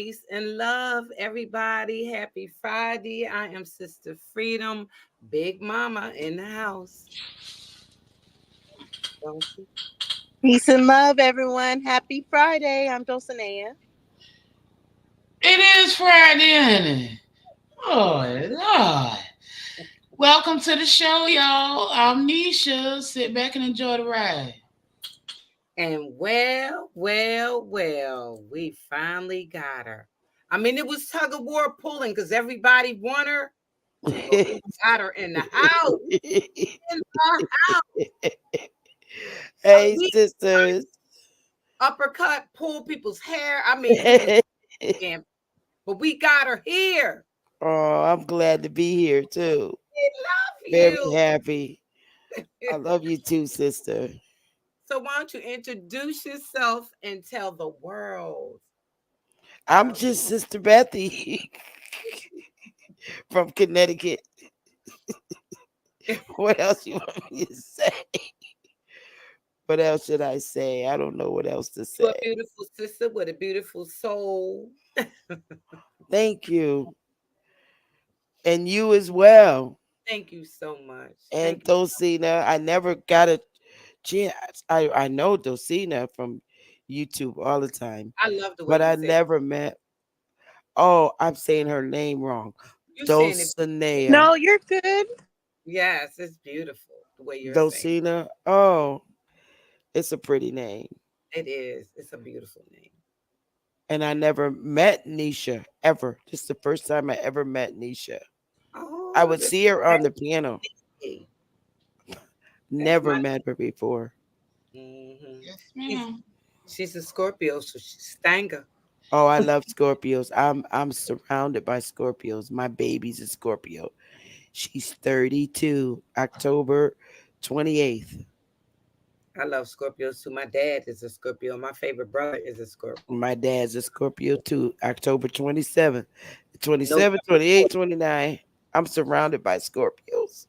peace, and love, everybody. Happy Friday. I am Sister Freedom, Big Mama in the house. Don't you? Peace and love, everyone. Happy Friday. I'm Dulcinea. It is Friday, honey. Oh, Lord. Welcome to the show, y'all. I'm Nisha. Sit back and enjoy the ride. And well, we finally got her. I mean, it was tug of war pulling because everybody want her, but we got her in the house. In the house. Hey, We sisters. uppercut, pull people's hair. I mean, it was damn, but we got her here. Oh, I'm glad to be here too. We Very love happy. you. I love you too, sister. So why don't you introduce yourself and tell the world I'm about just Sister Bethy from Connecticut. you? What else you want me to say? What else should I say? I don't know what else to You a say. beautiful sister with a beautiful soul. Thank you. And you as well. Thank you so much. And Thank you. Dulcina. I never got a chance. I know Dulcina from YouTube all the time, I love the way but you I say it. never met. Oh, I'm saying her name wrong. You saying it. Dulcinea. No, you're good. Yes, it's beautiful the way you're saying Dulcina. Oh, it's a pretty name. it. It is. It's a beautiful name. And I never met Nisha ever. This is the first time I ever met Nisha. I Oh, would this see her on the piano. baby. That's Never my. met her before. Mhm. Yes, She's ma'am. she's a Scorpio, so she's stanger. Oh, I love Scorpios. I'm surrounded by Scorpios. My baby's a Scorpio. She's 32, October 28th. I love Scorpios too. My dad is a Scorpio. My favorite brother is a Scorpio. My dad's a Scorpio too, October 27th. November 27, 28, 4th. 29. I'm surrounded by Scorpios.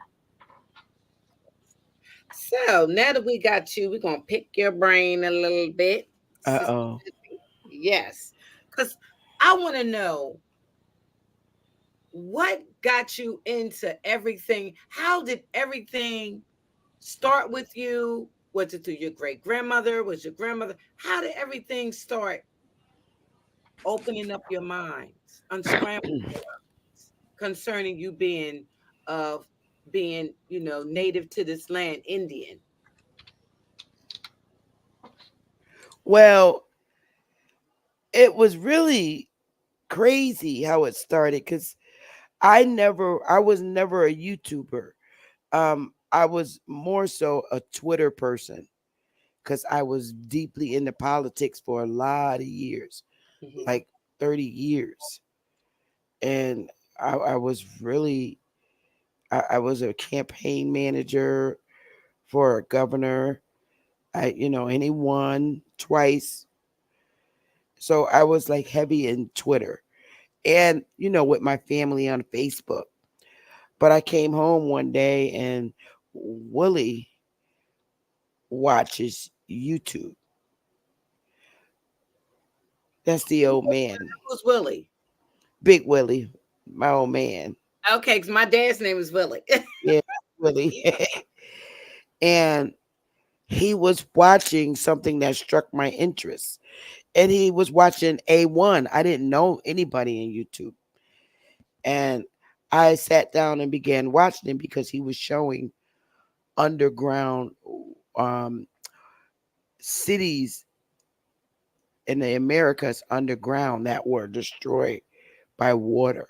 So now that we got you, we're gonna pick your brain a little bit, Sister Uh-oh. Tiffany. Yes, because I want to know what got you into everything. How did everything start with you? Was it through your great grandmother? Was your grandmother? How did everything start opening up your minds, unscrambling concerning you being of being, native to this land, Indian? Well, it was really crazy how it started because I was never a YouTuber. I was more so a Twitter person because I was deeply into politics for a lot of years, Hmm. like 30 years. And I was really, I was a campaign manager for a governor. And he won twice. So I was like heavy in Twitter and, with my family on Facebook. But I came home one day and Willie watches YouTube. That's the old man. Who's Willie? Big Willie, my old man. Okay, because my dad's name is Willie. Yeah, Willie. And he was watching something that struck my interest. And he was watching A1. I didn't know anybody in YouTube. And I sat down and began watching him because he was showing underground um, cities in the Americas underground that were destroyed by water.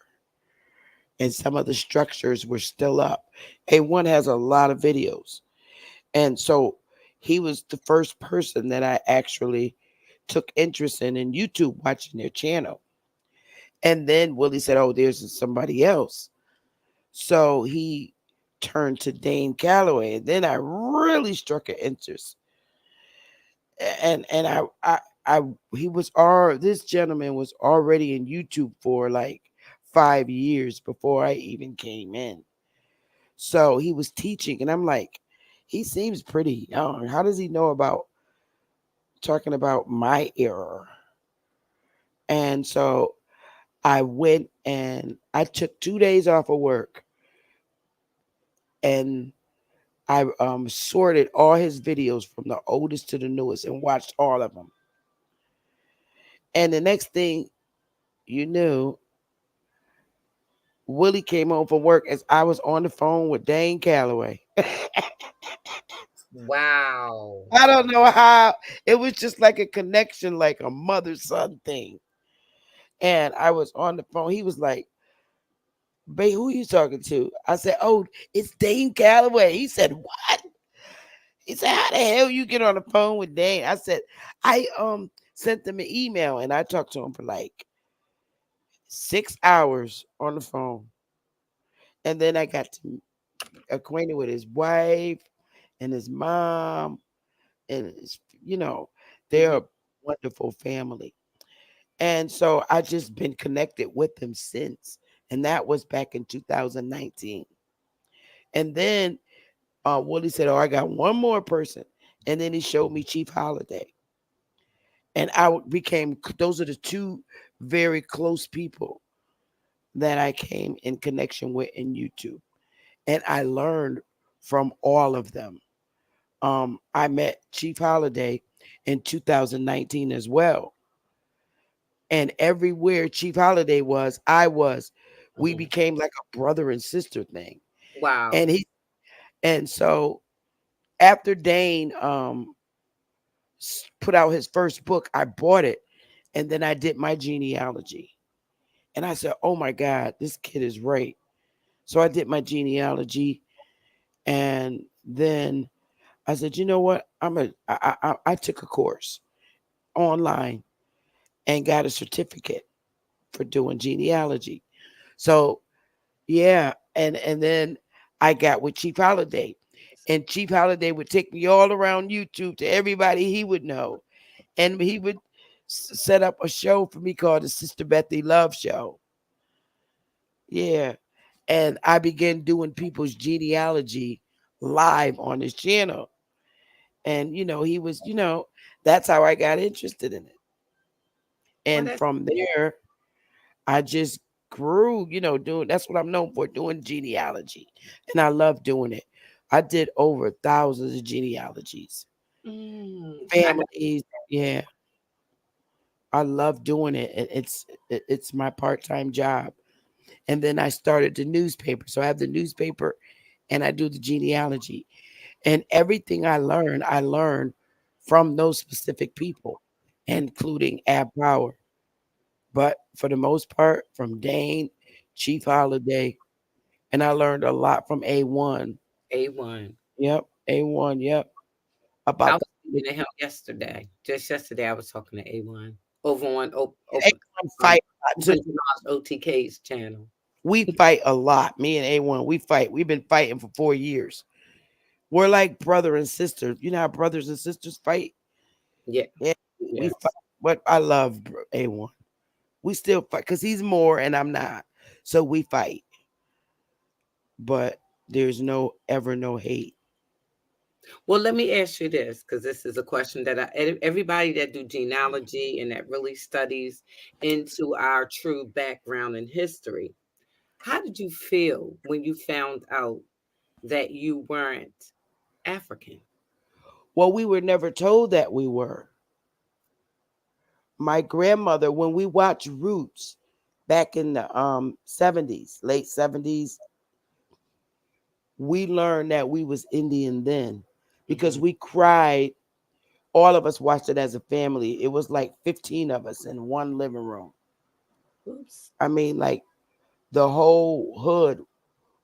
And some of the structures were still up. A1 has a lot of videos. And so he was the first person that I actually took interest in YouTube watching their channel. And then Willie said, "Oh, there's somebody else." So he turned to Dane Calloway. And then I really struck an interest. And I he was all this gentleman was already in YouTube for like 5 years before I even came in. So he was teaching, and I'm like, he seems pretty young. How does he know about talking about my era? And so I went and I took 2 days off of work and I sorted all his videos from the oldest to the newest and watched all of them. And the next thing you knew, Willie came home from work as I was on the phone with Dane Calloway. Wow. I don't know how. It was just like a connection, like a mother son thing. And I was on the phone. He was like, "Babe, who you talking to?" I said, "Oh, it's Dane Calloway." He said, "What?" He said, "How the hell you get on the phone with Dane?" I said, "I sent them an email and I talked to him for like 6 hours on the phone, and then I got to acquainted with his wife and his mom and his, they're Mhm. a wonderful family." And so I just been connected with them since. And that was back in 2019. And then Willie said, "Oh, I got one more person." And then he showed me Chief Holiday. And became, those are the two very close people that I came in connection with in YouTube. And I learned from all of them. I met Chief Holiday in 2019 as well. And everywhere Chief Holiday was, I was. We Mhm. became like a brother and sister thing. Wow. And so after Dane put out his first book, I bought it and then I did my genealogy. And I said, "Oh my God, this kid is right." So I did my genealogy and then I said, "You know what? I took a course online and got a certificate for doing genealogy." So yeah, and then I got with Chief Holiday, and Chief Holiday would take me all around YouTube to everybody he would know, and he would set up a show for me called the Sister Bethy Love Show. Yeah, and I began doing people's genealogy live on his channel, and he was, that's how I got interested in it, Well, and that's from there I just grew, doing that's what I'm known for, doing genealogy. And I love doing it. I did over thousands of genealogies. I got Families, yeah. I love doing it. It's my part-time job. And then I started the newspaper. So I have the newspaper and I do the genealogy. And everything I learn from those specific people, including Ab Power. But for the most part, from Dane, Chief Holiday, and I learned a lot from A1. A1. Yep, A1. Yep, I about was the speaking to him yesterday. Just yesterday, I was talking to A1 over on open A1 fight a lot too. Open OTK's channel. We fight a lot. Me and A1, we fight. We've been fighting for 4 years. We're like brother and sister. You know how brothers and sisters fight? Yeah. Yeah, we fight. Yes. But I love A1. We still fight because he's more and I'm not. So we fight. But there's no hate. Well, let me ask you this, because this is a question that everybody that do genealogy and that really studies into our true background and history. How did you feel when you found out that you weren't African? Well, we were never told that we were. My grandmother, when we watched Roots back in the 70s, late 70s, we learned that we was Indian then because Hmm. we cried. All of us watched it as a family. It was like 15 of us in one living room. Oops. I mean, like the whole hood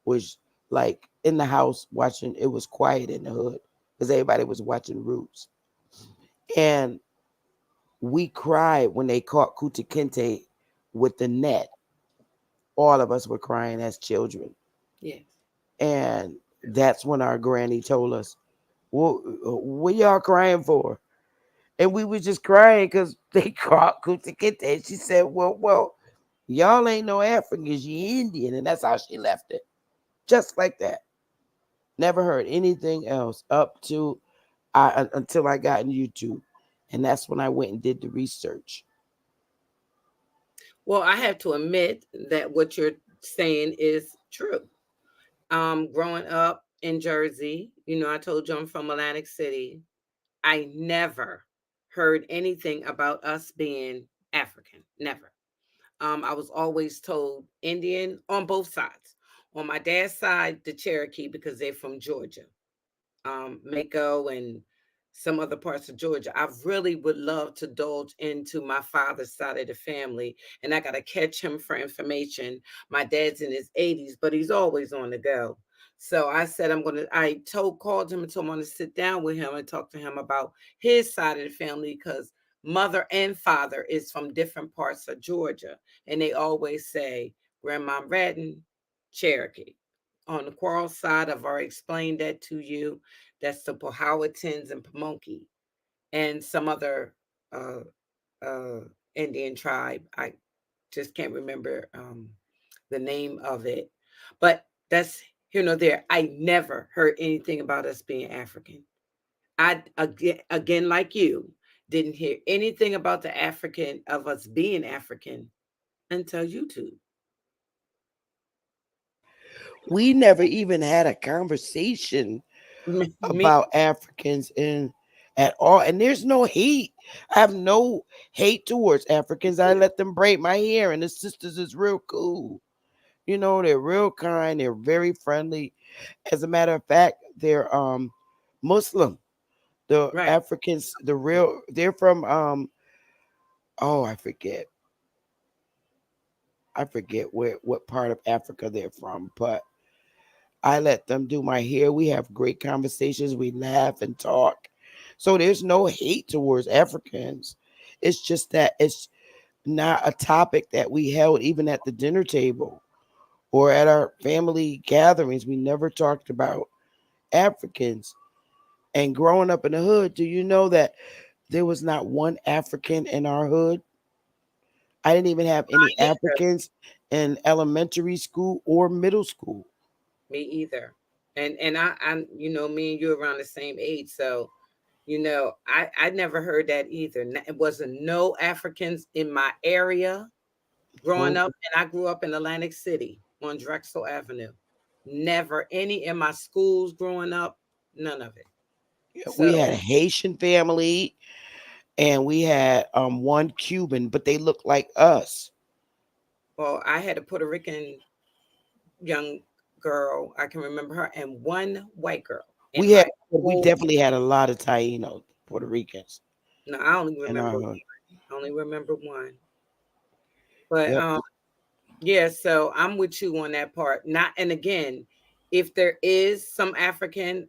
was like in the house watching. It was quiet in the hood because everybody was watching Roots. And we cried when they caught Kuta Kinte with the net. All of us were crying as children. Yes. And that's when our granny told us, what y'all crying for? And we was just crying because they caught Kuta Kinte. And she said, well, y'all ain't no Africans, you Indian. And that's how she left it. Just like that. Never heard anything else up to until I got in YouTube. And that's when I went and did the research. Well, I have to admit that what you're saying is true. Growing up in Jersey, I told you I'm from Atlantic City. I never heard anything about us being African. Never. I was always told Indian on both sides. On my dad's side, the Cherokee because they're from Georgia, Mako and some other parts of Georgia. I really would love to indulge into my father's side of the family, and I got to catch him for information. My dad's in his 80s, but he's always on the go. So I said called him and told him I want to sit down with him and talk to him about his side of the family because mother and father is from different parts of Georgia, and they always say Grandma Redden, Cherokee. On the Quarrel side, I've already explained that to you. That's the Powhatans and Pamunkey and some other uh, uh, Indian tribe. I just can't remember the name of it. But that's here nor there. I never heard anything about us being African. I, again, like you, didn't hear anything about the African of us being African until YouTube. We never even had a conversation Me, about Africans in at all. And there's no hate. I have no hate towards Africans. I let them braid my hair, and the sisters is real cool. They're real kind. They're very friendly. As a matter of fact, they're Muslim. The right. Africans, they're from oh, I forget where what part of Africa they're from, but I let them do my hair. We have great conversations. We laugh and talk. So there's no hate towards Africans. It's just that it's not a topic that we held even at the dinner table or at our family gatherings. We never talked about Africans. And growing up in the hood, do you know that there was not one African in our hood? I didn't even have any Me either. Africans in elementary school or middle school. Me either. And me and you around the same age, so I never heard that either. It wasn't no Africans in my area growing Nope. up, and I grew up in Atlantic City on Drexel Avenue. Never any in my schools growing up, none of it. We So, had a Haitian family and we had one Cuban, but they looked like us. well, I had a Puerto Rican young girl, I can remember her, and one white girl in We had my we whole. definitely had a lot of Taino Puerto Ricans No, I only in remember our one. hood. I only remember one. But Yep. yeah, so I'm with you on that part. Not, and again, if there is some African,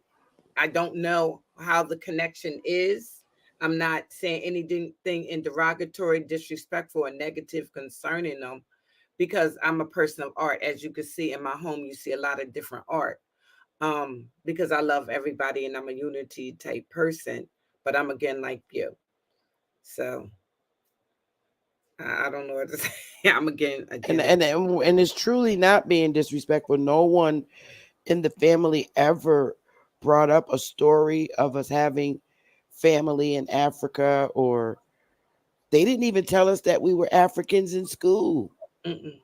I don't know how the connection is. I'm not saying anything in derogatory, disrespectful, or negative concerning them because I'm a person of art. As you can see in my home, you see a lot of different art. Because I love everybody and I'm a unity type person, but I'm again like you. So I don't know what to say. I'm And again. and and it's truly not being disrespectful. No one in the family ever brought up a story of us having family in Africa, or they didn't even tell us that we were Africans in school. Mm-mm.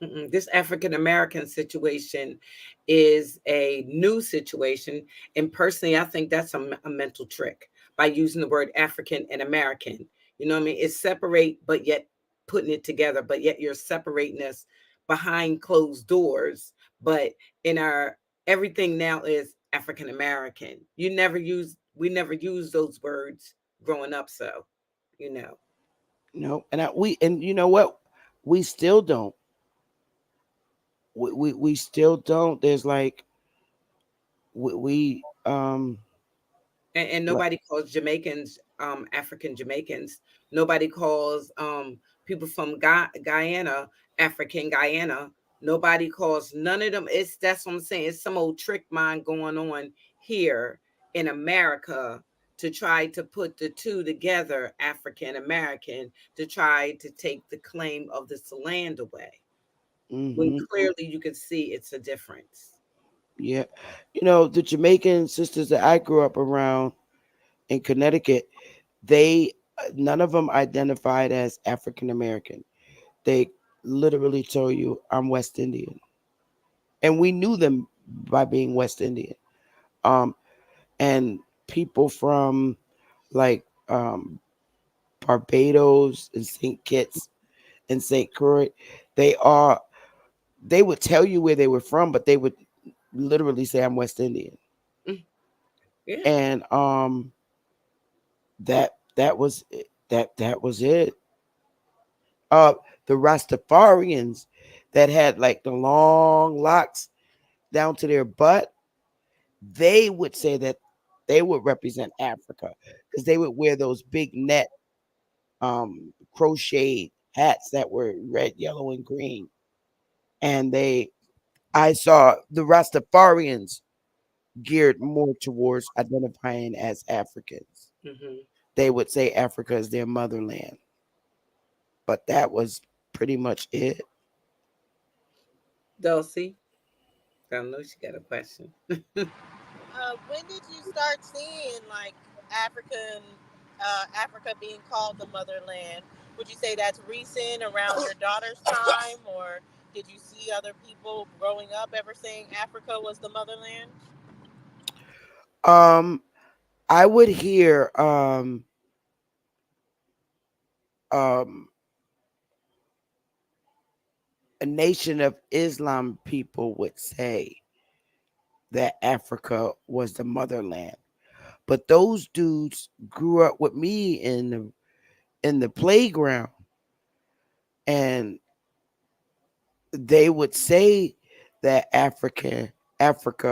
Mm-mm. This African American situation is a new situation. And personally, I think that's a mental trick by using the word African and American. You know what I mean? It's separate, but yet putting it together, but yet you're separating us behind closed doors. But in our everything now is African American. We never use those words growing up. So, you know, And you know what? We still don't. We still don't. There's like we and like nobody calls Jamaicans African Jamaicans. Nobody calls people from Guyana African Guyana. Nobody calls none of them. It's That's what I'm saying. It's some old trick mind going on here in America to try to put the two together, African American, to try to take the claim of this land away. When hmm clearly you can see it's a difference. yeah. The Jamaican sisters that I grew up around in Connecticut, they None of them identified as African American. They literally told you I'm West Indian, and we knew them by being West Indian. Um, and people from like Barbados and Saint Kitts and Saint Croix, they are they would tell you where they were from, but they would literally say I'm West Indian. Mm, yeah. And that was it. That was it. The Rastafarians that had like the long locks down to their butt, they would say that they would represent Africa because they would wear those big net crocheted hats that were red, yellow, and green. And I saw the Rastafarians geared more towards identifying as Africans. Hmm. They would say Africa is their motherland, but that was pretty much it. Dulcie, I know she got a question. When did you start seeing like African Africa being called the motherland? Would you say that's recent, around your daughter's time, or did you see other people growing up ever saying Africa was the motherland? Um, I would hear um a nation of Islam people would say that Africa was the motherland. But those dudes grew up with me in the playground, and they would say that Africa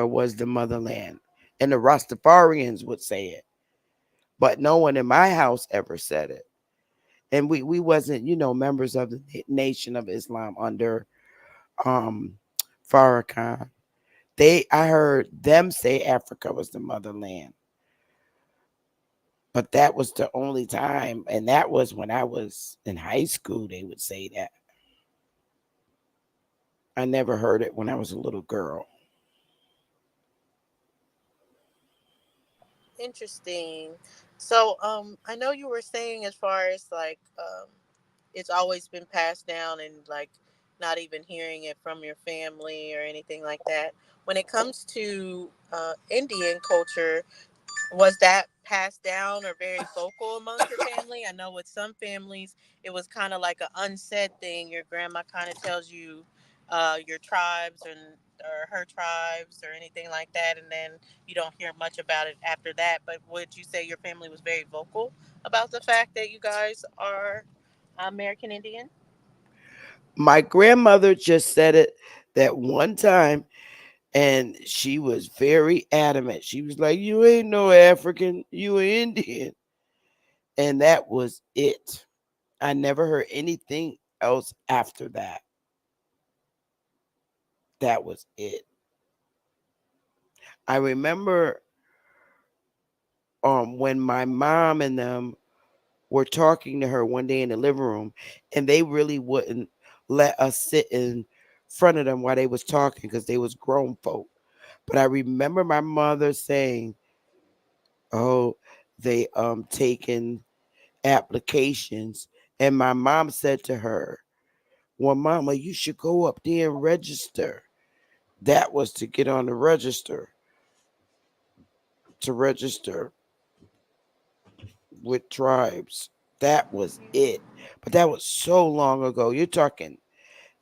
was the motherland, and the Rastafarians would say it, but no one in my house ever said it. And we wasn't, members of the Nation of Islam under um Farrakhan. I heard them say Africa was the motherland, but that was the only time, and that was when I was in high school. They would say that. I never heard it when I was a little girl. Interesting. So, I know you were saying as far as like, it's always been passed down and like not even hearing it from your family or anything like that. When it comes to Indian culture, was that passed down or very vocal amongst your family? I know with some families, it was kind of like an unsaid thing. Your grandma kind of tells you your tribes and or her tribes or anything like that, and then you don't hear much about it after that. But would you say your family was very vocal about the fact that you guys are American Indian? My grandmother just said it that one time, and she was very adamant. She was like, "You ain't no African, you an Indian," and that was it. I never heard anything else after that. That was it. I remember when my mom and them were talking to her one day in the living room, and they really wouldn't let us sit in front of them while they was talking because they was grown folk. But I remember my mother saying, "Oh, they taking applications," and my mom said to her, "Well, Mama, you should go up there and register." That was to get on the register, to register with tribes. That was it. But that was so long ago. You're talking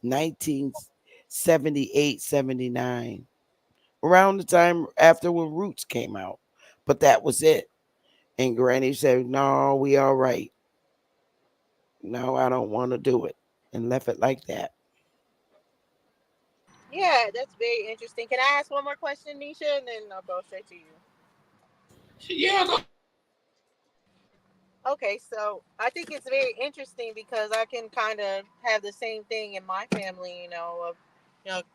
1978, 79, around the time after when Roots came out. But that was it. And Granny said, "No, we all right. No, I don't want to do it." And left it like that. Yeah, that's very interesting. Can I ask one more question, Nisha, and then I'll go straight to you? Yeah, go ahead. Okay, so I think it's very interesting because I can kind of have the same thing in my family, of,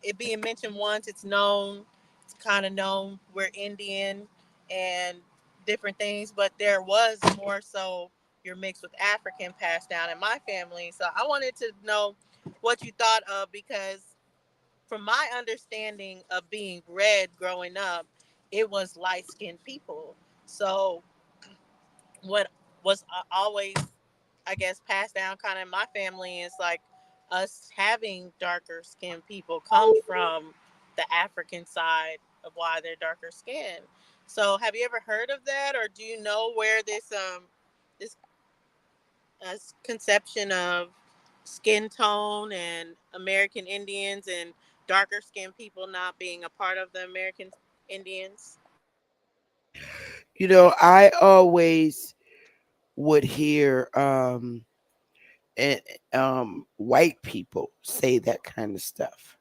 it being mentioned once, it's known, it's kind of known we're Indian and different things, but there was more so you're mixed with African passed down in my family. So I wanted to know what you thought of because from my understanding of being bred growing up, it was light skinned people. So what was always, I guess, passed down kind of in my family. Is like us having darker skinned people comes from the African side of why they're darker skinned. So, have you ever heard of that, or do you know where this conception of skin tone and American Indians and darker skinned people not being a part of the American Indians? I always would hear and white people say that kind of stuff.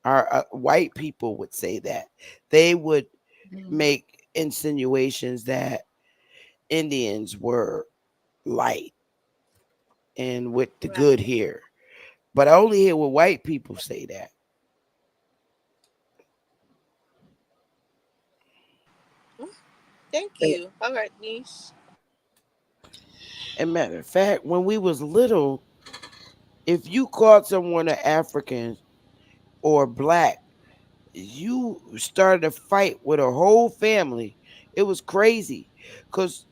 Our white people would say that. They would Mhm. make insinuations that Indians were light and with the good Right. hair. But I only hear what white people say that. Mm, thank And you. All right, niece. and matter of fact, when we was little, if you called someone an African or black, you started a fight with a whole family. It was crazy. Cause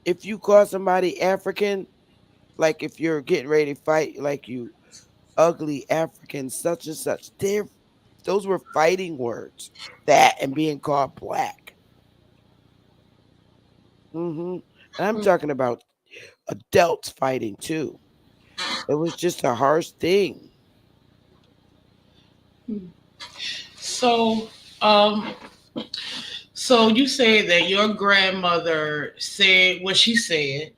if you call somebody African, like if you're getting ready to fight, like you ugly African, such and such, those were fighting words. That and being called black. And I'm talking about adults fighting too. It was just a harsh thing. So, um, so you said that your grandmother said what she said,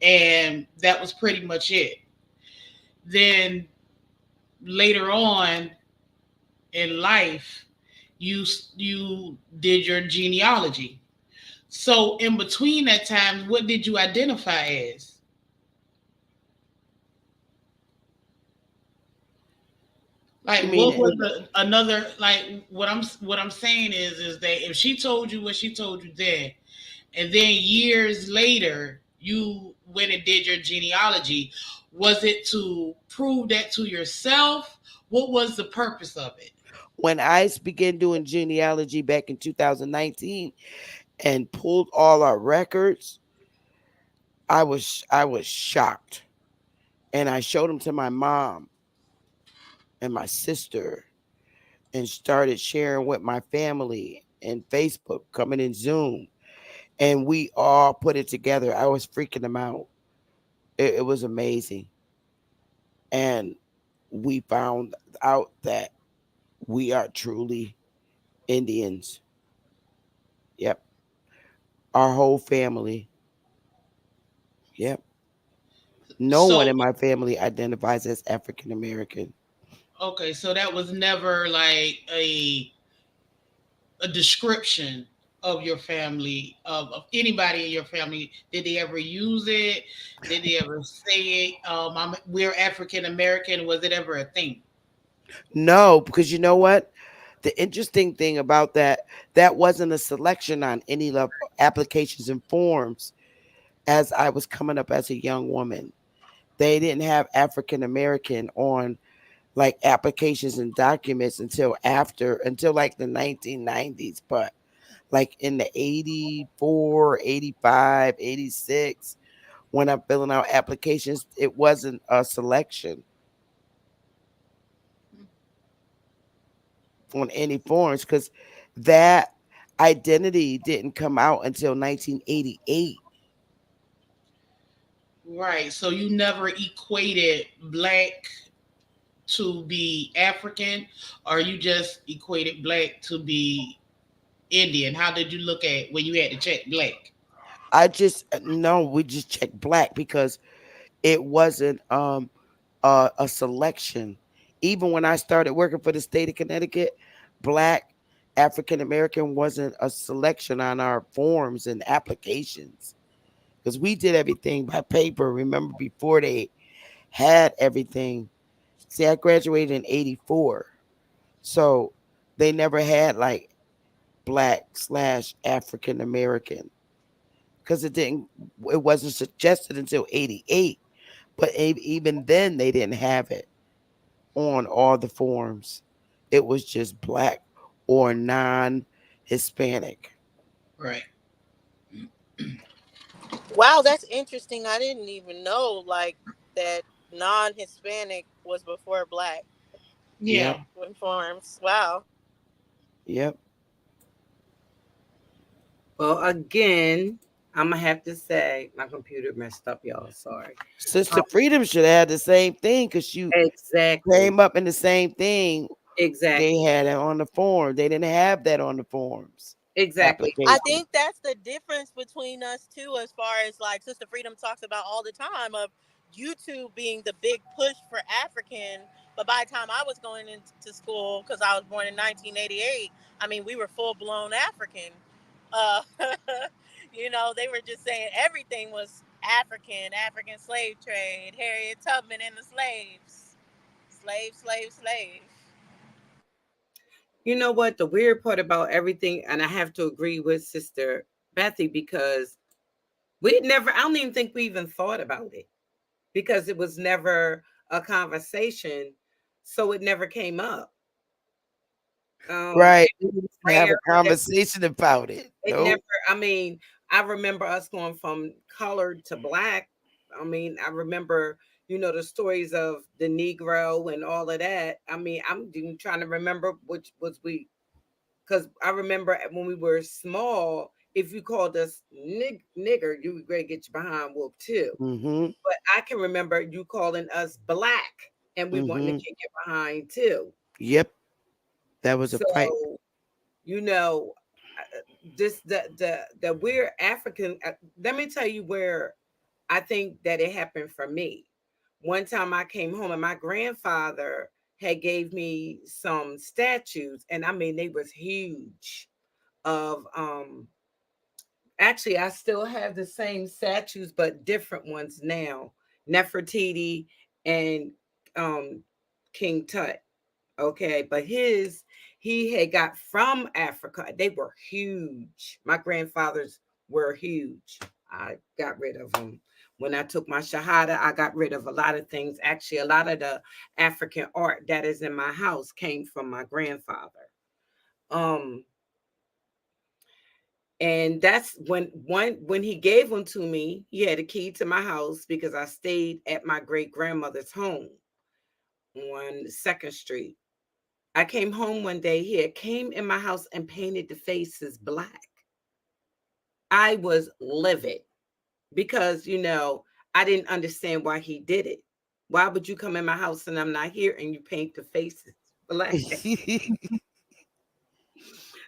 and that was pretty much it. Then later on in life, you did your genealogy. So in between that time, what did you identify as? You Like, mean what was another, like, what I'm saying is that if she told you what she told you then, and then years later you went and did your genealogy, was it to prove that to yourself? What was the purpose of it? when I began doing genealogy back in 2019 and pulled all our records, I was shocked, and I showed them to my mom and my sister, and started sharing with my family and Facebook, coming in Zoom, and we all put it together. I was freaking them out. It was amazing, and we found out that we are truly Indians. Yep, our whole family. Yep. No one So in my family identifies as African American. okay, so that was never like a description of your family, of anybody in your family. Did they ever use it? Did they ever say it? We're African American. Was it ever a thing? No, because you know what? The interesting thing about that wasn't a selection on any applications and forms as I was coming up as a young woman. They didn't have African American on like applications and documents until like the 1990s, but like in the 84, 85, 86, when I'm filling out applications, it wasn't a selection on any forms because that identity didn't come out until 1988. Right. So you never equated black to be African, or you just equated black to be Indian? How did you look at when you had to check black? I just no, we just checked black because it wasn't a selection. Even when I started working for the state of Connecticut, black African American wasn't a selection on our forms and applications because we did everything by paper. Remember before they had everything. See, I graduated in 84. So they never had like black/African American because it wasn't suggested until 88. But even then, they didn't have it on all the forms. It was just black or non Hispanic. Right. Wow, that's interesting. I didn't even know like that non-Hispanic was before black Yep. Yeah. forms. Wow. Yep. Well, again, I'm gonna have to say my computer messed up, y'all. Sorry. Sister Um, Freedom should have had the same thing because you exactly, came up in the same thing. They exactly, had it on the form. They didn't have that on the forms exactly. I application. think that's the difference between us too, as far as like Sister Freedom talks about all the time of YouTube being the big push for African. But by the time I was going into school, because I was born in 1988, I mean, we were full blown African. Uh, they were just saying everything was African, African slave trade, Harriet Tubman and the slaves. Slave, slave, slave. You know what? The weird part about everything, and I have to agree with Sister Bethy because we never. I don't even think we even thought about it because it was never a conversation, so it never came up. Right. It was Have a rare that conversation about it. it never. Nope. I mean, I remember us going from colored to black. I mean, I remember, the stories of the Negro and all of that. I mean, I'm even trying to remember which was we, because I remember when we were small, if you called us nigger, you would ready to get you behind whoop too. Mm-hmm. But I can remember you calling us black, and we wanting to Mm-hmm. kick you behind too. Yep. That was a So fight. you know this the we're African. Let me tell you where I think that it happened for me. One time I came home and my grandfather had gave me some statues, and I mean they was huge. Of actually I still have the same statues but different ones now. Nefertiti and um King Tut. Okay, but he had got from Africa. They were huge. My grandfathers were huge. I got rid of them. When I took my Shahada, I got rid of a lot of things. Actually, a lot of the African art that is in my house came from my grandfather. Um, and that's when he gave them to me, he had a key to my house because I stayed at my great grandmother's home on Second Street. I came home one day. He had came in my house and painted the faces black. I was livid because, I didn't understand why he did it. Why would you come in my house and I'm not here and you paint the faces black?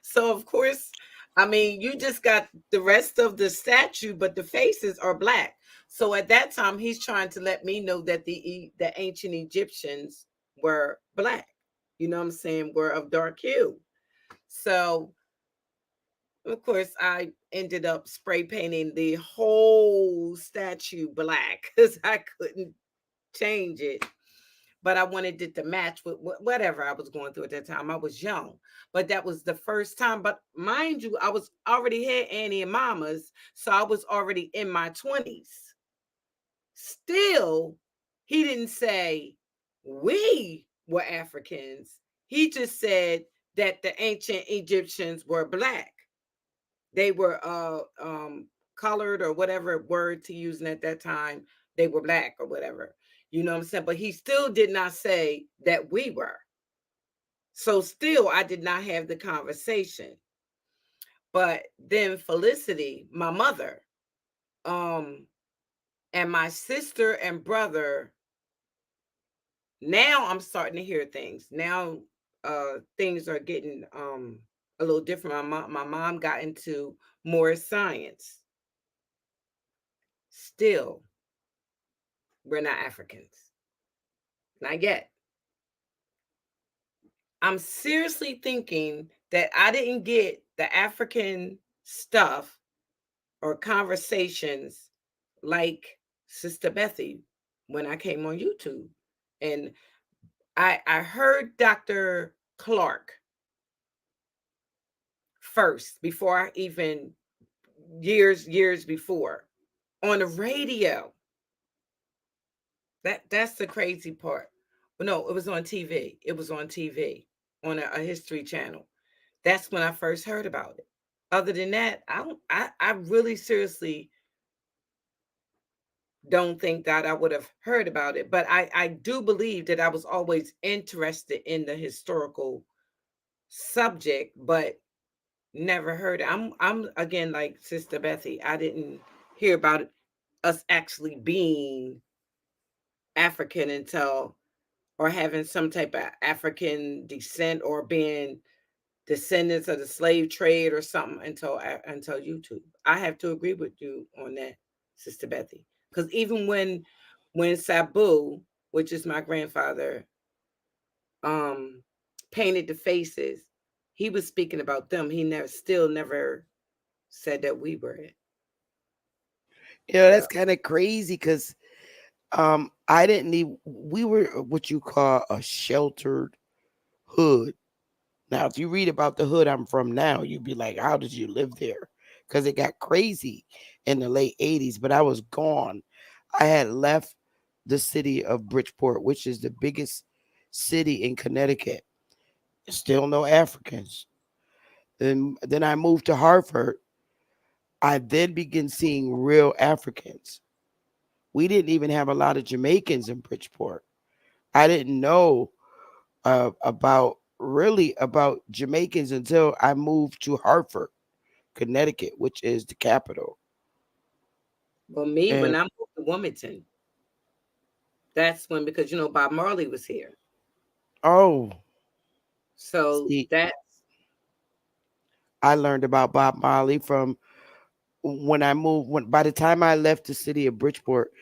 So, of course, I mean, you just got the rest of the statue, but the faces are black. So at that time, he's trying to let me know that the ancient Egyptians were black. You know what I'm saying? Were of dark hue. So of course, I ended up spray painting the whole statue black because I couldn't change it. But I wanted it to match with whatever I was going through at that time. I was young, but that was the first time. But mind you, I was already had Annie and Mamas, so I was already in my 20s. Still, he didn't say we were Africans. He just said that the ancient Egyptians were black. They were colored or whatever word to use at that time. They were black or whatever. You know what I'm saying? But he still did not say that we were. So still I did not have the conversation. But then Felicity, my mother, um, and my sister and brother, now I'm starting to hear things. Now things are getting a little different. My mom got into more science. Still, we're not Africans. Not yet. I'm seriously thinking that I didn't get the African stuff or conversations like Sister Bethy when I came on YouTube. And I heard Dr. Clark first before I even years before on the radio. That's the crazy part. Well, no, it was on TV. It was on TV on a history channel. That's when I first heard about it. Other than that, I don't. I really seriously don't think that I would have heard about it. But I do believe that I was always interested in the historical subject, but never heard it. I'm again like Sister Bethy. I didn't hear about us actually being African until, or having some type of African descent, or being descendants of the slave trade or something, until YouTube. I have to agree with you on that, Sister Bethy. Because even when Sabu, which is my grandfather, um painted the faces, he was speaking about them. He never said that we were it. That's So kind of crazy because I didn't need. We were what you call a sheltered hood. Now, if you read about the hood I'm from now, you'd be like, "How did you live there?" Because it got crazy in the late '80s. But I was gone. I had left the city of Bridgeport, which is the biggest city in Connecticut. Still no Africans. And then I moved to Hartford. I then began seeing real Africans. We didn't even have a lot of Jamaicans in Bridgeport. I didn't know about Jamaicans until I moved to Hartford, Connecticut, which is the capital. well, me, when And I moved to Wilmington, that's when, because Bob Marley was here. oh, So see, that I learned about Bob Marley from when I moved. When by the time I left the city of Bridgeport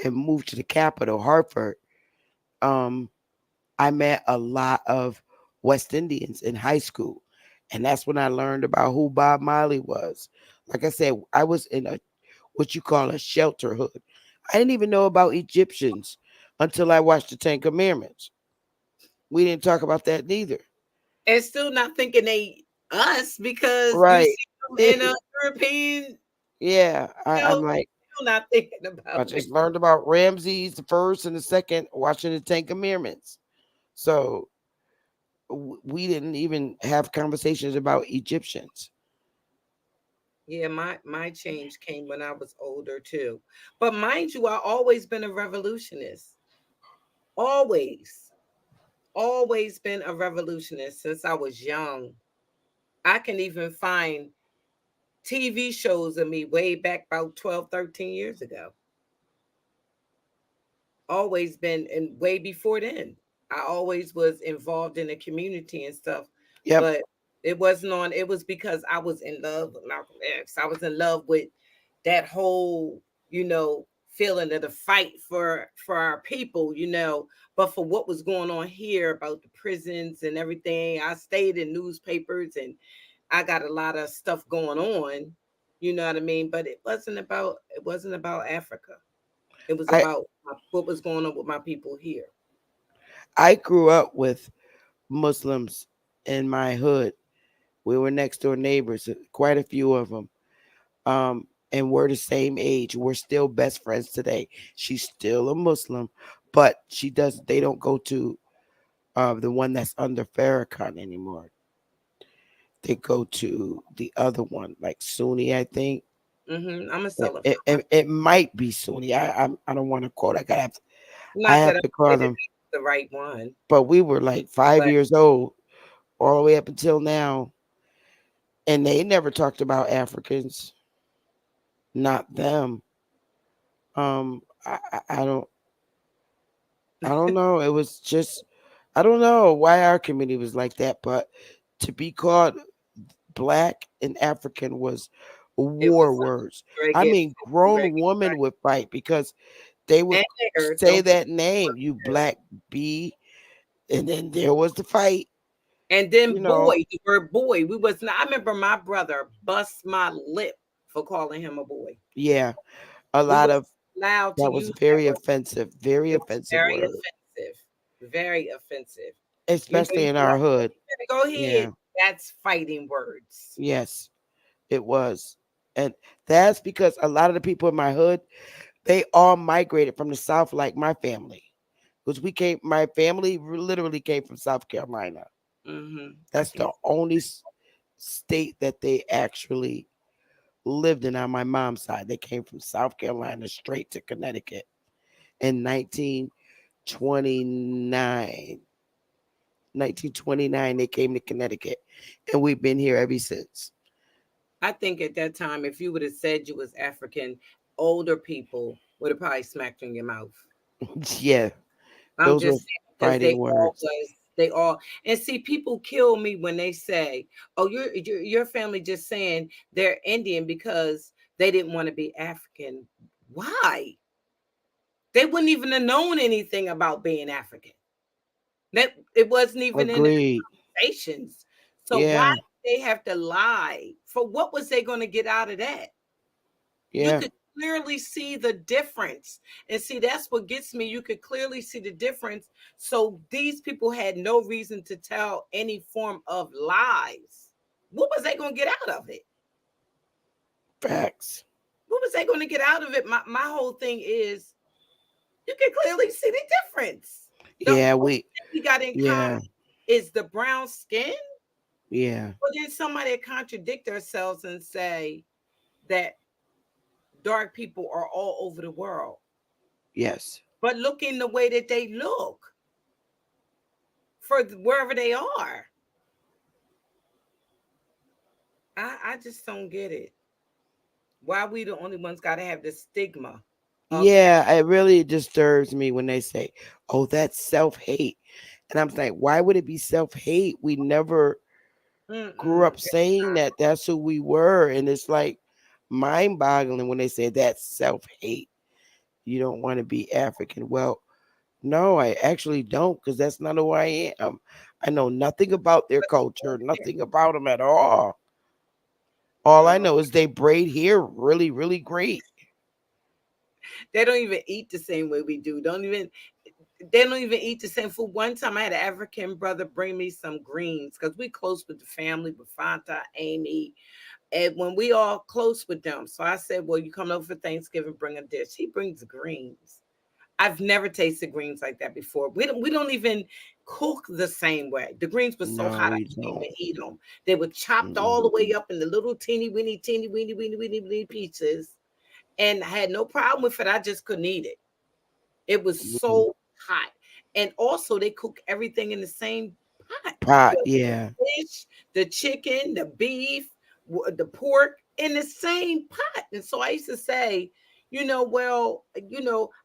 and moved to the capital, Hartford, um, I met a lot of West Indians in high school. And that's when I learned about who Bob Marley was. Like I said, I was in a what you call a shelter hood. I didn't even know about Egyptians until I watched the Ten Commandments. We didn't talk about that neither. and still not thinking they us, because you Right. see them in a European, Yeah. I'm like, still not thinking I about it. just learned about Ramses the first and the second watching the Ten Commandments. So we didn't even have conversations about Egyptians. Yeah, my change came when I was older too. But mind you, I always been a revolutionist. Always. Always been a revolutionist since I was young. I can even find TV shows of me way back about 12, 13 years ago. Always been, and way before then. I always was involved in the community and stuff. Yep. But it was because I was in love with Malcolm X. I was in love with that whole, feeling of the fight for our people. But for what was going on here about the prisons and everything, I stayed in newspapers, and I got a lot of stuff going on, you know what I mean? But it wasn't about Africa. It was I about what was going on with my people here. I grew up with Muslims in my hood. We were next door neighbors, quite a few of them. And we're the same age. We're still best friends today. She's still a Muslim, but she does. They don't go to the one that's under Farrakhan anymore. They go to the other one, like Sunni, I think. I'm a It, seller. it, it, it might be Sunni. I don't want to quote. I Not that have I to say call that them. that's the right one, But we were like 5 years but old all the way up until now, and they never talked about Africans. Not them. I don't know. It was just I don't know why our community was like that, but to be called black and African was it was war something words. very I good, mean, grown very women right. would fight because they would And there, say don't that forget name, you black bee, and then there was the fight. and then You know, boy, the word boy. We was not I remember my brother bust my lip for calling him a boy. yeah, a We lot was of allowed to that was use that very word. offensive, very It was offensive very word, offensive. Very offensive. especially You in be like, our "Oh, hood. you better go ahead." Yeah, That's fighting words. yes, it was. And that's because a lot of the people in my hood, they all migrated from the South, like my family. Because my family literally came from South Carolina. Hmm I That's can the only state that they actually lived in on my mom's side. They came from South Carolina straight to Connecticut in 1929. 1929, they came to Connecticut, and we've been here ever since. I think at that time, if you would have said you was African, older people would have probably smacked you in your mouth. Yeah, I'm those were just saying because fighting words. they all, and see, people kill me when they say, "Oh, your family just saying they're Indian because they didn't want to be African." Why? They wouldn't even have known anything about being African. That it wasn't even in their Agreed. conversations. So why Yeah, did they have to lie? For what was they going to get out of that? You yeah, could clearly see the difference. And see, that's what gets me. You could clearly see the difference. So these people had no reason to tell any form of lies. What was they going to get out of it? facts. What was they going to get out of it? My whole thing is you can clearly see the difference. The Yeah, only thing we got in yeah, common is the brown skin. yeah, But then somebody contradict ourselves and say that dark people are all over the world. yes, But looking the way that they look for wherever they are. I just don't get it. Why we the only ones got to have the stigma of yeah. It really disturbs me when they say, "Oh, that's self hate," and I'm like, "Why would it be self hate? We never grew up it's saying that. That's who we were," and it's like mind boggling when they say that's self hate. You don't want to be African. Well, no, I actually don't, because that's not who I am. I know nothing about their culture, nothing about them at all. All I not. know is they braid hair really, really great. They don't even eat the same way we do. Don't even they don't even eat the same food. One time I had an African brother bring me some greens because we close with the family, with Fanta, Amy, and when we all close with them. So I said, well, you come over for Thanksgiving, bring a dish. He brings greens. I've never tasted greens like that before. We don't even cook the same way. The greens were so No, hot I we couldn't don't. even eat them. They were chopped Mm-mm. all the way up in the little teeny weeny pieces, and I had no problem with it. I just couldn't eat it. It was Mm-mm. so hot. And also they cook everything in the same pot. Pot, The yeah, fish, the chicken, the beef, the pork in the same pot. And so I used to say, well,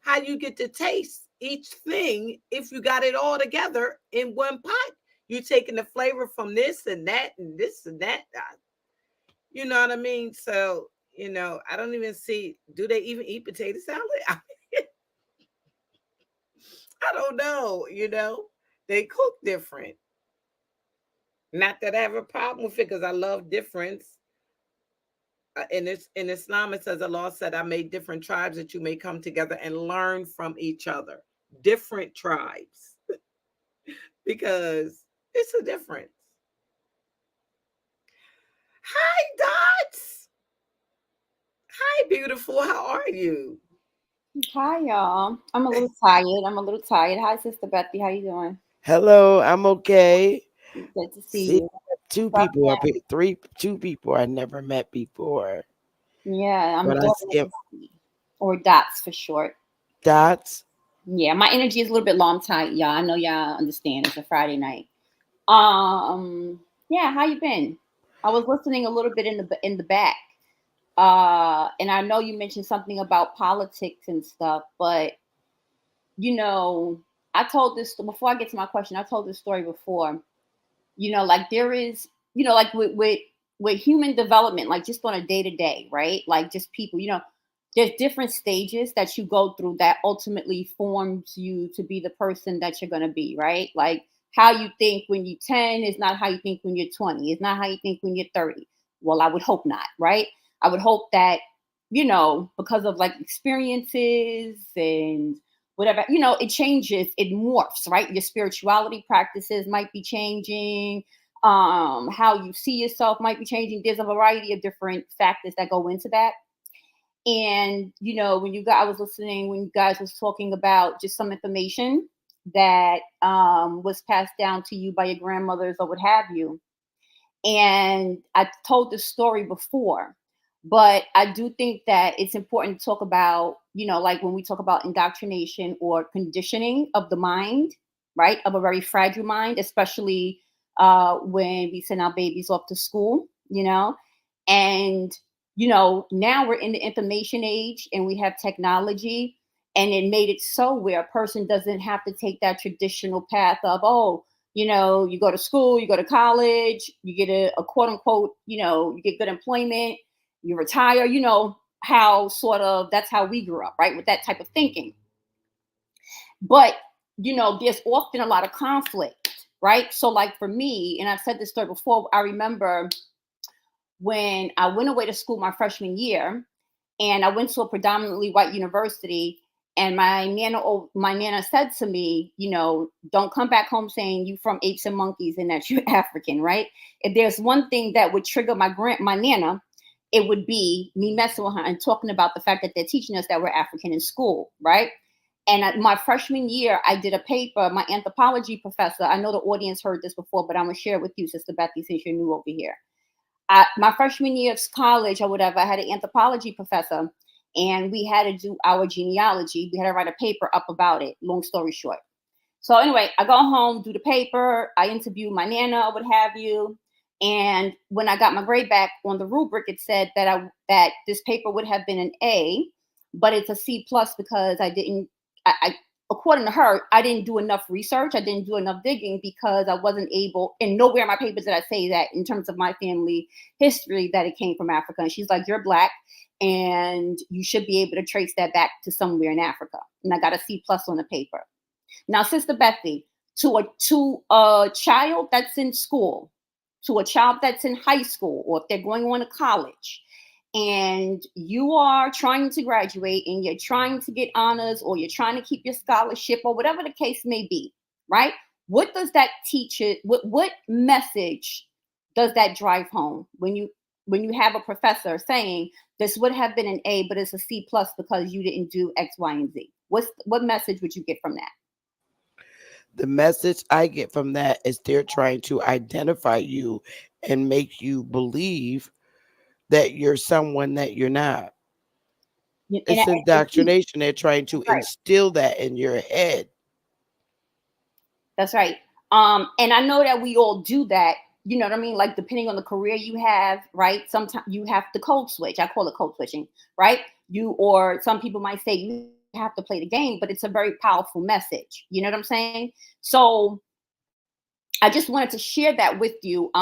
how you get to taste each thing if you got it all together in one pot? You taking the flavor from this and that and this and that. You know what I mean? So, I don't even see, do they even eat potato salad? I don't know. They cook different. Not that I have a problem with it because I love difference. In Islam, it says Allah said, I made different tribes that you may come together and learn from each other. Different tribes. Because it's a difference. Hi, Dots. Hi, beautiful. How are you? Hi, y'all. I'm a little tired. Hi, Sister Bethy. How you doing? hello, I'm okay. Good to see See, you. two What's up, people up man? here, two people I never met before, Yeah, I'm but I Dora see 'em. or Dots for short. Dots. Yeah, my energy is a little bit long tight, y'all. I know y'all understand. It's a Friday night. Yeah, how you been? I was listening a little bit in the back. And I know you mentioned something about politics and stuff, but you know, I told this before I get to my question. I told this story before. Like there is, like with human development, like just on a day to day, right? Like just people, there's different stages that you go through that ultimately forms you to be the person that you're gonna be, right? Like how you think when you're 10 is not how you think when you're 20. It's not how you think when you're 30. Well, I would hope not, right? I would hope that, because of like experiences and whatever, it changes, it morphs, right? Your spirituality practices might be changing, how you see yourself might be changing. There's a variety of different factors that go into that. And when you guys, I was listening when you guys was talking about just some information that was passed down to you by your grandmothers or what have you. And I told this story before, But I do think that it's important to talk about, like when we talk about indoctrination or conditioning of the mind, right? Of a very fragile mind, especially when we send our babies off to school, and, now we're in the information age and we have technology, and it made it so where a person doesn't have to take that traditional path of, oh, you go to school, you go to college, you get a quote unquote, you get good employment, you retire, how sort of that's how we grew up, right? With that type of thinking. But, there's often a lot of conflict, right? So, like for me, and I've said this story before, I remember when I went away to school my freshman year, and I went to a predominantly white university. And my nana said to me, don't come back home saying you from apes and monkeys and that you're African, right? If there's one thing that would trigger my nana, it would be me messing with her and talking about the fact that they're teaching us that we're African in school, right? And my freshman year, I did a paper. My anthropology professor, I know the audience heard this before, but I'm gonna share it with you, Sister Bethy, since you're new over here. My freshman year of college or whatever, I had an anthropology professor, and we had to do our genealogy. We had to write a paper up about it. Long story short. So anyway, I go home, do the paper. I interview my nana, what have you. And when I got my grade back on the rubric, it said that this paper would have been an A, but it's a C plus because I didn't. I according to her, I didn't do enough research. I didn't do enough digging because I wasn't able. And nowhere in my papers did I say that in terms of my family history that it came from Africa. And she's like, "You're black, and you should be able to trace that back to somewhere in Africa." And I got a C plus on the paper. Now, Sister Bethy, to a child that's in school, to a child that's in high school, or if they're going on to college, and you are trying to graduate and you're trying to get honors or you're trying to keep your scholarship or whatever the case may be, right? What does that teach it? What message does that drive home when you have a professor saying this would have been an A, but it's a C plus because you didn't do X, Y, and Z? What message would you get from that? The message I get from that is they're trying to identify you and make you believe that you're someone that you're not. And It's indoctrination. They're trying to that's right. instill that in your head. That's right. And I know that we all do that. You know what I mean? Like depending on the career you have, right? Sometimes you have to code switch. I call it code switching, right? Or some people might say you have to play the game, but it's a very powerful message. You know what I'm saying? So I just wanted to share that with you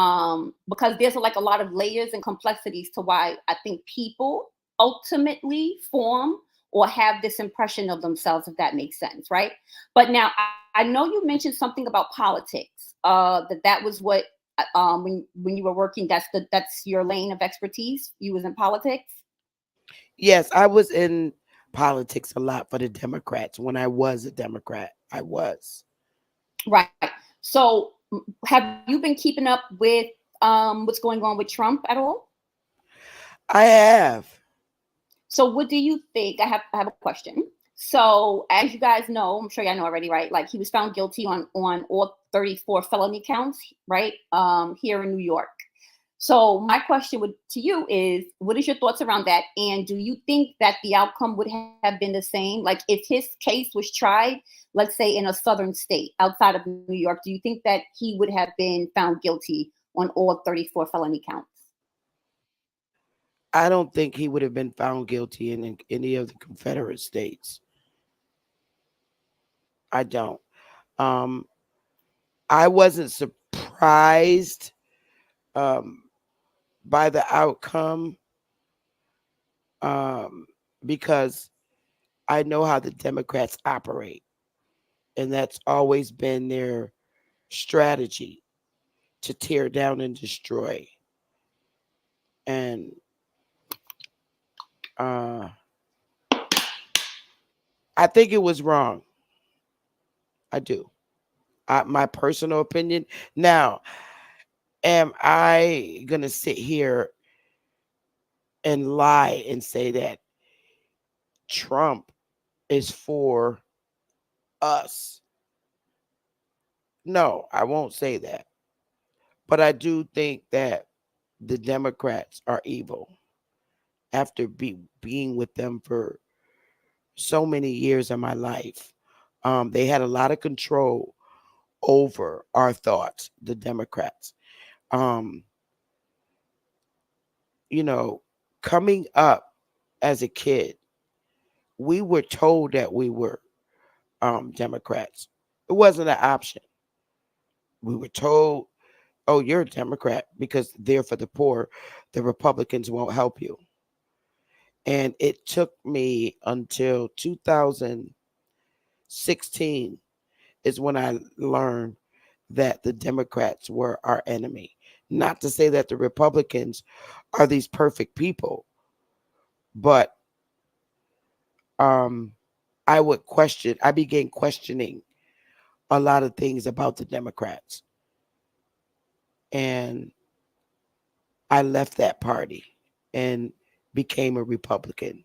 because there's like a lot of layers and complexities to why I think people ultimately form or have this impression of themselves, if that makes sense, right? But now I know you mentioned something about politics. That was what when you were working. That's your lane of expertise. You was in politics, Yes, I was in politics a lot for the Democrats. When I was a Democrat, I was. right? So have you been keeping up with what's going on with Trump at all? I have. So what do you think? I have a question. So as you guys know, I'm sure y'all know already, right? Like he was found guilty on all 34 felony counts, right? Here in New York. So my question to you is, what is your thoughts around that? And do you think that the outcome would have been the same? Like if his case was tried, let's say in a southern state outside of New York, do you think that he would have been found guilty on all 34 felony counts? I don't think he would have been found guilty in any of the Confederate states. I don't. Um, I wasn't surprised um, by the outcome um, because I know how the Democrats operate, and that's always been their strategy to tear down and destroy. And uh, I think it was wrong. I do. My personal opinion. Now, am I gonna sit here and lie and say that Trump is for us? No, I won't say that. But I do think that the Democrats are evil. after being with them for so many years of my life. They had a lot of control over our thoughts, the Democrats. Um, you know, coming up as a kid, we were told that we were Democrats. It wasn't an option. We were told, oh, you're a Democrat because they're for the poor. The Republicans won't help you. And it took me until 2016 is when I learned that the Democrats were our enemy. Not to say that the Republicans are these perfect people, but um, I began questioning a lot of things about the Democrats. And I left that party and became a Republican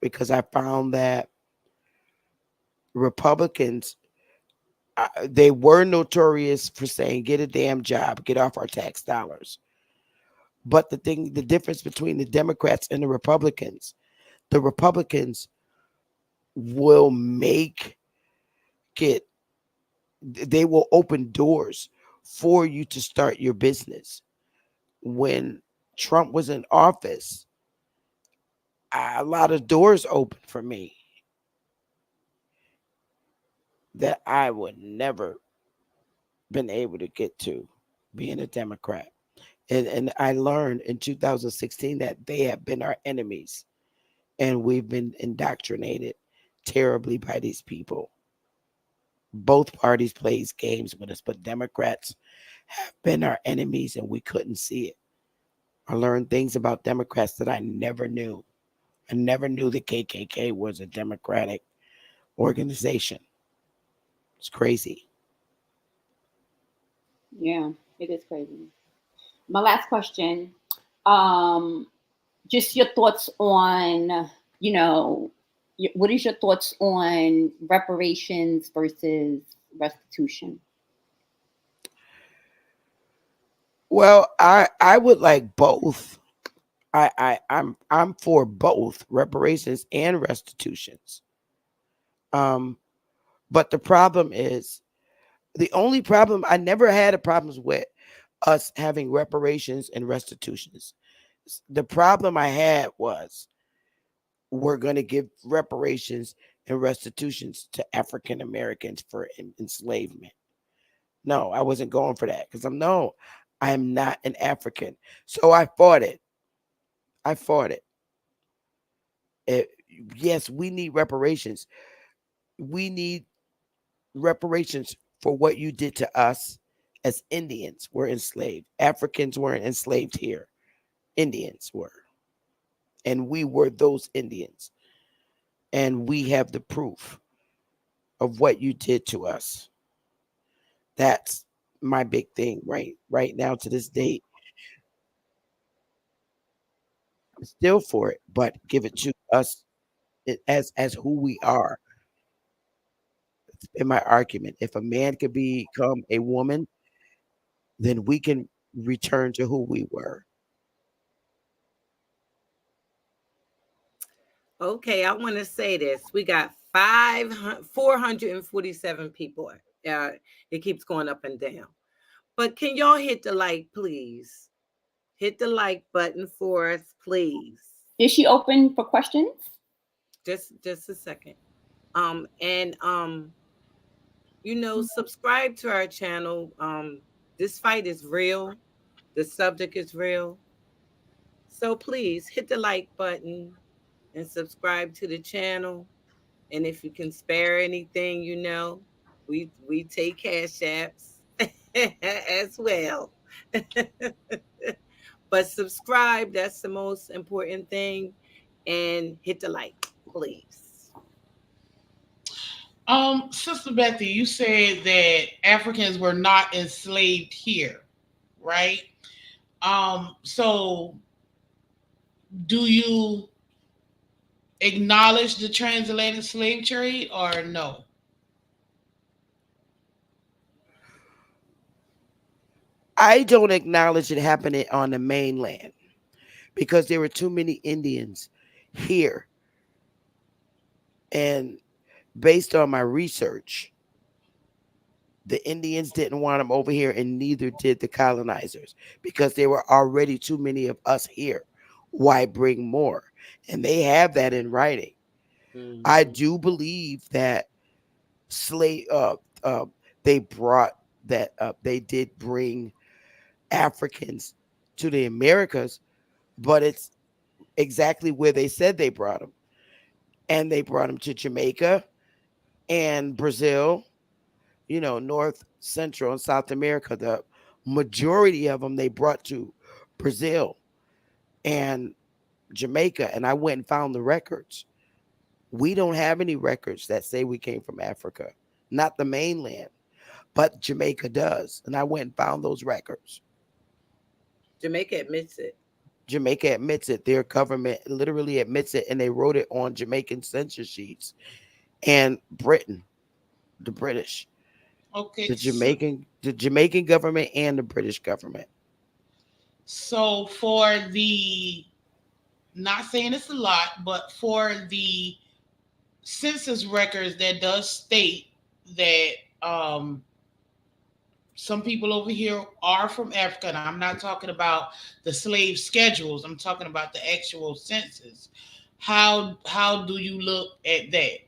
because I found that Republicans, they were notorious for saying, get a damn job, get off our tax dollars. But the difference between the Democrats and the Republicans will make it, they will open doors for you to start your business. When Trump was in office, a lot of doors opened for me that I would never been able to get to being a Democrat. And I learned in 2016 that they have been our enemies and we've been indoctrinated terribly by these people. Both parties plays games with us, but Democrats have been our enemies and we couldn't see it. I learned things about Democrats that I never knew. I never knew the KKK was a Democratic organization. It's crazy. Yeah, it is crazy. My last question, um, just your thoughts on, you know, what is your thoughts on reparations versus restitution? Well, I would like both. I'm for both reparations and restitutions. Um, but the problem is the only problem I never had a problems with us having reparations and restitutions. The problem I had was we're going to give reparations and restitutions to African Americans for enslavement. No, I wasn't going for that because I am not an African. So I fought it. I fought it. it. Yes, we need reparations. We need reparations for what you did to us as Indians were enslaved. Africans weren't enslaved here. Indians were. And we were those Indians. And we have the proof of what you did to us. That's my big thing right now to this date. I'm still for it, but give it to us as who we are. In my argument, if a man could become a woman, then we can return to who we were. Okay, I want to say this. We got 447 people. Uh, it keeps going up and down. But can y'all hit the like, please? Hit the like button for us, please. Is she open for questions? Just a second. And subscribe to our channel. This fight is real. The subject is real. So please hit the like button and subscribe to the channel. And if you can spare anything, we take cash apps as well. But subscribe, that's the most important thing. And hit the like, please. Sister Bethy, you said that Africans were not enslaved here, right? So do you acknowledge the transatlantic slave trade or no? I don't acknowledge it happening on the mainland because there were too many Indians here. And based on my research, the Indians didn't want them over here, and neither did the colonizers because there were already too many of us here. Why bring more? And they have that in writing. I Hmm. do believe that slave uh they brought that up. They did bring Africans to the Americas, but it's exactly where they said they brought them. And they brought them to Jamaica and Brazil, North, Central, and South America. The majority of them they brought to Brazil and Jamaica. And I went and found the records. We don't have any records that say we came from Africa, not the mainland, but Jamaica does. And I went and found those records. Jamaica admits it. Jamaica admits it. Their government literally admits it, and they wrote it on Jamaican census sheets. And Britain, the British, Okay, the Jamaican government, and the British government. so for the, not saying it's a lot, but for the census records that does state that um, some people over here are from Africa, and I'm not talking about the slave schedules. I'm talking about the actual census. How do you look at that?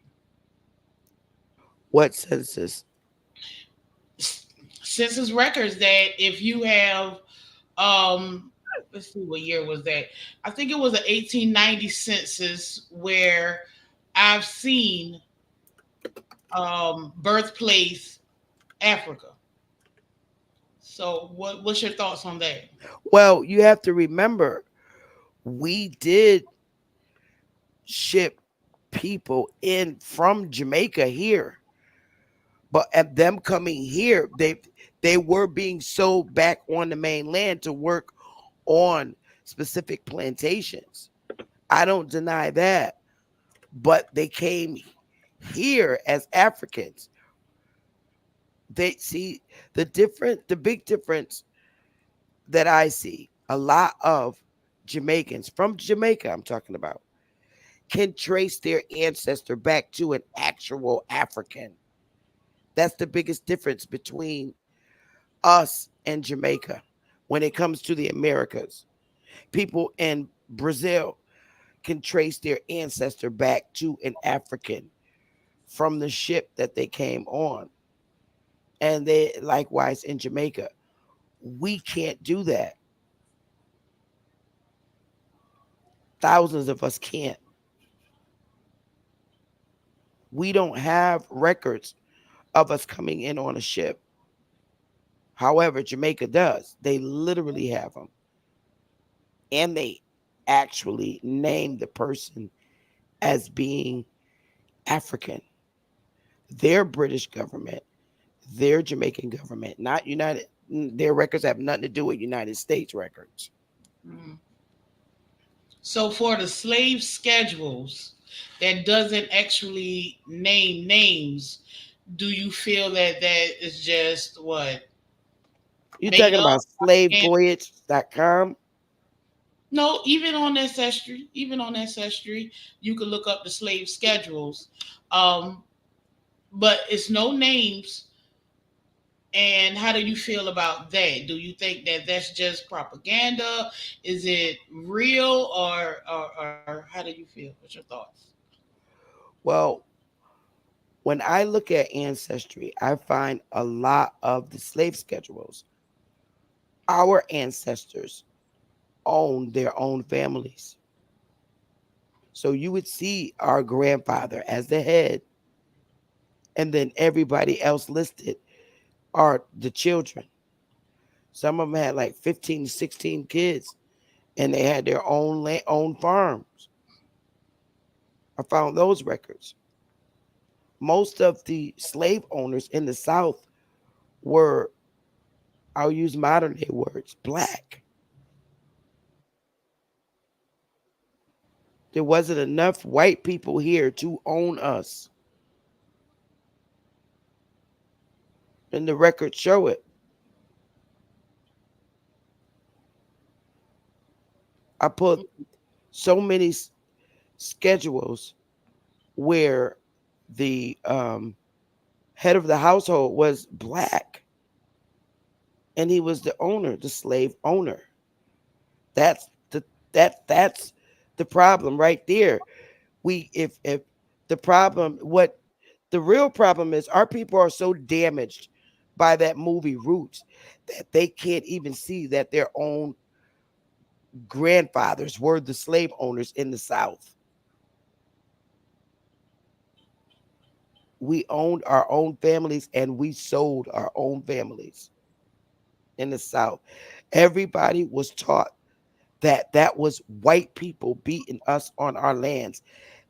What census? Census records that if you have um let's see, what year was that? I think it was an 1890 census where I've seen birthplace Africa. So what's your thoughts on that? Well, you have to remember, we did ship people in from Jamaica here, but at them coming here, they were being sold back on the mainland to work on specific plantations. I don't deny that, but they came here as Africans. They see the big difference that I see. A lot of Jamaicans from Jamaica, I'm talking about, can trace their ancestor back to an actual African. That's the biggest difference between us and Jamaica when it comes to the Americas. People in Brazil can trace their ancestor back to an African from the ship that they came on. And they likewise in Jamaica. We can't do that. Thousands of us can't. We don't have records of us coming in on a ship. However, Jamaica does. They literally have them. And they actually name the person as being African. Their British government, their Jamaican government, not United, their records have nothing to do with United States records. Mhm. So for the slave schedules that doesn't actually name names, do you feel that that is just what, You're made talking up? about slavevoyage.com? No, even on Ancestry, you can look up the slave schedules. Um, but it's no names. And how do you feel about that? Do you think that that's just propaganda? Is it real, or how do you feel? What's your thoughts? Well, when I look at ancestry, I find a lot of the slave schedules. Our ancestors owned their own families. So you would see our grandfather as the head, and then everybody else listed are the children. Some of them had like 15 to 16 kids, and they had their own own farms. I found those records. Most of the slave owners in the South were, I'll use modern day words, black. There wasn't enough white people here to own us, and the records show it. I put so many schedules where the head of the household was black, and he was the owner, the slave owner. That's that's the problem right there. We if the problem what the real problem is, our people are so damaged by that movie Roots that they can't even see that their own grandfathers were the slave owners in the South. We owned our own families and we sold our own families in the South. Everybody was taught that that was white people beating us on our lands.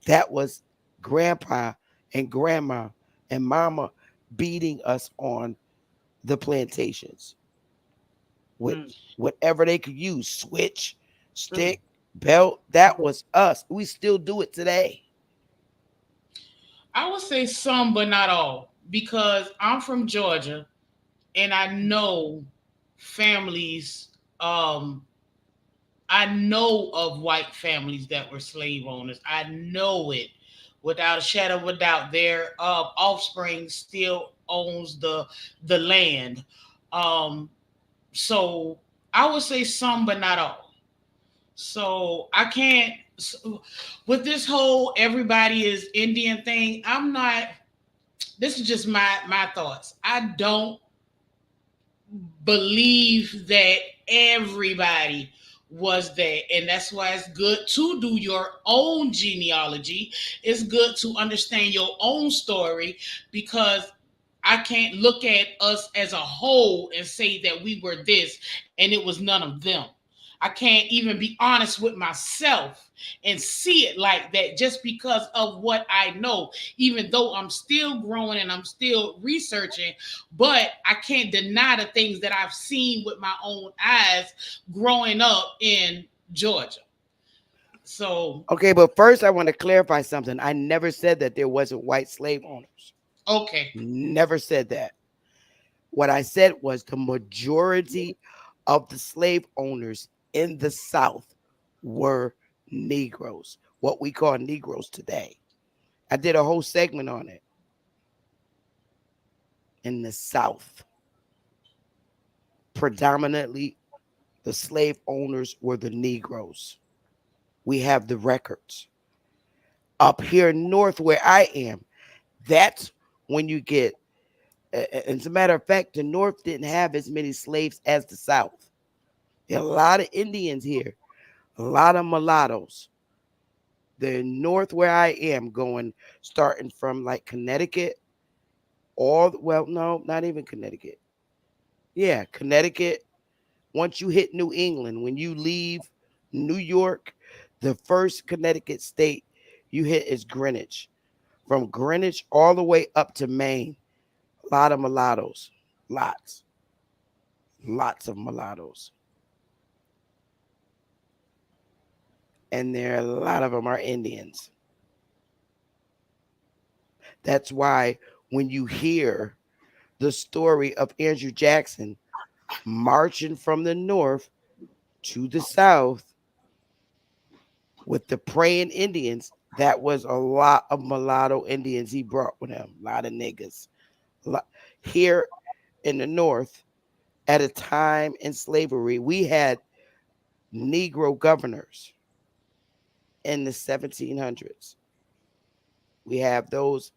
That was grandpa and grandma and mama beating us on the plantations with Mm, whatever they could use, switch, mm, stick, belt. That was us. We still do it today. I would say some, but not all, because I'm from Georgia and I know families. Um, I know of white families that were slave owners. I know it without a shadow of a doubt. Their offspring still owns the land. Um, so I would say some, but not all. So I can't. So with this whole everybody is Indian thing, I'm not. This is just my thoughts. I don't believe that everybody was there, and that's why it's good to do your own genealogy. It's good to understand your own story, because I can't look at us as a whole and say that we were this and it was none of them. I can't even be honest with myself and see it like that just because of what I know, even though I'm still growing and I'm still researching. But I can't deny the things that I've seen with my own eyes growing up in Georgia. So, Okay, but first I want to clarify something. I never said that there wasn't white slave owners. okay. Never said that. What I said was the majority of the slave owners in the South were Negroes, what we call Negroes today. I did a whole segment on it. In the South, predominantly the slave owners were the Negroes. We have the records. Up here north, where I am, that's when you get, as a matter of fact, the North didn't have as many slaves as the South. There are a lot of Indians here, a lot of mulattoes. The North, where I am, going starting from like Connecticut, well, no, not even Connecticut. Yeah, Connecticut. Once you hit New England, when you leave New York, the first Connecticut state you hit is Greenwich. From Greenwich all the way up to Maine, a lot of mulattoes. Lots, lots of mulattoes. And there are a lot of them are Indians. That's why when you hear the story of Andrew Jackson marching from the north to the south with the praying Indians, that was a lot of mulatto Indians he brought with him. A lot of niggas. Here in the north, at a time in slavery, we had Negro governors in the 1700s. We have those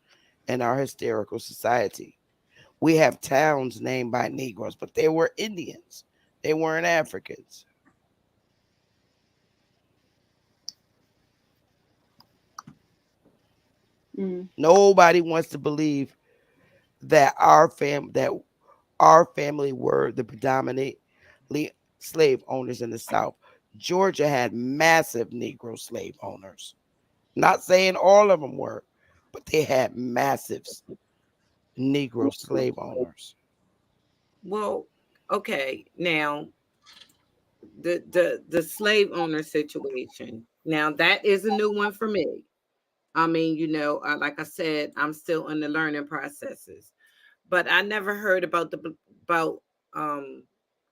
in our historical society. We have towns named by Negroes, but they were Indians. They weren't Africans. Mm. Nobody wants to believe that our family were the predominantly slave owners in the South. Georgia had massive Negro slave owners. Not saying all of them were, but they had massive Negro slave owners. well, okay. Now, the slave owner situation. Now that is a new one for me. I mean, like I said, I'm still in the learning processes, but I never heard about um,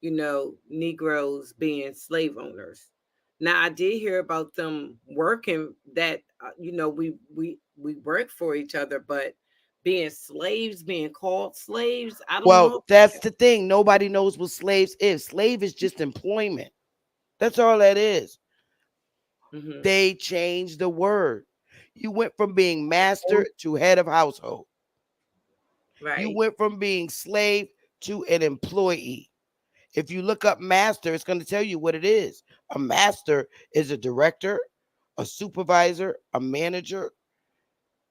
Negroes being slave owners. Now I did hear about them working that we work for each other, but being slaves, being called slaves, I don't Well, know. that's the thing. Nobody knows what slaves is. Slave is just employment. That's all that is. Hmm. They changed the word. You went from being master to head of household. You Right. went from being slave to an employee. If you look up master, it's going to tell you what it is. A master is a director, a supervisor, a manager.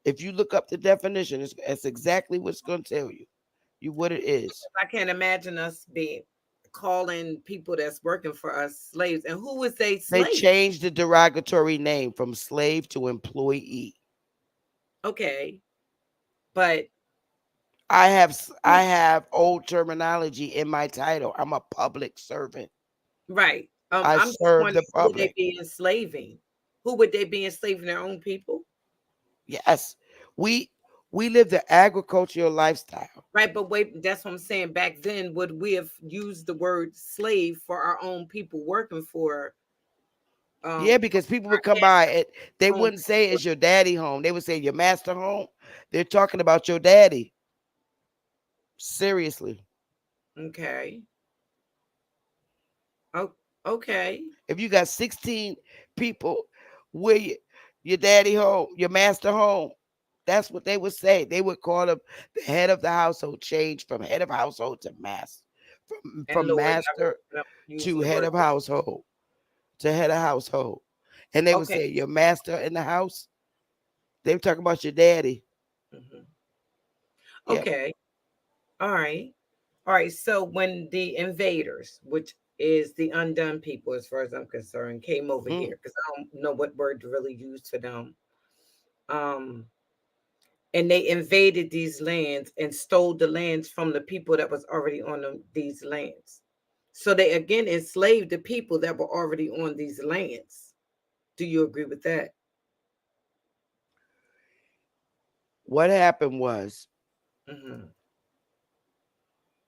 If you look up the definition, it's exactly what's going to tell you what it is. I can't imagine us being calling people that's working for us slaves. And who would say They slave? changed the derogatory name from slave to employee. Okay, but I have old terminology in my title. I'm a public servant. right. I I'm just serve wondering the who would they public. be enslaving? Who would they be enslaving their own people? Yes, we we live the agricultural lifestyle. Right, but wait, that's what I'm saying. Back then, would we have used the word slave for our own people working for Yeah, for because people would our come by it. They home? wouldn't say it's your daddy home. They would say your master home. They're talking about your daddy. Seriously. Okay. Oh, okay. If you got 16 people where your daddy home, your master home, that's what they would say. They would call him the head of the household, change from head of household to master, And from Lord, I master remember them to using the head word. of household, to head of household. And they would Okay. say, your master in the house. They would talk about your daddy. Mhm. Yep. Okay. All right. All right. So when the invaders, which is the undone people, as far as I'm concerned, came over Mm. here, because I don't know what word to really use for them. Um, and they invaded these lands and stole the lands from the people that was already on these lands. So they again enslaved the people that were already on these lands. Do you agree with that? What happened was Hmm.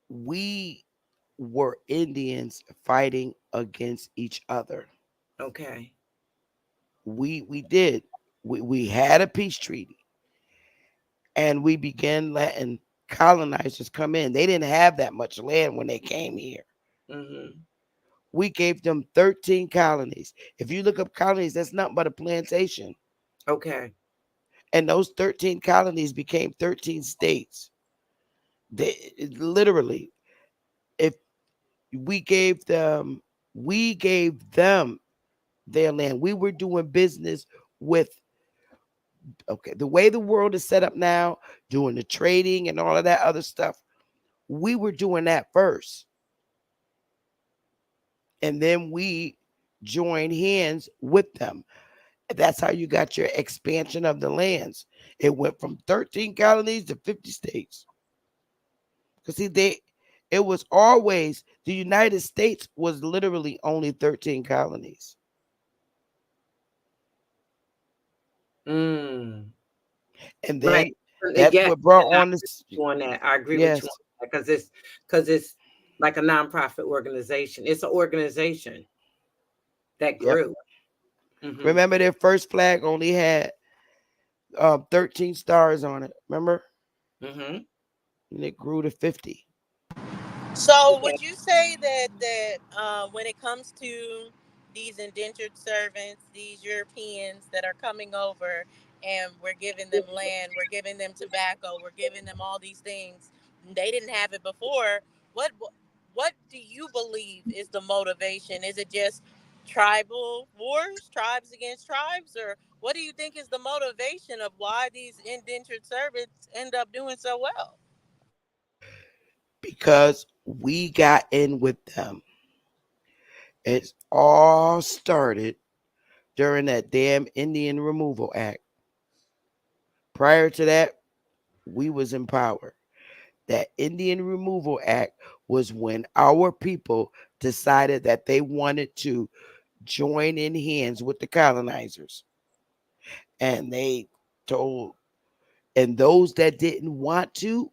we were Indians fighting against each other. Okay. We did. We had a peace treaty and we began letting colonizers come in. They didn't have that much land when they came here. Hmm. We gave them 13 colonies. If you look up colonies, that's nothing but a plantation. Okay. And those 13 colonies became 13 states. Literally, if we gave them we gave them their land. We were doing business with, okay, the way the world is set up now, doing the trading and all of that other stuff. We were doing that first. And then we joined hands with them. That's how you got your expansion of the lands. It went from 13 colonies to 50 states. Because see, it was always the United States was literally only 13 colonies. Mm. And Right. then that's Yeah, what brought I on agree this. with you on that. I agree with you Yes. on that because it's like a nonprofit organization. It's an organization that Yep. grew. Hmm. Remember their first flag only had 13 stars on it. Remember? Hmm. And it grew to 50. So, Okay. would you say that when it comes to these indentured servants, these Europeans that are coming over, and we're giving them land, we're giving them tobacco, we're giving them all these things, they didn't have it before. What do you believe is the motivation? Is it just tribal wars, tribes against tribes, or what do you think is the motivation of why these indentured servants end up doing so well? Because we got in with them. It all started during that damn Indian Removal Act. Prior to that, we was in power. That Indian Removal Act was when our people decided that they wanted to join in hands with the colonizers. And they told, and those that didn't want to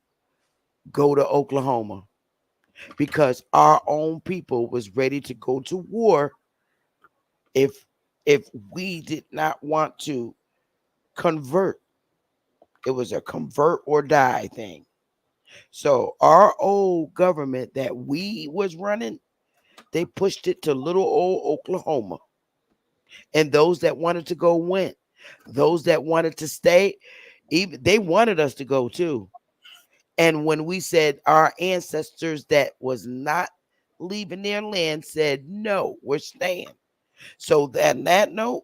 go to Oklahoma because our own people was ready to go to war if we did not want to convert, it was a convert or die thing. So our old government that we was running, they pushed it to little old Oklahoma. And those that wanted to go went. Those that wanted to stay, even they wanted us to go too. And when we said our ancestors that was not leaving their land said no, we're staying. So that note,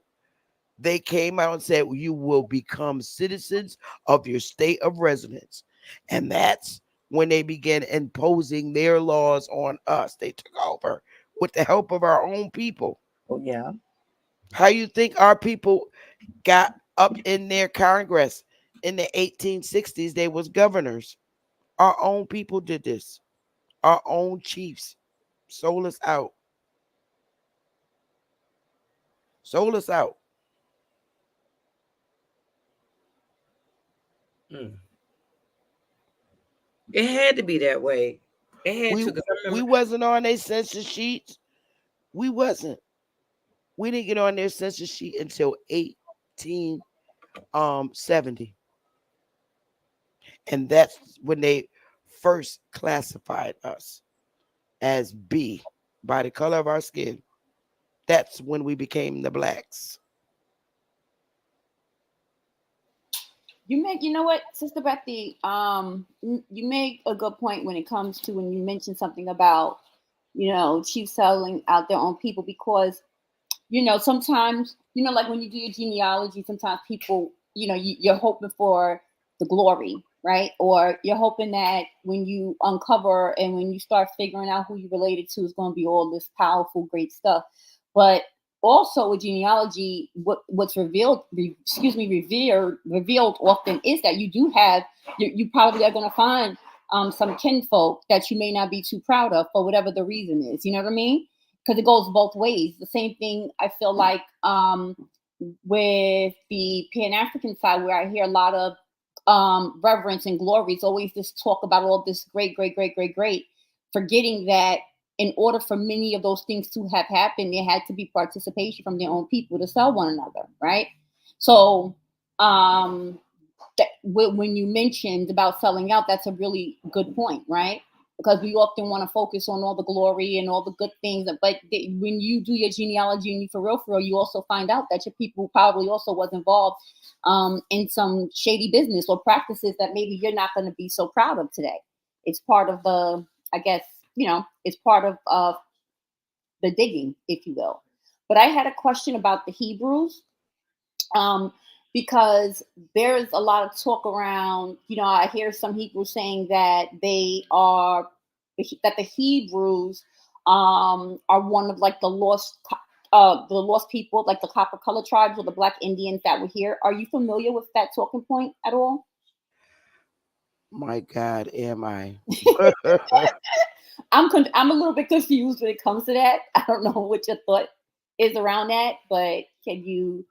they came out and said you will become citizens of your state of residence. And that's when they began imposing their laws on us. They took over with the help of our own people. Oh yeah. How you think our people got up in their Congress in the 1860s? They was governors. Our own people did this. Our own chiefs sold us out. Sold us out. Mm. It had to be that way. It had We to, because I we remember. wasn't on their census sheets. We wasn't. We didn't get on their census sheet until 1870. And that's when they first classified us as B by the color of our skin. That's when we became the blacks. You know what, Sister Bethy, you make a good point when it comes to when you mentioned something about, chiefs selling out their own people, because sometimes, like when you do your genealogy, sometimes people, you're hoping for the glory, right? Or you're hoping that when you uncover and when you start figuring out who you related to, is going to be all this powerful, great stuff. But also with genealogy, what's revealed often is that you do have, you probably are going to find some kinfolk that you may not be too proud of for whatever the reason is. You know what I mean? Because it goes both ways. The same thing I feel like with the Pan African side, where I hear a lot of reverence and glory. It's always this talk about all this great, great, great, great, great, forgetting that in order for many of those things to have happened, there had to be participation from their own people to sell one another, right? So um, when you mentioned about selling out, that's a really good point, right? Because we often want to focus on all the glory and all the good things, but when you do your genealogy and you for real, you also find out that your people probably also was involved in some shady business or practices that maybe you're not going to be so proud of today. It's part of the, I guess, it's part of the digging, if you will. But I had a question about the Hebrews, um, because there's a lot of talk around. I hear some Hebrews saying that that the Hebrews are one of like the lost people, like the copper color tribes or the black Indians that were here. Are you familiar with that talking point at all? My God, am I? I'm a little bit confused when it comes to that. I don't know what your thought is around that, but can you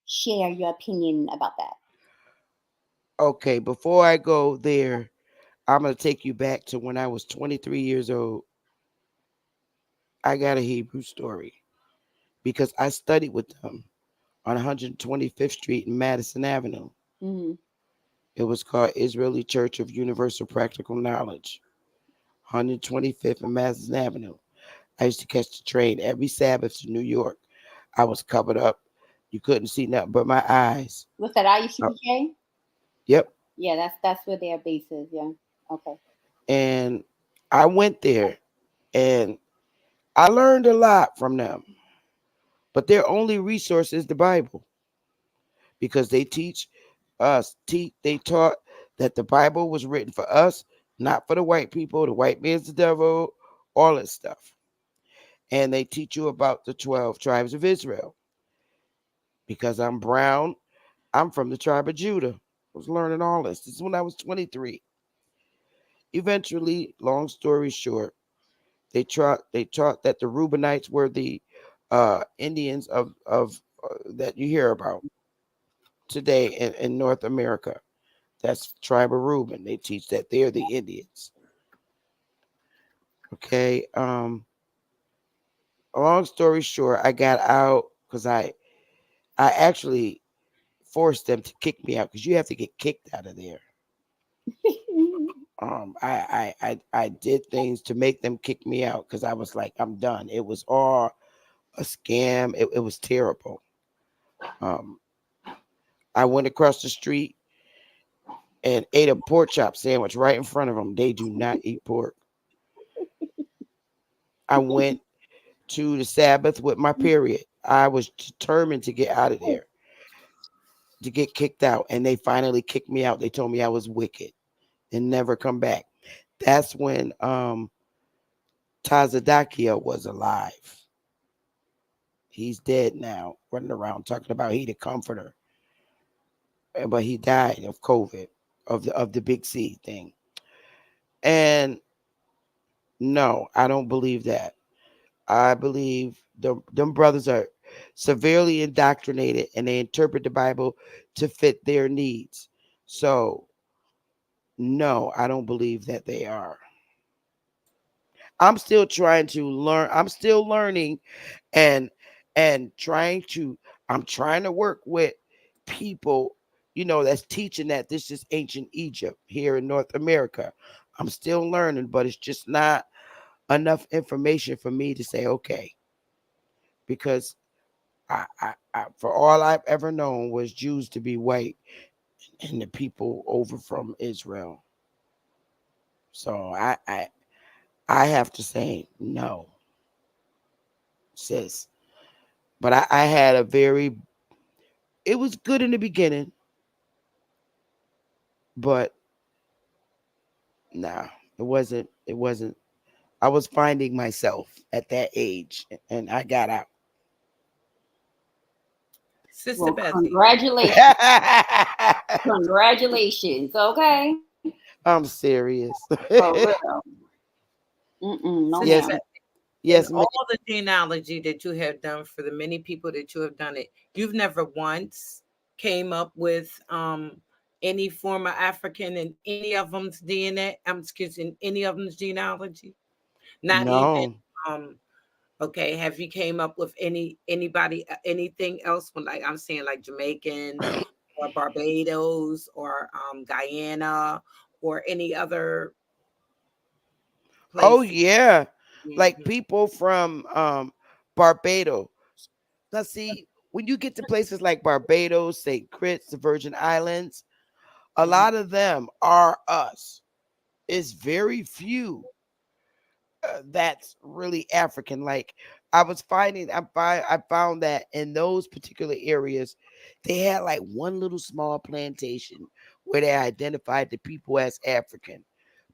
share your opinion about that? Okay, before I go there, I'm going to take you back to when I was 23 years old. I got a Hebrew story because I studied with them on 125th Street and Madison Avenue. Mm-hmm. It was called Israeli Church of Universal Practical Knowledge, 125th and Madison Avenue. I used to catch the train every Sabbath to New York. I was covered up. You couldn't see nothing but my eyes. What's that? Uh, IUCPK? yep. Yeah, that's where their base is. Yeah. Okay. And I went there and I learned a lot from them. But their only resource is the Bible because they teach us, they taught that the Bible was written for us, not for the white people. The white man's the devil, all that stuff. And they teach you about the 12 tribes of Israel. Because I'm brown, I'm from the tribe of Judah. I was learning all this. This is when I was 23. Eventually, long story short, they taught that the Reubenites were the Indians of that you hear about today in North America. That's tribe of Reuben. They teach that they're the Indians. Okay. long story short, I got out because I actually forced them to kick me out because you have to get kicked out of there. I did things to make them kick me out because I was like, I'm done. It was all a scam. It was terrible. Um, I went across the street and ate a pork chop sandwich right in front of them. They do not eat pork. I went to the Sabbath with my period. I was determined to get out of there, to get kicked out, and they finally kicked me out. They told me I was wicked and never come back. That's when Tazadakia was alive. He's dead now, running around talking about he the comforter, but he died of COVID, of the big C thing. And no, I don't believe that. I believe them brothers are severely indoctrinated and they interpret the Bible to fit their needs. So no, I don't believe that they are. I'm still trying to learn. I'm still learning and trying to I'm trying to work with people, that's teaching that this is ancient Egypt here in North America. I'm still learning, but it's just not enough information for me to say okay, because for all I've ever known was Jews to be white and the people over from Israel. So I have to say no, sis. But I had a very it was good in the beginning, but nah, it wasn't. I was finding myself at that age and I got out. Sister Well, Bethy. congratulations. Congratulations. Okay. I'm serious. For real. No Sister Yes, ma'am. Bethy, in yes, ma'am. all the genealogy that you have done for the many people that you have done it, you've never once came up with any form of African in any of them's DNA. Excuse me, in any of them's genealogy. Not even No. um okay, have you came up with anybody anything else when, like, I'm saying, like Jamaican or Barbados or Guyana or any other Oh place? yeah. Like Mhm. people from Barbados. Now see, when you get to places like Barbados, St. Kitts, the Virgin Islands, a Mhm. lot of them are us. It's very few that's really African. Like I found that in those particular areas, they had like one little small plantation where they identified the people as African,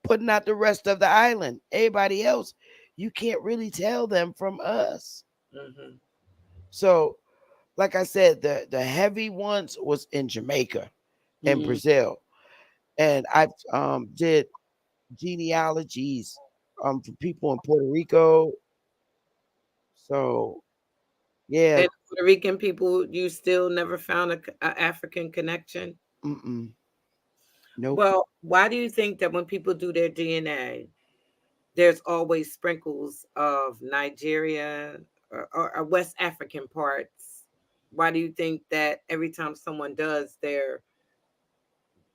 putting out the rest of the island. Everybody else, you can't really tell them from us. Mhm. So, like I said, the heavy ones was in Jamaica and Mhm. Brazil, and I did genealogies for people in Puerto Rico. So yeah, And Puerto Rican people, you still never found a African connection? mm-mm, nope. Well, why do you think that when people do their DNA, there's always sprinkles of Nigeria or West African parts? Why do you think that every time someone does their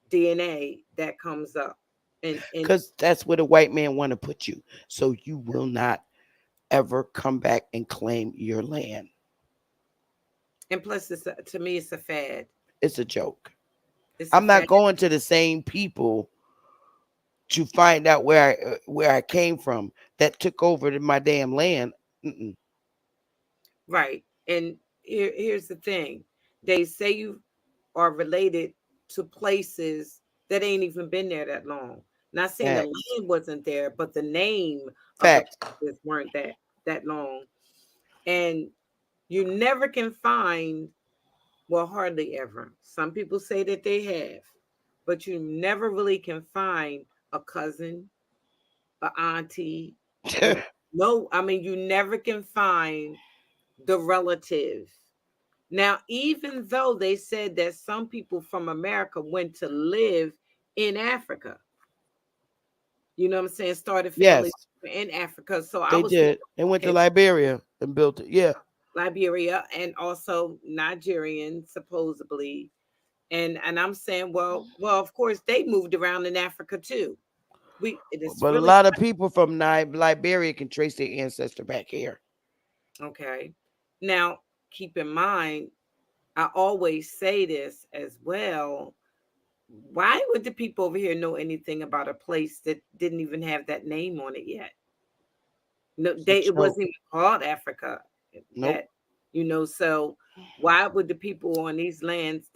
DNA, that comes up? And Because that's where the white man want to put you. So you will not ever come back and claim your land. plus, to me, it's a fad. It's a joke. It's a I'm not fad, going to the same people to find out where I came from that took over my damn land. Mm-mm. right? And here's the thing: they say you are related to places that ain't even been there that long. Not saying the Facts. land wasn't there, but the name of the Facts. places weren't that long. And you never can find, well, hardly ever. Some people say that they have, but you never really can find a cousin, a auntie, no, I mean, you never can find the relative. Now, even though they said that some people from America went to live in Africa, You know what I'm saying? Started families Yes, in Africa. So I they was thinking, did. They went to okay, Liberia and built it. Yeah. Liberia and also Nigerian supposedly. And I'm saying, well, of course they moved around in Africa too. It is But a really lot of people from Liberia can trace their ancestor back here. okay. Now, keep in mind, I always say this as well. Why would the people over here know anything about a place that didn't even have that name on it yet? No, It's a it joke. wasn't even called Africa. Nope. That so why would the people on these lands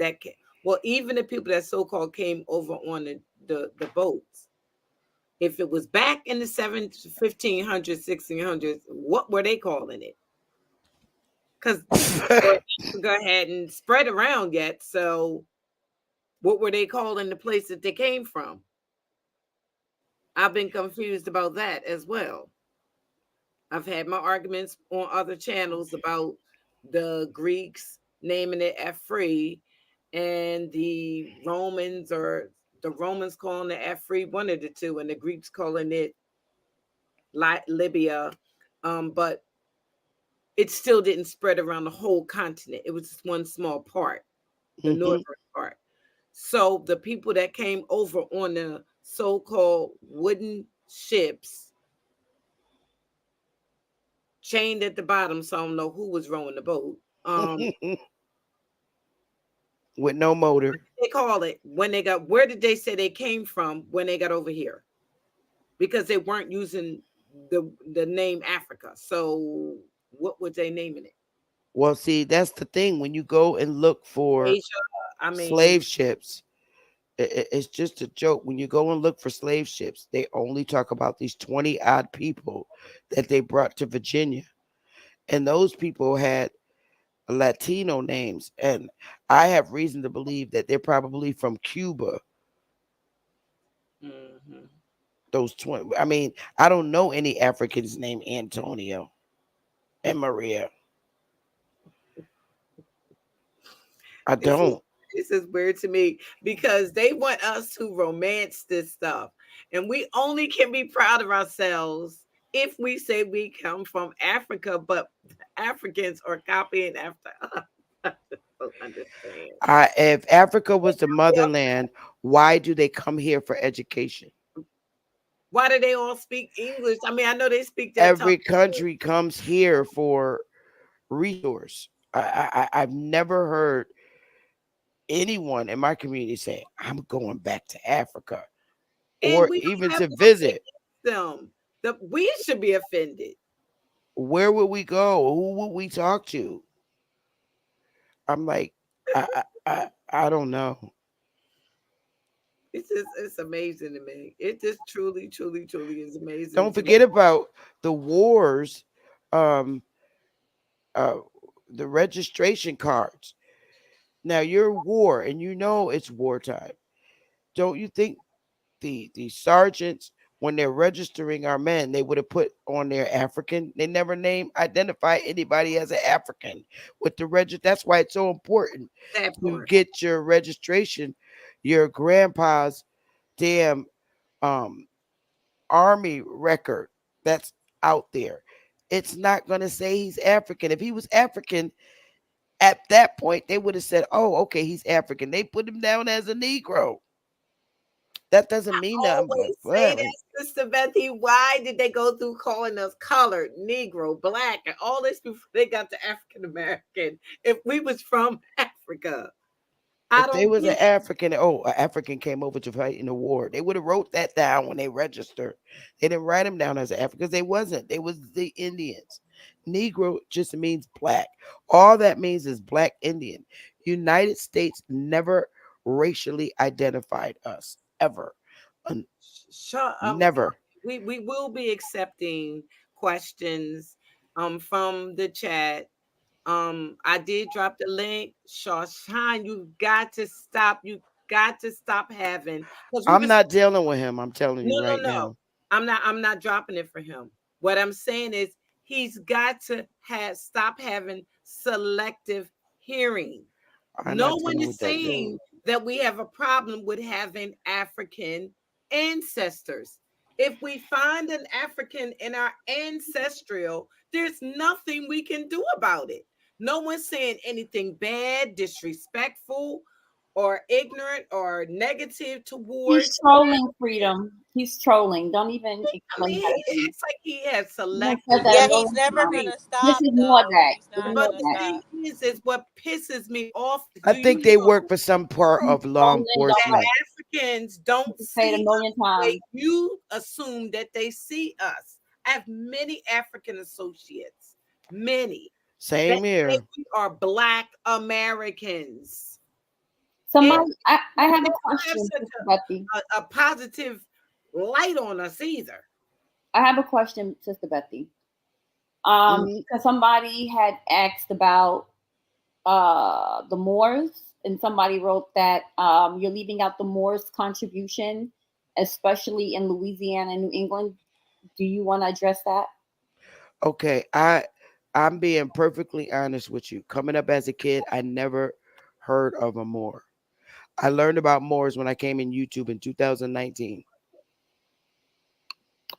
well, even the people that so called came over on the boats, if it was back in the 1500s, 1600s, what were they calling it? Because Africa hadn't spread around yet. So what were they calling the place that they came from? I've been confused about that as well. I've had my arguments on other channels about the Greeks naming it Afri and the Romans calling it Afri, one of the two, and the Greeks calling it Libya. But it still didn't spread around the whole continent. It was just one small part, the Hmm. northern part. So the people that came over on the so-called wooden ships, chained at the bottom, so I don't know who was rowing the boat. With no motor. They call it when they got, where did they say they came from when they got over here? Because they weren't using the name Africa. So what were they naming it? Well, see, that's the thing. When you go and look for Asia. I mean, slave ships, it's just a joke. When you go and look for slave ships, they only talk about these 20 odd people that they brought to Virginia. And those people had Latino names. And I have reason to believe that they're probably from Cuba. mhm. Those 20. I mean, I don't know any Africans named Antonio and Maria. I This is don't. this is weird to me because they want us to romance this stuff. And we only can be proud of ourselves if we say we come from Africa, but Africans are copying after us. I just don't understand. If Africa was the motherland, why do they come here for education? Why do they all speak English? I mean, I know they speak that tongue. Every country comes here for resource. I've never heard anyone in my community say, I'm going back to Africa And or we even don't have to nothing visit. against them. We should be offended. Where would we go? Who would we talk to? I'm like, I don't know. It's amazing to me. It just truly, truly, truly is amazing Don't to me. forget about the wars, um, uh, the registration cards. Now you're war and you know it's wartime. Don't you think the sergeants, when they're registering our men, they would have put on their African? They never identify anybody as an African with the register. That's why it's so important That to part. get your registration, your grandpa's damn um army record that's out there. It's not gonna say he's African. If he was African, at that point, they would have said, "Oh, okay, he's African." They put him down as a Negro. That doesn't mean nothing, Always say but that, Sister Bethy. Why did they go through calling us colored, Negro, black, and all this before they got to African American? If we was from Africa, I if they don't was an get. African, oh, an African came over to fight in the war, they would have wrote that down when they registered. They didn't write him down as an African because they wasn't. They was the Indians. Negro just means black. All that means is black Indian. United States never racially identified us ever. Sure, Never. we will be accepting questions from the chat. I did drop the link. Shawshine, you got to stop. You got to stop having, because we I'm was not dealing with him. I'm telling no, you no, right no. now. I'm not dropping it for him. What I'm saying is he's got to stop having selective hearing. I'm No not one dealing is with that dude. saying that we have a problem with having African ancestors. If we find an African in our ancestral, there's nothing we can do about it. No one's saying anything bad, disrespectful, or ignorant or negative He's towards trolling, Freedom. He's trolling. Don't even I explain mean, that he again. acts like he has He done said selective that a Yeah, he's million never times. hearing. gonna Just stop ignore though. that. He's Just not ignore But gonna the that. thing stop. is what pisses me off. I Do you think they work know for some part He's of law trolling. Don't that let enforcement. Africans don't him say it a see million us the way times. you assume that they see us? I have many African associates, many. They Same say here. we are Black Americans. And Somebody, I they have a don't have question, such Sister Bethy. a positive light on us either. I have a question, Sister Bethy. Hmm. Because somebody had asked about the Moors, and somebody wrote that you're leaving out the Moors' contribution, especially in Louisiana and New England. Do you want to address that? Okay, I'm being perfectly honest with you. Coming up as a kid, I never heard of a Moor. I learned about Moors when I came in YouTube in 2019.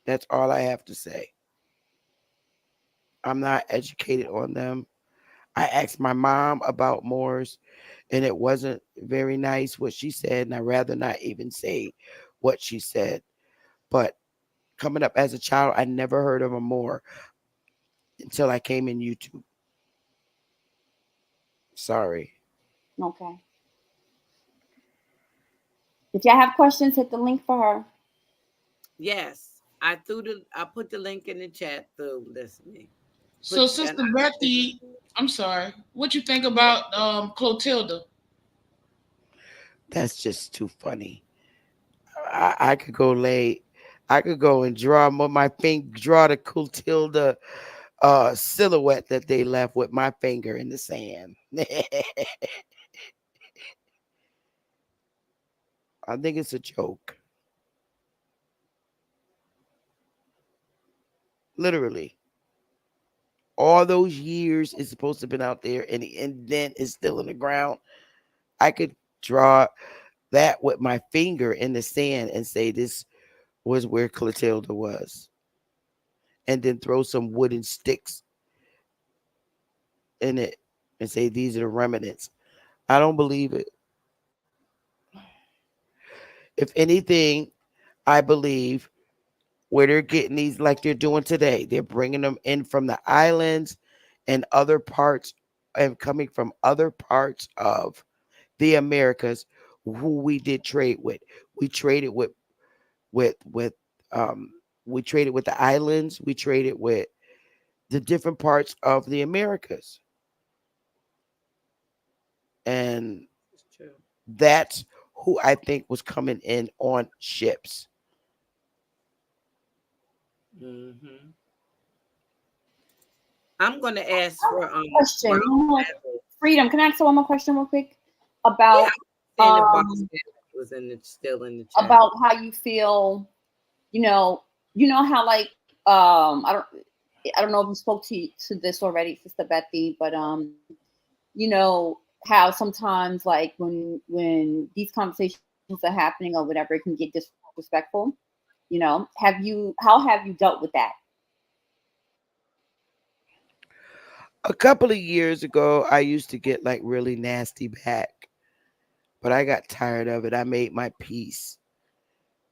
That's all I have to say. I'm not educated on them. I asked my mom about Moors, and it wasn't very nice what she said, and I'd rather not even say what she said. But coming up as a child, I never heard of a Moor until I came in YouTube. Sorry. Okay. If y'all have questions, hit the link for her. Yes, I put the link in the chat through listening. So, Put and Sister Bethy, I'm sorry. What you think about Clotilda? That's just too funny. I could go lay. I could go and draw my finger, draw the Clotilda silhouette that they left with my finger in the sand. I think it's a joke. Literally, all those years it's supposed to have been out there, and the indent is still in the ground. I could draw that with my finger in the sand and say this was where Clotilda was, and then throw some wooden sticks in it and say these are the remnants. I don't believe it. If anything, I believe where they're getting these like they're doing today, they're bringing them in from the islands and other parts and coming from other parts of the Americas who we did trade with. We traded with um we traded with the islands, we traded with the different parts of the Americas. And it's true. that's who I think was coming in on ships. Hmm. I'm going to ask I have for a question. Mama One more, Evans. Freedom. Can I ask one more question real quick Yeah, about I was saying if Mama um Evans was still in the chat. about how you feel? You know, how like I don't know if you spoke to this already, Sister Bethy, but how sometimes like when these conversations are happening or whatever, it can get disrespectful. How have you dealt with that? A couple of years ago, I used to get like really nasty back, but I got tired of it. I made my peace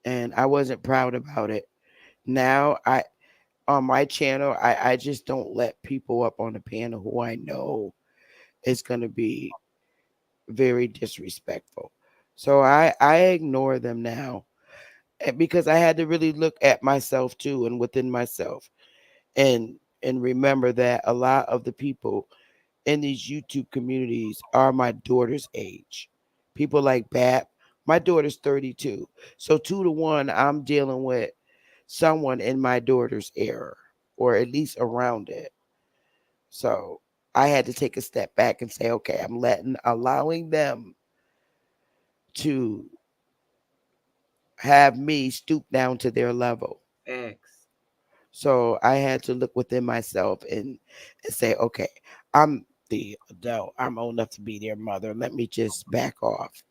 and I wasn't proud about it. Now, I on my channel, I just don't let people up on the panel who I know is going to be very disrespectful. So I ignore them now because I had to really look at myself too and within myself and remember that a lot of the people in these YouTube communities are my daughter's age. People like Bap. My daughter's 32. So 2 to 1, I'm dealing with someone in my daughter's era or at least around it. So I had to take a step back and say, okay, allowing them to have me stoop down to their level. X. So I had to look within myself and say, okay, I'm the adult. I'm old enough to be their mother. Let me just back off.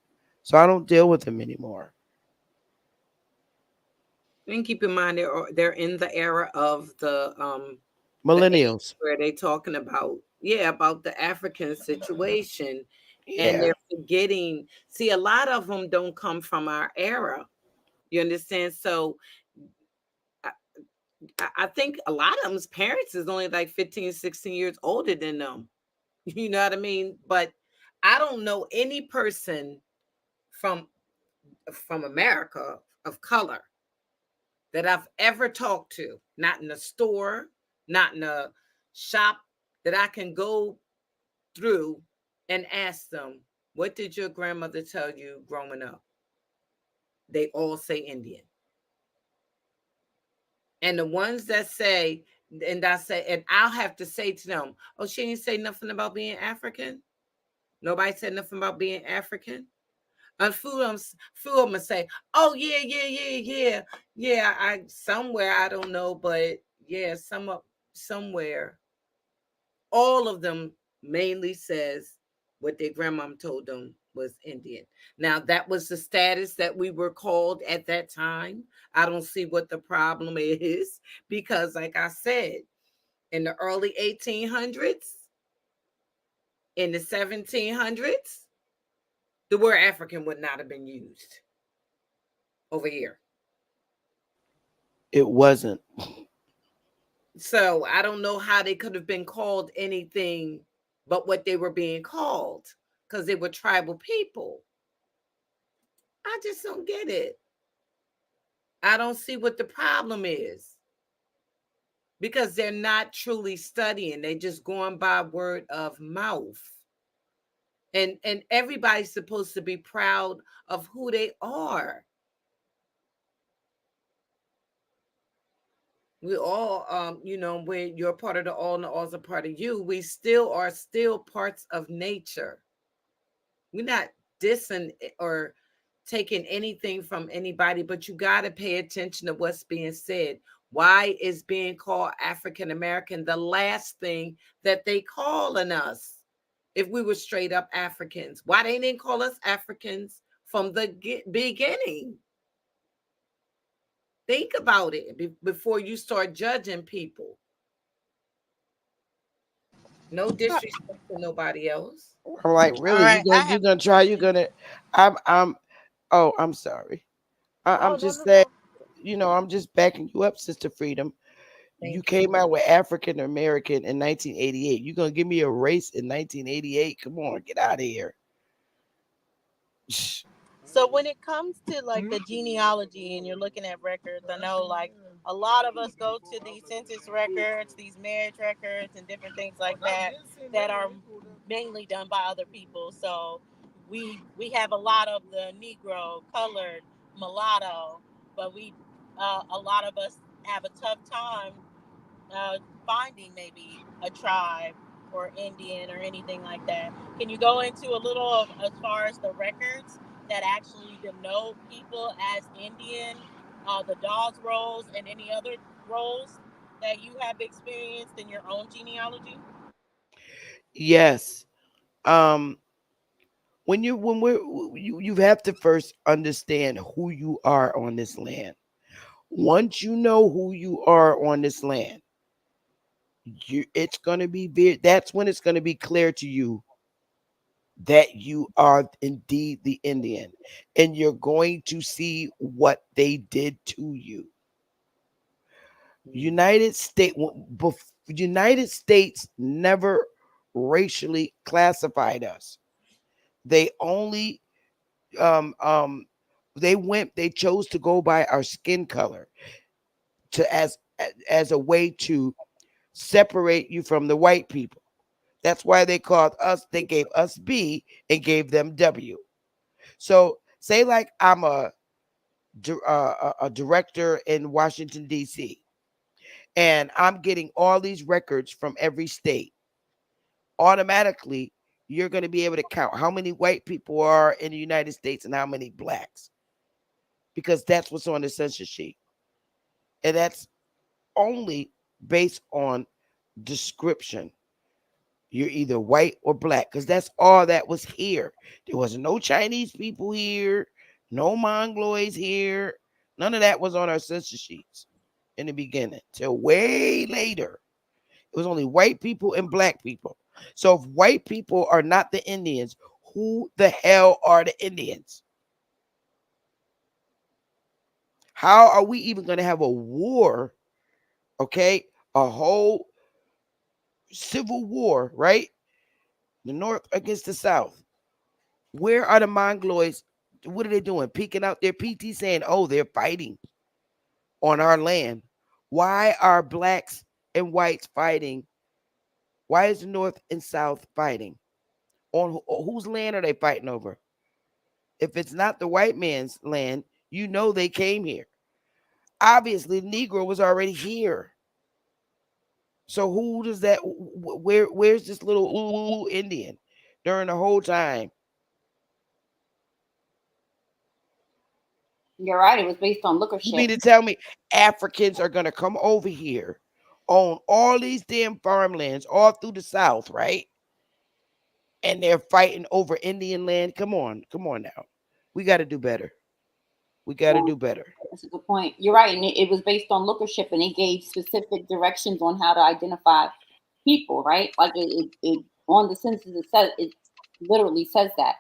So I don't deal with them anymore. And keep in mind they're in the era of the age Millennials. where they talking about, yeah, about the African situation, and Yeah. they're forgetting. See, a lot of them don't come from our era. You understand? So I, I think a lot of them's parents is only like 15, 16 years older than them. You know what I mean? But I don't know any person from America of color that I've ever talked to, not in a store, not in a shop, that I can go through and ask them, what did your grandmother tell you growing up? They all say Indian. And the ones that say, and I'll have to say to them, oh, she didn't say nothing about being African. Nobody said nothing about being African. And few of them say, oh, yeah, yeah, yeah, yeah. Yeah, I somewhere, I don't know, but yeah, somewhere. All of them mainly says what their grandmom told them was Indian. Now, that was the status that we were called at that time. I don't see what the problem is because, like I said, in the early 1800s, in the 1700s, the word African would not have been used over here. It wasn't. So I don't know how they could have been called anything but what they were being called because they were tribal people. I just don't get it. I don't see what the problem is because they're not truly studying. They're just going by word of mouth. And everybody's supposed to be proud of who they are. We all when you're part of the all and the all's a part of you, we still are still parts of nature. We're not dissing or taking anything from anybody, but you got to pay attention to what's being said. Why is being called African American the last thing that they calling us? If we were straight up Africans, why they didn't call us Africans from the beginning? Think about it before you start judging people. No disrespect to nobody else. I'm like, All really? right, I You have a gonna try? You question. gonna? I'm. Oh, I'm sorry. I'm Oh, no, just no, saying. no. I'm just backing you up, Sister Freedom. You Thank you. came out with African American in 1988. You gonna give me a race in 1988? Come on, get out of here. So when it comes to like the genealogy and you're looking at records, I know like a lot of us go to these census records, these marriage records, and different things like that that are mainly done by other people. So we have a lot of the Negro, colored, mulatto, but we a lot of us have a tough time uh, finding maybe a tribe or Indian or anything like that. Can you go into a little of as far as the records that actually denote people as Indian, the dog's roles, and any other roles that you have experienced in your own genealogy? Yes. Um. When you have to first understand who you are on this land. Once you know who you are on this land, it's gonna be that's when it's gonna be clear to you that you are indeed the Indian, and you're going to see what they did to you. Mm. United States never racially classified us. They only um um they chose to go by our skin color to as a way to separate you from the white people. That's why they gave us B and gave them W. So say like I'm a director in Washington D.C. and I'm getting all these records from every state. Automatically, you're going to be able to count how many white people are in the United States and how many blacks, because that's what's on the census sheet, and that's only based on description. You're either white or black because that's all that was here. There was no Chinese people here, no Mongoloids here, None of that was on our census sheets in the beginning till way later. It was only white people and black people. So if white people are not the Indians, who the hell are the Indians? How are we even going to have a war? Okay, a whole civil war, right? The North against the South. Where are the Mongoloids? What are they doing? Peeking out their PT saying, oh, they're fighting on our land. Why are blacks and whites fighting? Why is the North and South fighting? On whose land are they fighting over? If it's not the white man's land, you know they came here. Obviously, the Negro was already here. So who does that? Where's this little Indian during the whole time? You're right. It was based on You lookership. mean to tell me Africans are gonna come over here, on all these damn farmlands all through the South, right? And they're fighting over Indian land? Come on now. We got to do better. We got to Yeah, do better. that's a good point. You're right, and it was based on lookership, and it gave specific directions on how to identify people. Right, like it on the census it says it literally says that.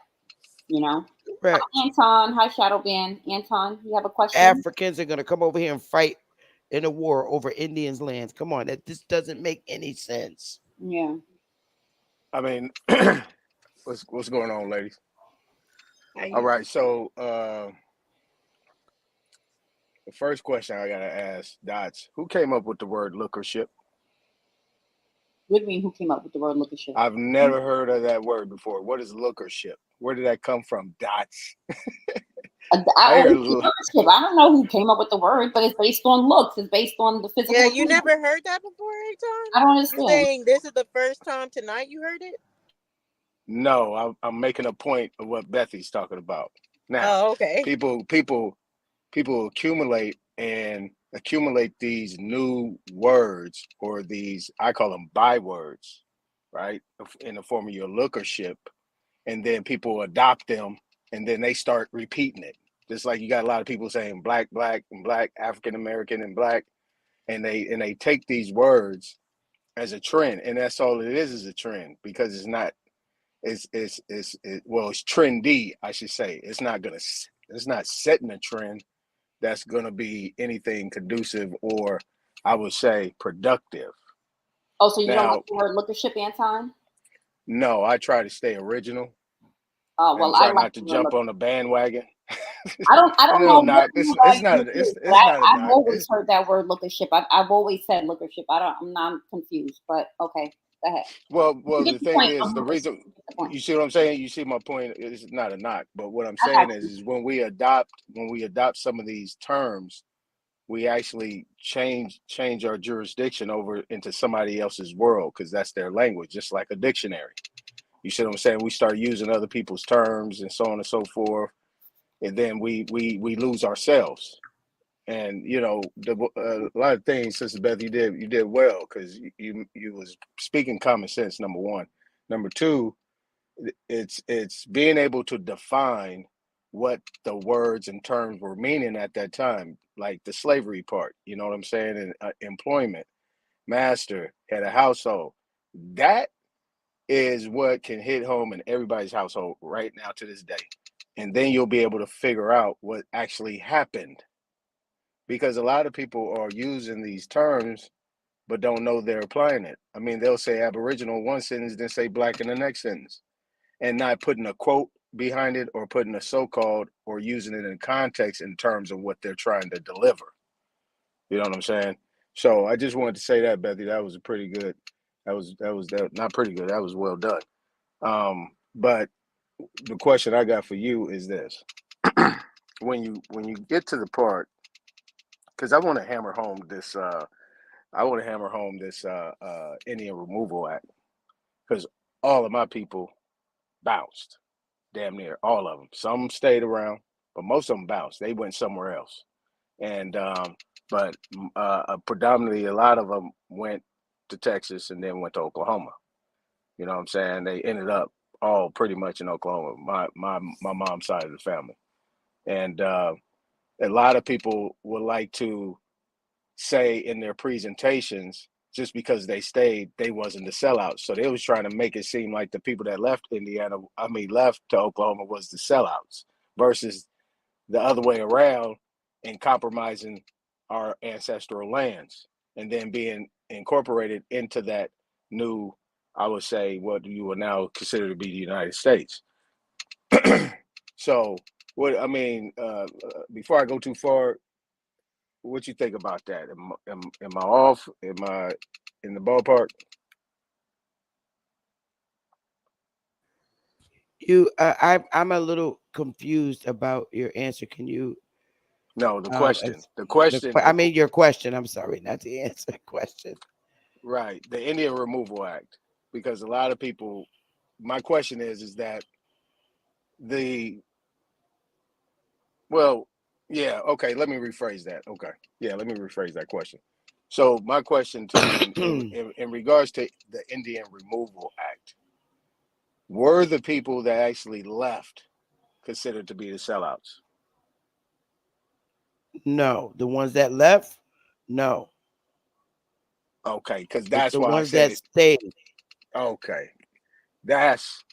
You know. Correct. Hi, Anton. Hi, Shadow Band. Anton, you have a question? Africans are gonna come over here and fight in a war over Indians' lands. Come on, that this doesn't make any sense. Yeah. I mean, what's going on, ladies? How All you? right, so the first question I gotta ask Dots: Who came up with the word lookership? What do you mean? Who came up with the word lookership? I've never heard of that word before. What is lookership? Where did that come from? Dots. I hear. Lookership. I don't know who came up with the word, but it's based on looks. It's based on the physical Yeah, you appearance. never heard that before, Aton? I don't You understand. saying this is the first time tonight you heard it? No, I'm making a point of what Bethy's talking about. Now, Oh, okay. people accumulate these new words, or these, I call them bywords, right? In the form of your lookership, and then people adopt them, and then they start repeating it. Just like you got a lot of people saying black, black, and black, African American, and black, and they take these words as a trend, and that's all it is a trend, because it's not well, it's trendy, I should say. It's not setting a trend that's gonna be anything conducive, or I would say productive. Oh, so you don't like Now, the word lookership, Anton? no, I try to stay original Well, and I try like not to the word jump look. on the bandwagon. I And don't know no what knock. you It's guys not a confused, but it's not a I've knock. always heard that word lookership. I've always said lookership. I'm not confused, but okay, go ahead. Well, You get the the thing point of is, the lookership. reason, You get the point. you see what I'm saying? You see my point? It's not a knock, but what I'm I got saying you. is when we adopt some of these terms, we actually change our jurisdiction over into somebody else's world, because that's their language, just like a dictionary. You see what I'm saying? We start using other people's terms and so on and so forth, and then we lose ourselves. And a lot of things, Sister Beth, you did well, because you was speaking common sense. Number one, number two, it's being able to define what the words and terms were meaning at that time, like the slavery part. You know what I'm saying? And employment, master, head of household. That is what can hit home in everybody's household right now to this day. And then you'll be able to figure out what actually happened, because a lot of people are using these terms but don't know they're applying it. I mean, they'll say Aboriginal in one sentence, then say black in the next sentence, and not putting a quote behind it, or putting a so-called, or using it in context in terms of what they're trying to deliver. You know what I'm saying? So I just wanted to say that, Bethy, that was a pretty good. That not pretty good. That was well done. But the question I got for you is this: when you get to the part, because I want to hammer home this. I want to hammer home this Indian Removal Act, because all of my people bounced, damn near all of them. Some stayed around, but most of them bounced. They went somewhere else, and but predominantly a lot of them went to Texas and then went to Oklahoma. You know what I'm saying? They ended up all pretty much in Oklahoma. My mom's side of the family, and a lot of people would like to say in their presentations, just because they stayed, they wasn't the sellouts. So they was trying to make it seem like the people that left left to Oklahoma was the sellouts versus the other way around, and compromising our ancestral lands and then being incorporated into that new, I would say, what you would now consider to be the United States. So, what I mean, before I go too far, what you think about that? Am I off? Am I in the ballpark? I'm a little confused about your answer. Can you No, the um question. ex- The question. I mean your question. I'm sorry, not the answer. Question. Right, the Indian Removal Act. Because a lot of people, my question is that the well, yeah, okay. Let me rephrase that. Okay, yeah, let me rephrase that question. So my question to you, in regards to the Indian Removal Act, were the people that actually left considered to be the sellouts? No, the ones that left, no. Okay, because It's that's the why I ones said that it. stayed. Okay, that's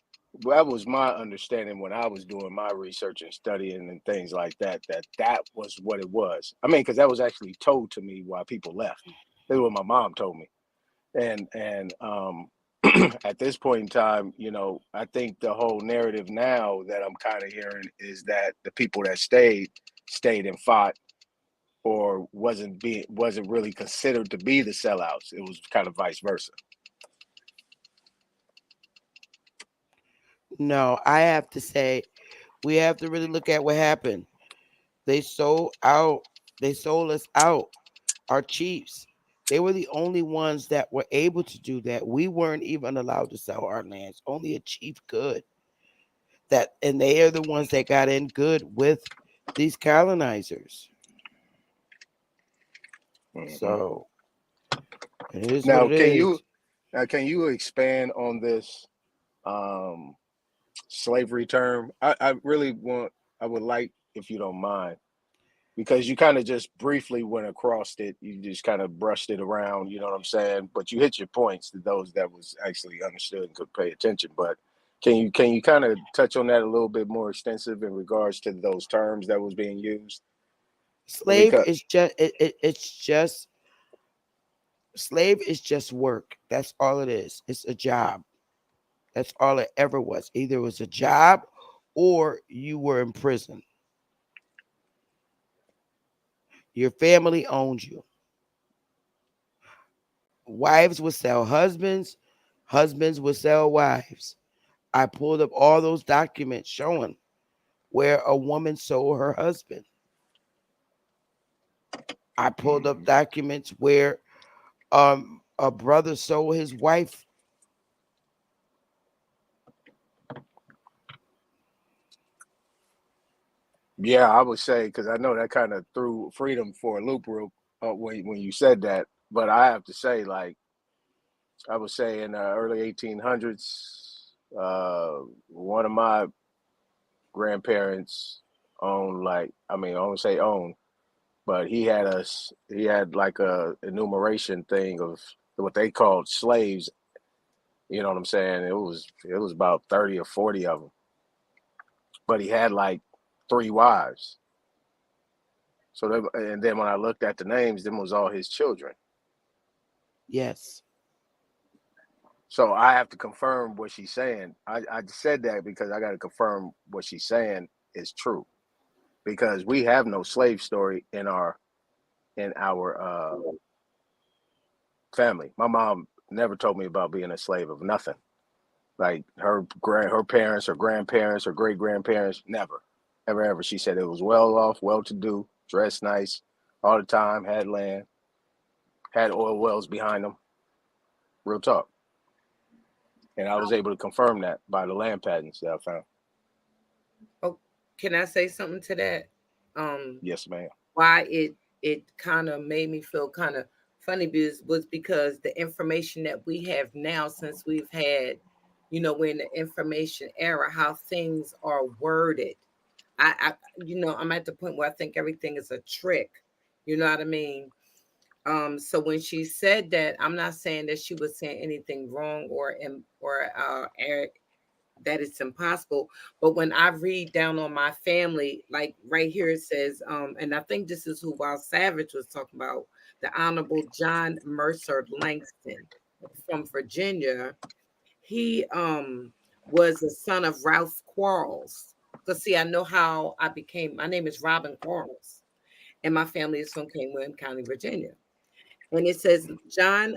that was my understanding when I was doing my research and studying and things like that. That was what it was. I mean, because that was actually told to me why people left. That's what my mom told me. And at this point in time, I think the whole narrative now that I'm kind of hearing is that the people that stayed and fought, or wasn't really considered to be the sellouts. It was kind of vice versa. No, I have to say we have to really look at what happened. They sold out. They sold us out. Our chiefs. They were the only ones that were able to do that. We weren't even allowed to sell our lands. Only a chief could. That, and they are the ones that got in good with these colonizers. Hmm. So it is what Now, it is. can you expand on this um, slavery term? I really want. I would like, if you don't mind, because you kind of just briefly went across it. You just kind of brushed it around. You know what I'm saying? But you hit your points to those that was actually understood and could pay attention. But can you kind of touch on that a little bit more extensive in regards to those terms that was being used? Slave Because is just it's just slave is just work. That's all it is. It's a job. That's all it ever was. Either it was a job or you were in prison. Your family owned you. Wives would sell husbands, husbands would sell wives. I pulled up all those documents showing where a woman sold her husband. I pulled up mhm. documents where a brother sold his wife. Yeah, I would say, because I know that kind of threw freedom for a loop real when you said that. But I have to say, like, I would say in the early 1800s, one of my grandparents owned, like, I mean, I don't say own, but he had like a enumeration thing of what they called slaves. You know what I'm saying? It was about 30 or 40 of them, but he had like three wives. So and then when I looked at the names, them was all his children. Yes. So I have to confirm what she's saying. I said that because I got to confirm what she's saying is true, because we have no slave story in our family. My mom never told me about being a slave of nothing. Like her parents, her grandparents, her great grandparents, never, ever, ever. She said it was well off, well to do, dressed nice all the time, had land, had oil wells behind them. Real talk. And I was able to confirm that by the land patents that I found. Oh, can I say something to that? Um, Yes, ma'am. why it kind of made me feel kind of funny was because the information that we have now, since we've had, we're in the information era, how things are worded. I'm at the point where I think everything is a trick. You know what I mean? So when she said that, I'm not saying that she was saying anything wrong that it's impossible. But when I read down on my family, like right here it says, and I think this is who Wild Savage was talking about, the Honorable John Mercer Langston from Virginia. He was the son of Ralph Quarles. Cause see, I know how I became. My name is Robin Quarles, and my family is from King William County, Virginia. And it says John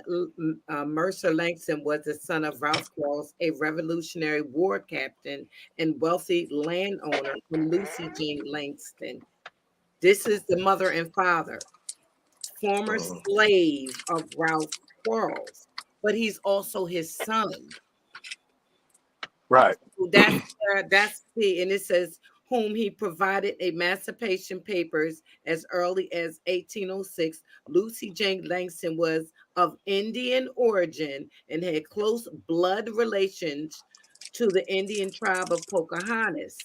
Mercer Langston was the son of Ralph Quarles, a Revolutionary War captain and wealthy landowner, and Lucy Jane Langston. This is the mother and father, former Mhm. slave of Ralph Quarles, but he's also his son. Right. So that's the, and it says whom he provided emancipation papers as early as 1806. Lucy Jane Langston was of Indian origin and had close blood relations to the Indian tribe of Pocahontas.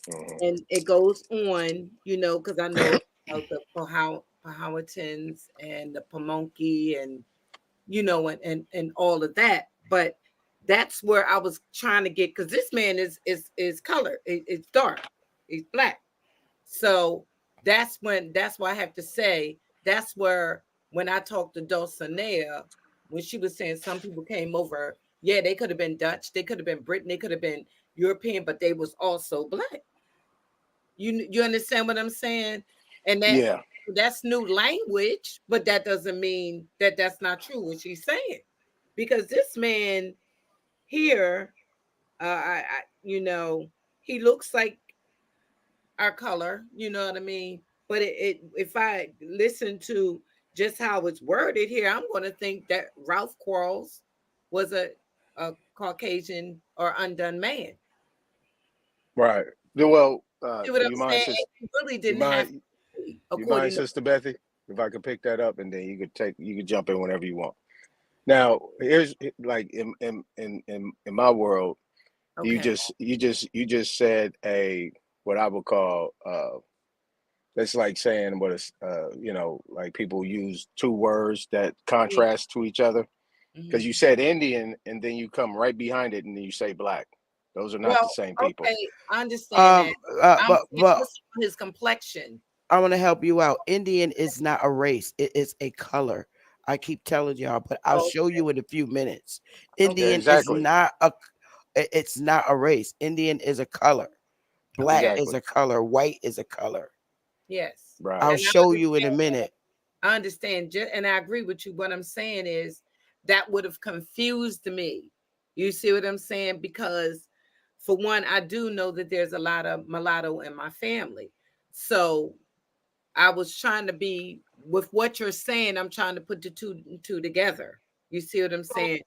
Mhm. And it goes on, because I know about the Powhatans and the Pamunkey and and all of that. But that's where I was trying to get, because this man is colored. It's dark. He's black. So that's why I have to say that's where when I talked to Dulcinea, when she was saying some people came over, yeah, they could have been Dutch, they could have been Britain, they could have been European, but they was also black. You understand what I'm saying? And Yeah. that's new language, but that doesn't mean that that's not true what she's saying. Because this man here, he looks like our color, you know what I mean? But if I listen to just how it's worded here, I'm going to think that Ralph Quarles was a Caucasian or undone man. Right. Well, See what I'm you mind, saying? sis? It really You didn't have mind? to be You mind, according to. Sister Bethy? If I could pick that up, and then you could jump in whenever you want. Now, here's like in my world, Okay. you just said a what I would call that's like saying what is like people use two words that Yeah. contrast to each other, because Mhm. you said Indian and then you come right behind it and then you say black. Those are not the Well, same people. okay, I understand Um, that. I'm saying but just on his complexion. I want to help you out. Indian is not a race; it is a color. I keep telling y'all, but I'll Oh, show you in a few minutes. Yeah, okay. Indian is exactly, not a. It's not a race. Indian is a color. Black Okay. is exactly. a color. White is a color. Yes. Right, I'll And I show you in a understand that. minute. I understand. And I agree with you. What I'm saying is that would have confused me. You see what I'm saying? Because, for one, I do know that there's a lot of mulatto in my family. So I was trying to be, with what you're saying, I'm trying to put the two together. You see what I'm saying?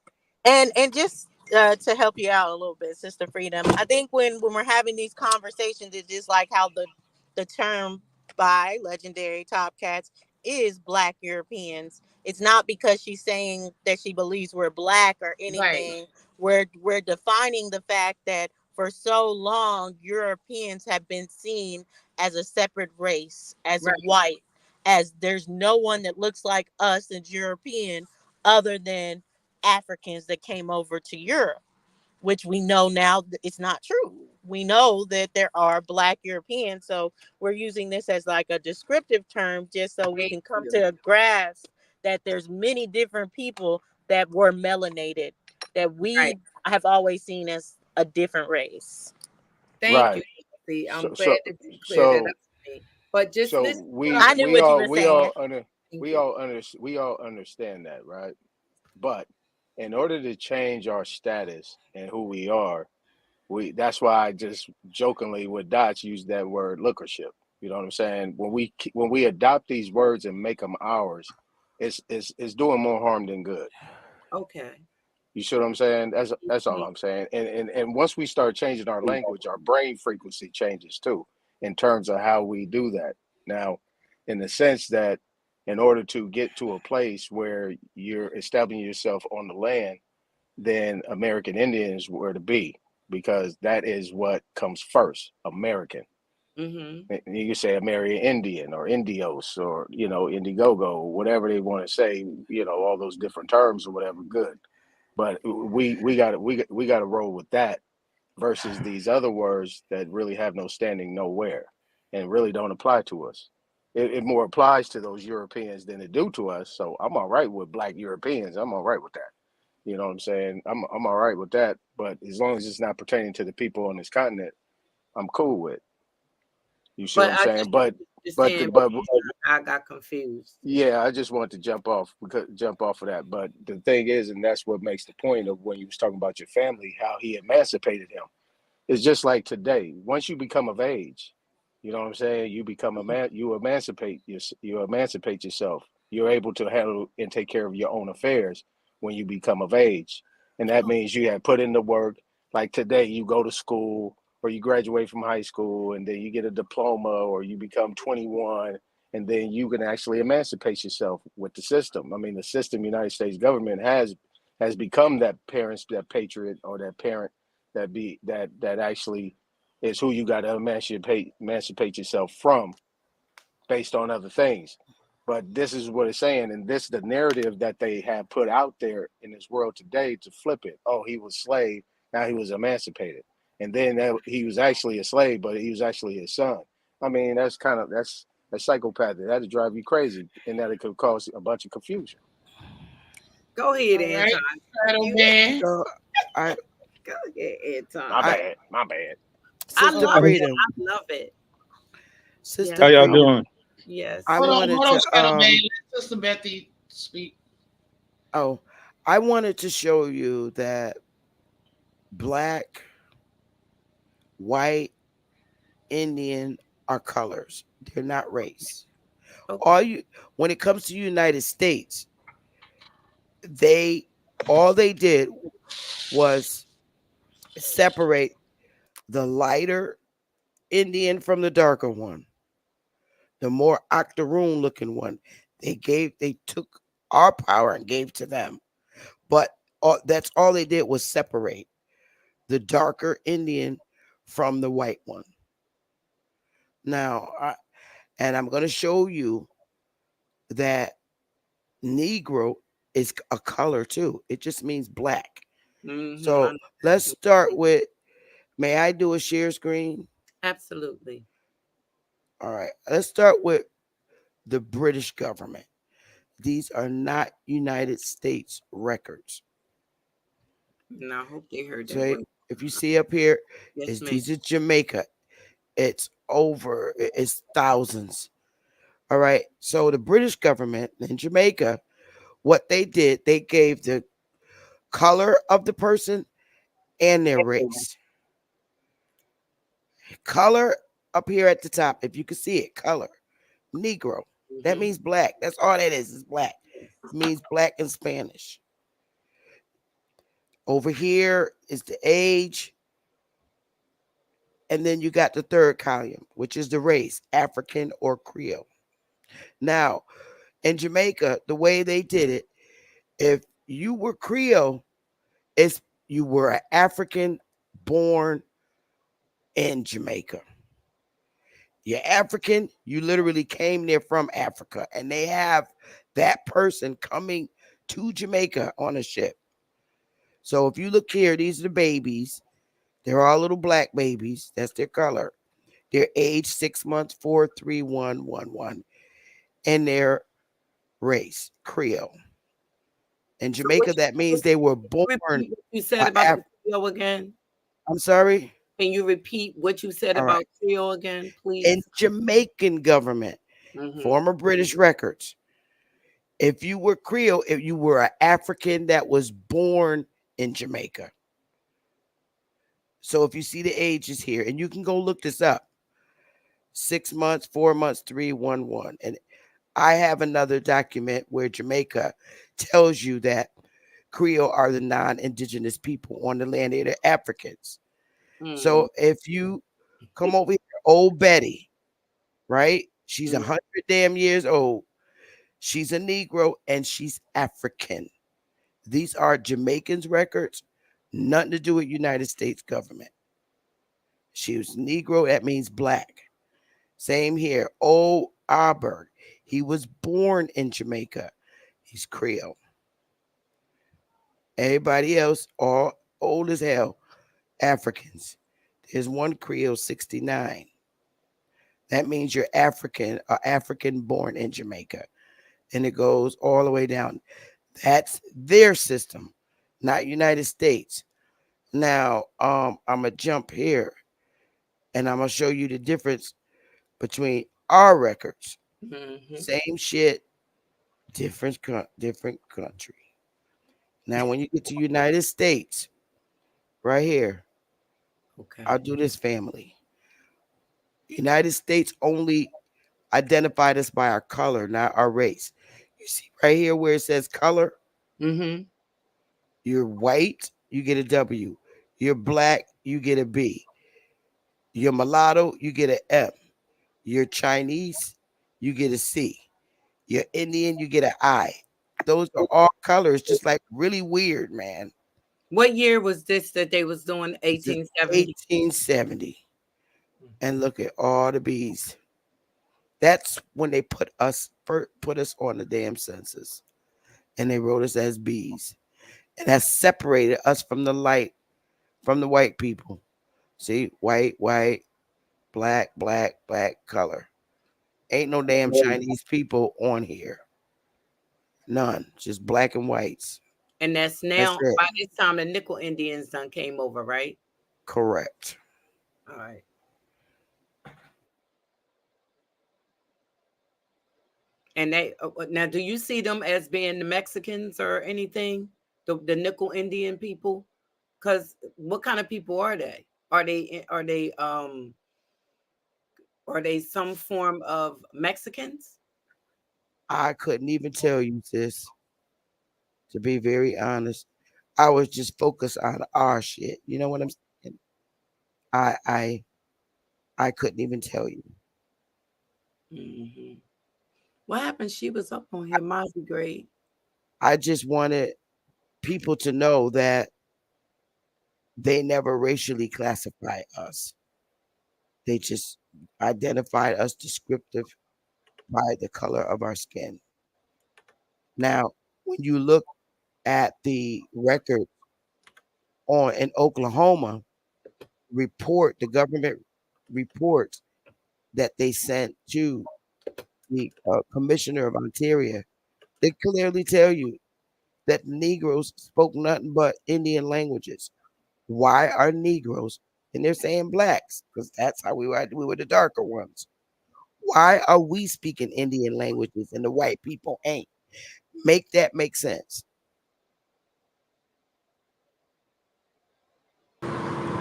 And just to help you out a little bit, Sister Freedom, I think when we're having these conversations, it's just like how the term by legendary top cats is Black Europeans. It's not because she's saying that she believes we're black or Right. anything. We're defining the fact that for so long Europeans have been seen as a separate race, as Right. white, as there's no one that looks like us as European other than Africans that came over to Europe, which we know now it's not true. We know that there are Black Europeans. So we're using this as like a descriptive term just so we Thank can come you. to a grasp that there's many different people that were melanated that Right. we have always seen as a different race. Thank you. right. See, So I'm glad so that you cleared that up so for me. But just so listen to what I'm I saying. knew what you were saying. Thank you. we all understand that, right? But in order to change our status and who we are, we that's why I just jokingly with Dots use that word lookership. You know what I'm saying? When we adopt these words and make them ours, it's doing more harm than good. Okay. You see what I'm saying? That's all Mhm. I'm saying. And once we start changing our language, our brain frequency changes too, in terms of how we do that. Now, in the sense that in order to get to a place where you're establishing yourself on the land, then American Indians were to be, because that is what comes first, American. Mm-hmm. You can say American Indian or Indios or Indiegogo, whatever they want to say. All those different terms or whatever. Good, but we got to roll with that versus these other words that really have no standing nowhere and really don't apply to us. It more applies to those Europeans than it do to us. So I'm all right with Black Europeans. I'm all right with that. You know what I'm saying? I'm all right with that. But as long as it's not pertaining to the people on this continent, I'm cool with. You see what But I'm I saying? just don't But understand. I got confused. yeah, I just want to jump off of that. But the thing is, and that's what makes the point of when you was talking about your family, how he emancipated him. It's just like today. Once you become of age, you know what I'm saying. You become a man. You emancipate yourself. You're able to handle and take care of your own affairs when you become of age, and that means you have put in the work. Like today, you go to school or you graduate from high school, and then you get a diploma, or you become 21, and then you can actually emancipate yourself with the system. I mean, the system, United States government has become that parents, that patriot, or that parent that actually is who you got to emancipate yourself from based on other things. But this is what it's saying, and this the narrative that they have put out there in this world today to flip it. Oh, he was slave, now he was emancipated, and then he was actually a slave, but he was actually his son. I mean, that's a psychopathy. That'd drive you crazy, and that it could cause a bunch of confusion. Go ahead, All right, Anton. shadow You man. So I go ahead, My Anton. I bad, my bad. I Sister love Um, it. Freedom, I love it. Sister How Yes. y'all Freedom. doing? I Yes. wanted hold on, to shadow man. Let Sister Bethy speak. oh, I wanted to show you that black, white, Indian are colors. They're not race. Okay. All you When it comes to United States, they all they did was separate the lighter Indian from the darker one, the more octoroon looking one. They took our power and gave to them. But that's all they did was separate the darker Indian from the white one. Now, and I'm going to show you that Negro is a color too. It just means black. Mm-hmm. I So know let's that. start with, may I do a share screen? Absolutely. All right. Let's start with the British government. These are not United States records. And I hope they heard that So word. if you see up here, Yes, ma'am. these are Jamaica. It's thousands. All right. So the British government in Jamaica, what they did, they gave the color of the person and their race. Color up here at the top, if you can see it, color. Negro. That Mm-hmm. means black. That's all that is black. It means black in Spanish. Over here is the age. And then you got the third column, which is the race, African or Creole. Now, in Jamaica, the way they did it, if you were Creole, it's you were an African born in Jamaica. You're African, you literally came there from Africa, and they have that person coming to Jamaica on a ship. So if you look here, these are the babies. They're all little black babies. That's their color. Their age 6 months, 43111, and their race, Creole. In So what Jamaica, that means they were born. you repeat what you said about Af- the trio again? I'm sorry. Can you repeat what you said All right. about trio again, In please? Jamaican government, Mm-hmm. former British records, if you were Creole, if you were an African that was born in Jamaica. So if you see the ages here, and you can go look this up, 6 months, 4 months, 311. And I have another document where Jamaica tells you that Creole are the non-indigenous people on the land. They're the Africans. Mm-hmm. So if you come over here, old Betty, right? She's Mm-hmm. 100 damn years old. She's a Negro and she's African. These are Jamaicans records, nothing to do with United States government. She was Negro, that means black. Same here. Old Auburn. He was born in Jamaica. He's Creole. Everybody else, all old as hell, Africans. There's one Creole 69. That means you're African, African born in Jamaica. And it goes all the way down. That's their system, not United States. Now, I'm gonna jump here and I'm gonna show you the difference between our records. Mm-hmm. Same shit, different country. Now, when you get to United States, right here, Okay. I'll do this family. United States only identified us by our color, not our race. You see right here where it says color? Mm-hmm. You're white, you get a W. You're black, you get a B. You're mulatto, you get an M. You're Chinese, you get a C. You're Indian, you get an I. Those are all colors, just like really weird, man. What year was this that they was doing This is 1870? 1870. And look at all the bees. That's when they put us on the damn census. And they wrote us as bees. And that separated us from the light, from the white people. See, white, white, black, black, black color. Ain't no damn Chinese people on here. None. Just black and whites. And that's That's now it. by this time the nickel Indians done came over, right? Correct. All right. And they now, do you see them as being the Mexicans or anything? The nickel Indian people? Because what kind of people are they? Are they some form of Mexicans? I couldn't even tell you this, to be very honest. I was just focused on our shit. You know what I'm saying? I I I couldn't even tell you. Hmm. What happened? She was up on here, Mozzie grade. I just wanted people to know that they never racially classify us. They just identified us descriptive by the color of our skin. Now, when you look at the record on in Oklahoma, the government reports that they sent to the commissioner of Ontario, they clearly tell you that Negroes spoke nothing but Indian languages. Why are Negroes, and they're saying blacks, because that's how we were the darker ones. Why are we speaking Indian languages and the white people ain't? Make that make sense.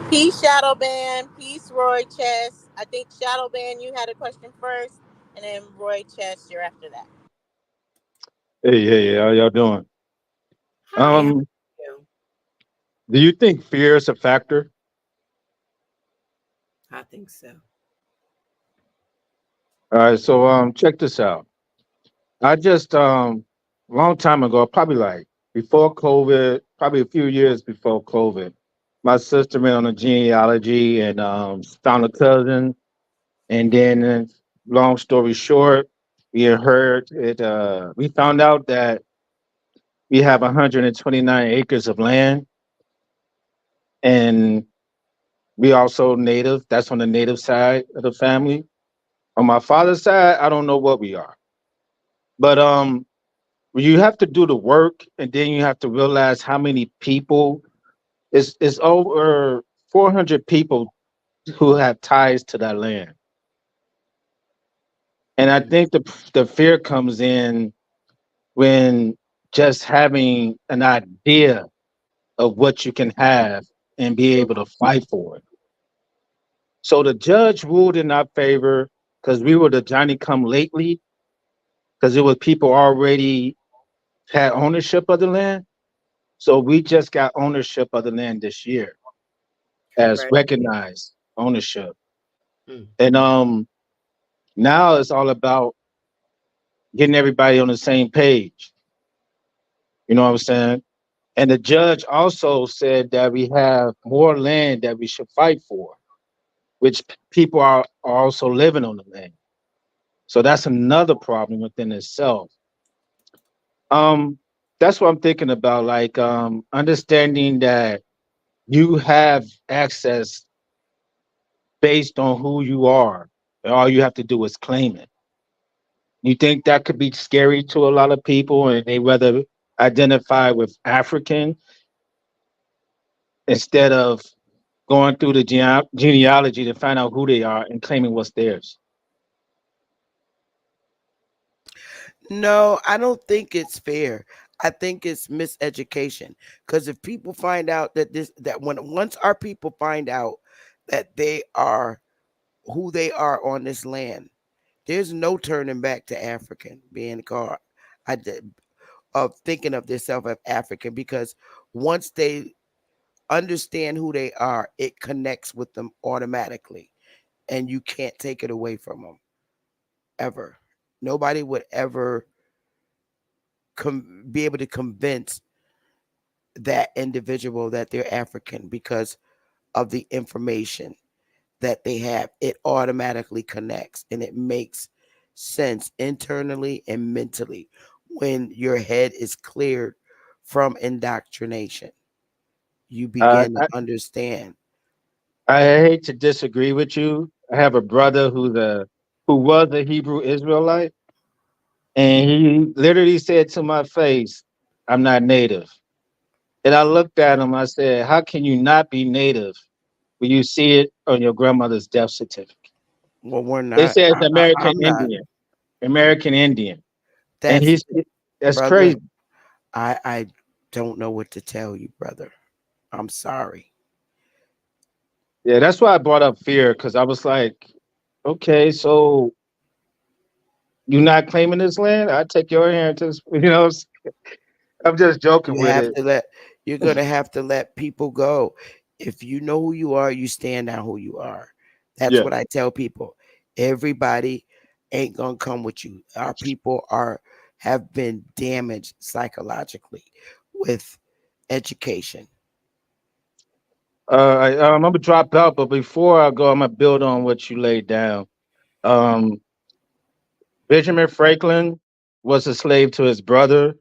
Peace, Shadow Band. Peace, Roy Chess. I think Shadow Band, you had a question first, and then Roy Chess, you're after that. Hey, hey, how y'all doing? Hi, how are Um, you? do you think fear is a factor? I think so. All right, so check this out. I just a long time ago, probably like before COVID, probably a few years before COVID, my sister went on a genealogy and found a cousin, and then long story short, we had heard it. We found out that we have 129 acres of land, and we also native. That's on the native side of the family. On my father's side, I don't know what we are. But you have to do the work and then you have to realize how many people it's over 400 people who have ties to that land. And I Mm, think the fear comes in when just having an idea of what you can have and be able to fight for it. So the judge ruled in our favor because we were the Johnny come lately, because it was people already had ownership of the land. So we just got ownership of the land this year as congratulations. recognized ownership. Mm, And now it's all about getting everybody on the same page. You know what I'm saying? And the judge also said that we have more land that we should fight for. which people are also living on the land. So that's another problem within itself. Um, that's what I'm thinking about, like understanding that you have access based on who you are. And all you have to do is claim it. You think that could be scary to a lot of people, and they rather identify with African instead of going through the genealogy to find out who they are and claiming what's theirs. No, I don't think it's fair. I think it's miseducation. Because if people find out that when once our people find out that they are who they are on this land, there's no turning back to African being called. I did of thinking of themselves as African, because once they understand who they are, it connects with them automatically, and you can't take it away from them ever. Nobody would ever be able to convince that individual that they're African because of the information that they have. It automatically connects and it makes sense internally and mentally when your head is cleared from indoctrination. You Uh, begin to I, understand. I hate to disagree with you. I have a brother who was a Hebrew Israelite, and he literally said to my face, "I'm not native." And I looked at him. I said, "How can you not be native when you see it on your grandmother's death certificate? Well, we're It not. says American I'm not. Indian, American Indian." And That's he's that's brother. crazy. I don't know what to tell you, brother. I'm sorry. Yeah, that's why I brought up fear, because I was like, okay, so you're not claiming this land? I take your inheritance. I'm just joking You with have it. to let you're gonna have to let people go. If you know who you are, you stand on who you are. That's Yeah. what I tell people. Everybody ain't gonna come with you. Our people are have been damaged psychologically with education. I'm gonna drop out, but before I go, I'm gonna build on what you laid down. Um, Benjamin Franklin was a slave to his brother.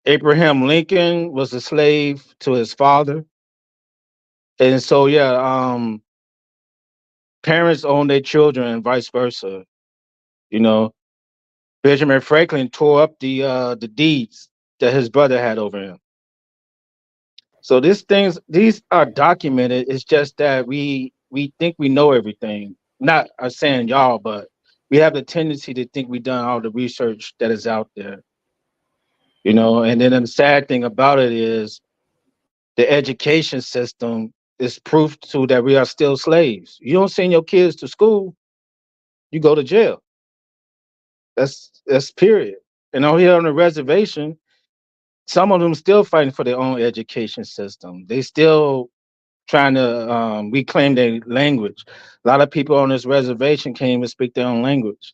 Abraham Lincoln was a slave to his father. And so, yeah, parents own their children and vice versa. You know, Benjamin Franklin tore up the deeds that his brother had over him. So these are documented. It's just that we think we know everything. Not I'm saying y'all, but we have the tendency to think we done all the research that is out there. And then the sad thing about it is the education system is proof to that we are still slaves. You don't send your kids to school, you go to jail. That's period. And out here on the reservation, some of them still fighting for their own education system. They still trying to reclaim their language. A lot of people on this reservation can't even speak their own language.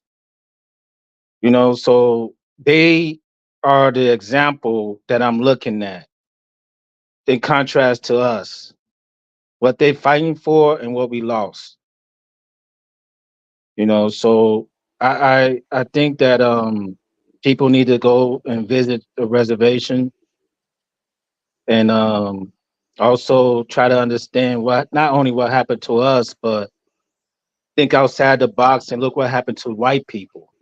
So they are the example that I'm looking at in contrast to us, what they fighting for and what we lost. So I think that people need to go and visit the reservation and also try to understand what not only what happened to us, but think outside the box and look what happened to white people,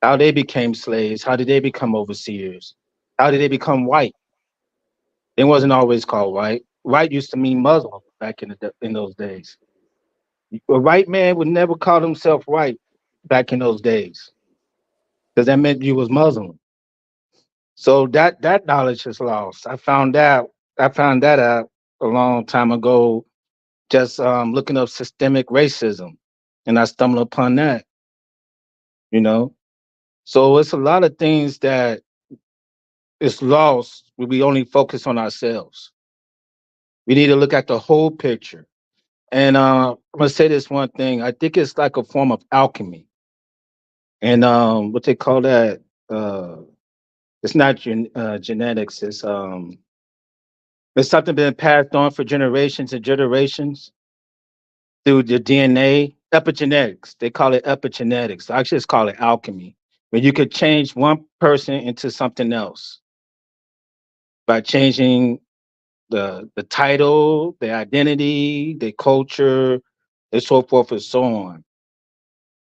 how they became slaves, how did they become overseers, how did they become white? They wasn't always called white. White used to mean Muslim back in those days. A white man would never call himself white back in those days because that meant you was Muslim. So that knowledge is lost. I found that out a long time ago, just looking up systemic racism, and I stumbled upon that. You know, so it's a lot of things that is lost when we only focus on ourselves. We need to look at the whole picture. And I'm gonna say this one thing. I think it's like a form of alchemy, and what they call that. Uh, it's not genetics. It's something been passed on for generations and generations. through the DNA, epigenetics. They call it epigenetics. I just call it alchemy. Where you could change one person into something else by changing the title, their identity, their culture, and so forth and so on.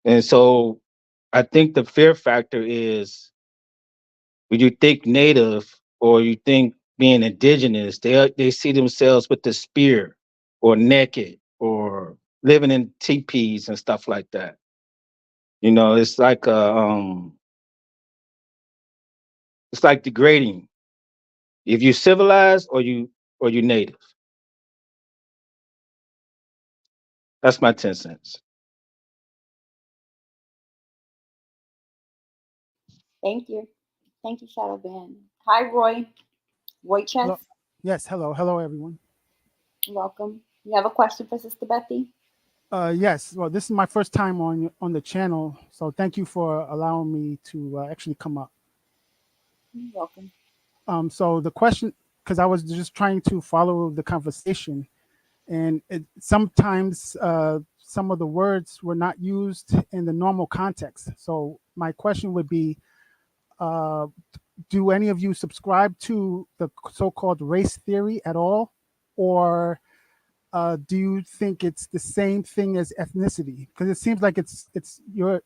And so I think the fear factor is when you think native or you think being indigenous, they see themselves with the spear or naked or living in teepees and stuff like that. It's like it's like degrading. If you civilized or you native. That's my 10 cents. Thank you. Thank you, Shadow Ben. Hi, Roy. Roy Chess. Hello. Yes, hello. Hello, everyone. Welcome. You have a question for Sister Bethy? Yes, well, this is my first time on the channel, so thank you for allowing me to actually come up. You're welcome. So the question, because I was just trying to follow the conversation, and sometimes some of the words were not used in the normal context. So my question would be, uh, do any of you subscribe to the so-called race theory at all, or do you think it's the same thing as ethnicity? Because it seems like it's your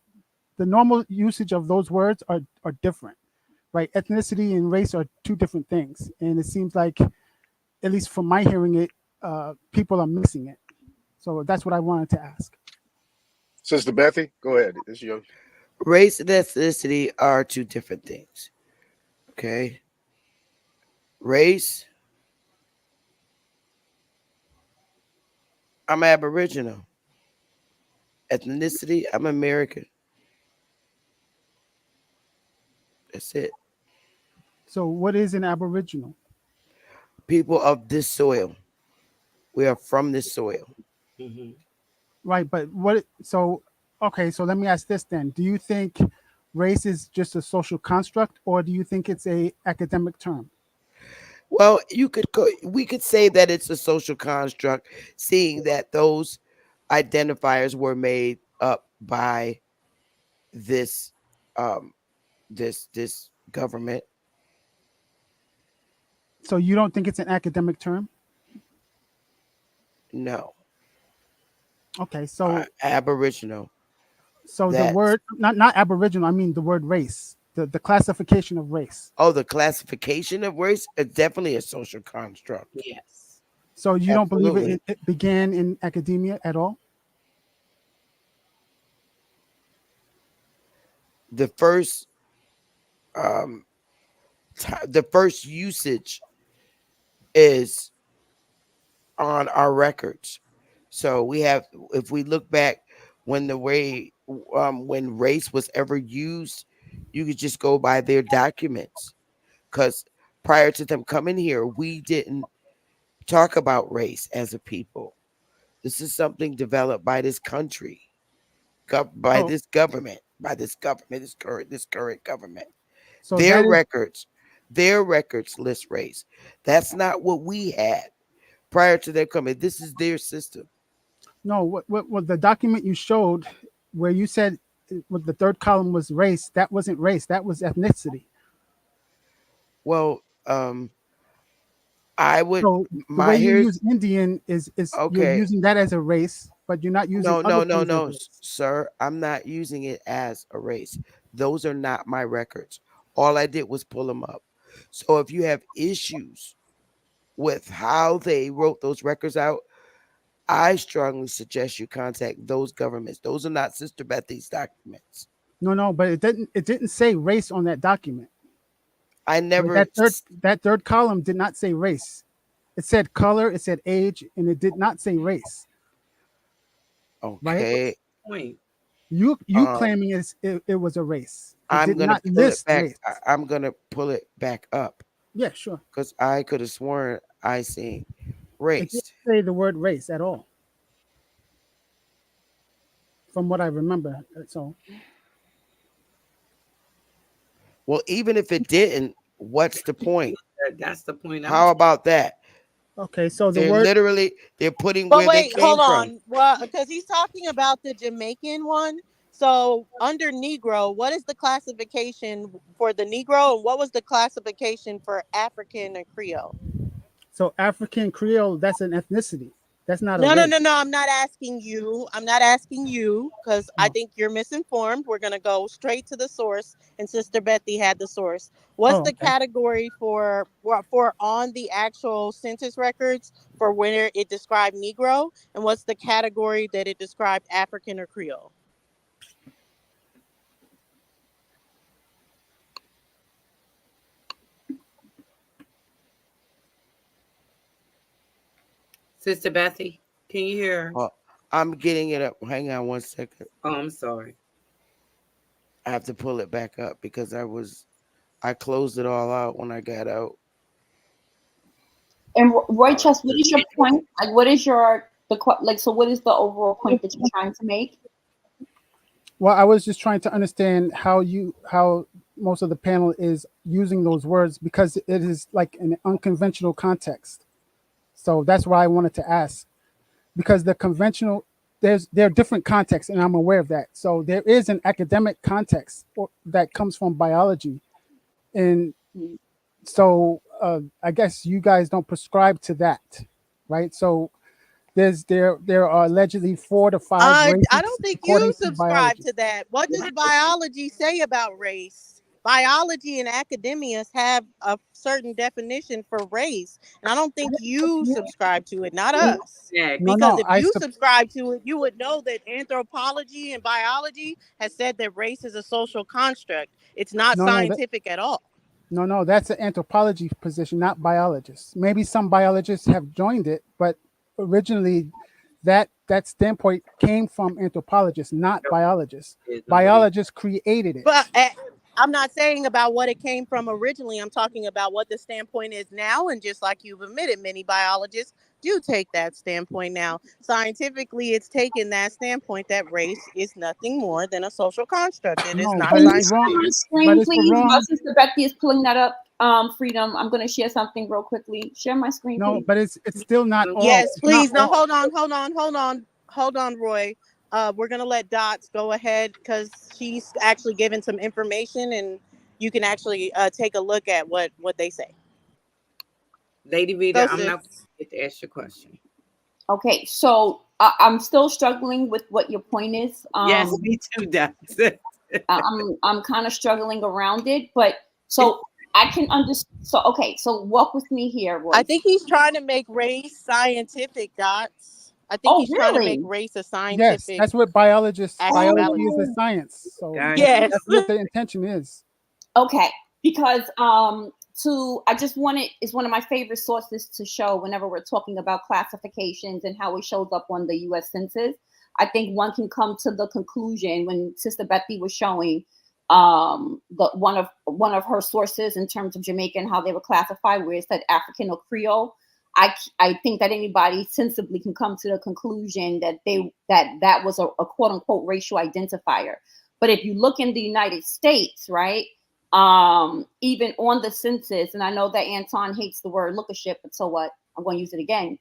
the normal usage of those words are different, right? Ethnicity and race are two different things, and it seems like, at least from my hearing it, people are mixing it. So that's what I wanted to ask. Sister Bethy, go ahead. It's your. Race and ethnicity are two different things. Okay. Race, I'm Aboriginal. Ethnicity, I'm American. That's it. So what is an Aboriginal? People of this soil. We are from this soil. Mhm. Right, but what? So okay, so let me ask this then: do you think race is just a social construct, or do you think it's a academic term? Well, we could say that it's a social construct, seeing that those identifiers were made up by this um this government. So you don't think it's an academic term? No, Okay, so Aboriginal. the That's word, not Aboriginal, I mean the word race, the classification of race. the classification of race is definitely a social construct. Yes. So you don't believe Absolutely. it began in academia at all? The first um the first usage is on our records. So we have, if we look back when the way when race was ever used, you could just go by their documents. Because prior to them coming here, we didn't talk about race as a people. This is something developed by this country, by Oh, this government, this current government. so Their that is records, their records list race. That's not what we had prior to their coming. This is their system. no, what the document you showed where you said what the third column was race, that wasn't race, that was ethnicity. Well, I would So the way my you here's use Indian is you're okay. using that as a race, but you're not using No, other no, no, things as no, race. sir. I'm not using it as a race. Those are not my records. All I did was pull them up. So if you have issues with how they wrote those records out, I strongly suggest you contact those governments. Those are not Sister Bethy's documents. No, no, but it didn't say race on that document. I Right? never. That third column did not say race. It said color, it said age, and it did not say race. Right? What's Okay. the point? You Um, claiming it was a race. It I'm did gonna not pull it list back. race. I'm gonna pull it back up Yeah, sure. because I could have sworn I seen It didn't race. say the word race at all, from what I remember. So Well, even if it didn't, what's the point? That's the point I'm How trying. about that? Okay, so the They're word. literally they're putting But where they wait, hold came from. on. Well, because he's talking about the Jamaican one. So under Negro, what is the classification for the Negro, and what was the classification for African and Creole? So African Creole, that's an ethnicity. That's not a No, no, race. no, no. I'm not asking you. I'm not asking you because I Oh, think you're misinformed. We're gonna go straight to the source, and Sister Bethy had the source. What's oh, the okay. category for on the actual census records for where it described Negro, and what's the category that it described African or Creole? Sister Bethy, can you hear? Oh, I'm getting it up. Hang on one second. Oh, I'm sorry. I have to pull it back up because I closed it all out when I got out. And Roy All right. Chess, what is your point? Like, what is your like? So, what is the overall point that you're trying to make? Well, I was just trying to understand how most of the panel is using those words because it is like an unconventional context. So that's why I wanted to ask because the conventional there are different contexts and I'm aware of that. So there is an academic context that comes from biology, and Mm. so I guess you guys don't prescribe to that, right? So there are allegedly 4 to 5 I races don't think you according to subscribe biology. to that. What does biology say about race? Biology and academias have a certain definition for race, and I don't think you subscribe to it, not us. No, Next. Because no, if you subscribe to it, you would know that anthropology and biology has said that race is a social construct. It's not no, no, scientific at all. no. That's an anthropology position, not biologists. Maybe some biologists have joined it, but originally, that standpoint came from anthropologists, not biologists. Is and what he Biologists created But it. I'm not saying about what it came from originally. I'm talking about what the standpoint is now. And just like you've admitted, many biologists do take that standpoint now. Scientifically, it's taken that standpoint that race is nothing more than a social construct. It is No, not but Can you it's share wrong. my scientific. But screen, it's please? While wrong. Sister Becky is pulling that up, Freedom, I'm going to share something real quickly. Share my screen, No, please. but it's still not all. Yes, It's not please. No, all. hold on, Roy. We're gonna let Dots go ahead because she's actually given some information, and you can actually take a look at what they say. Lady Vita, Go, I'm sis. not going to get to ask your question. Okay, so I'm still struggling with what your point is. Yes, me too, Dots. I'm kind of struggling around it, but so I can understand. So okay, so walk with me here, I Roy. think he's trying to make race scientific. Dots. I think Oh, he's trying to make really? race a Yes, scientific that's what biology is, a Oh, actuality. science. So Yes. that's what the intention is. okay. Because I just wanted is one of my favorite sources to show whenever we're talking about classifications and how it shows up on the U.S. Census. I think one can come to the conclusion when Sister Bethy was showing the one of her sources in terms of Jamaica and how they were classified, where it said African or Creole. I think that anybody sensibly can come to the conclusion that that was a quote unquote racial identifier. But if you look in the United States, right, even on the census, and I know that Anton hates the word lookership, but so what? I'm going to use it again.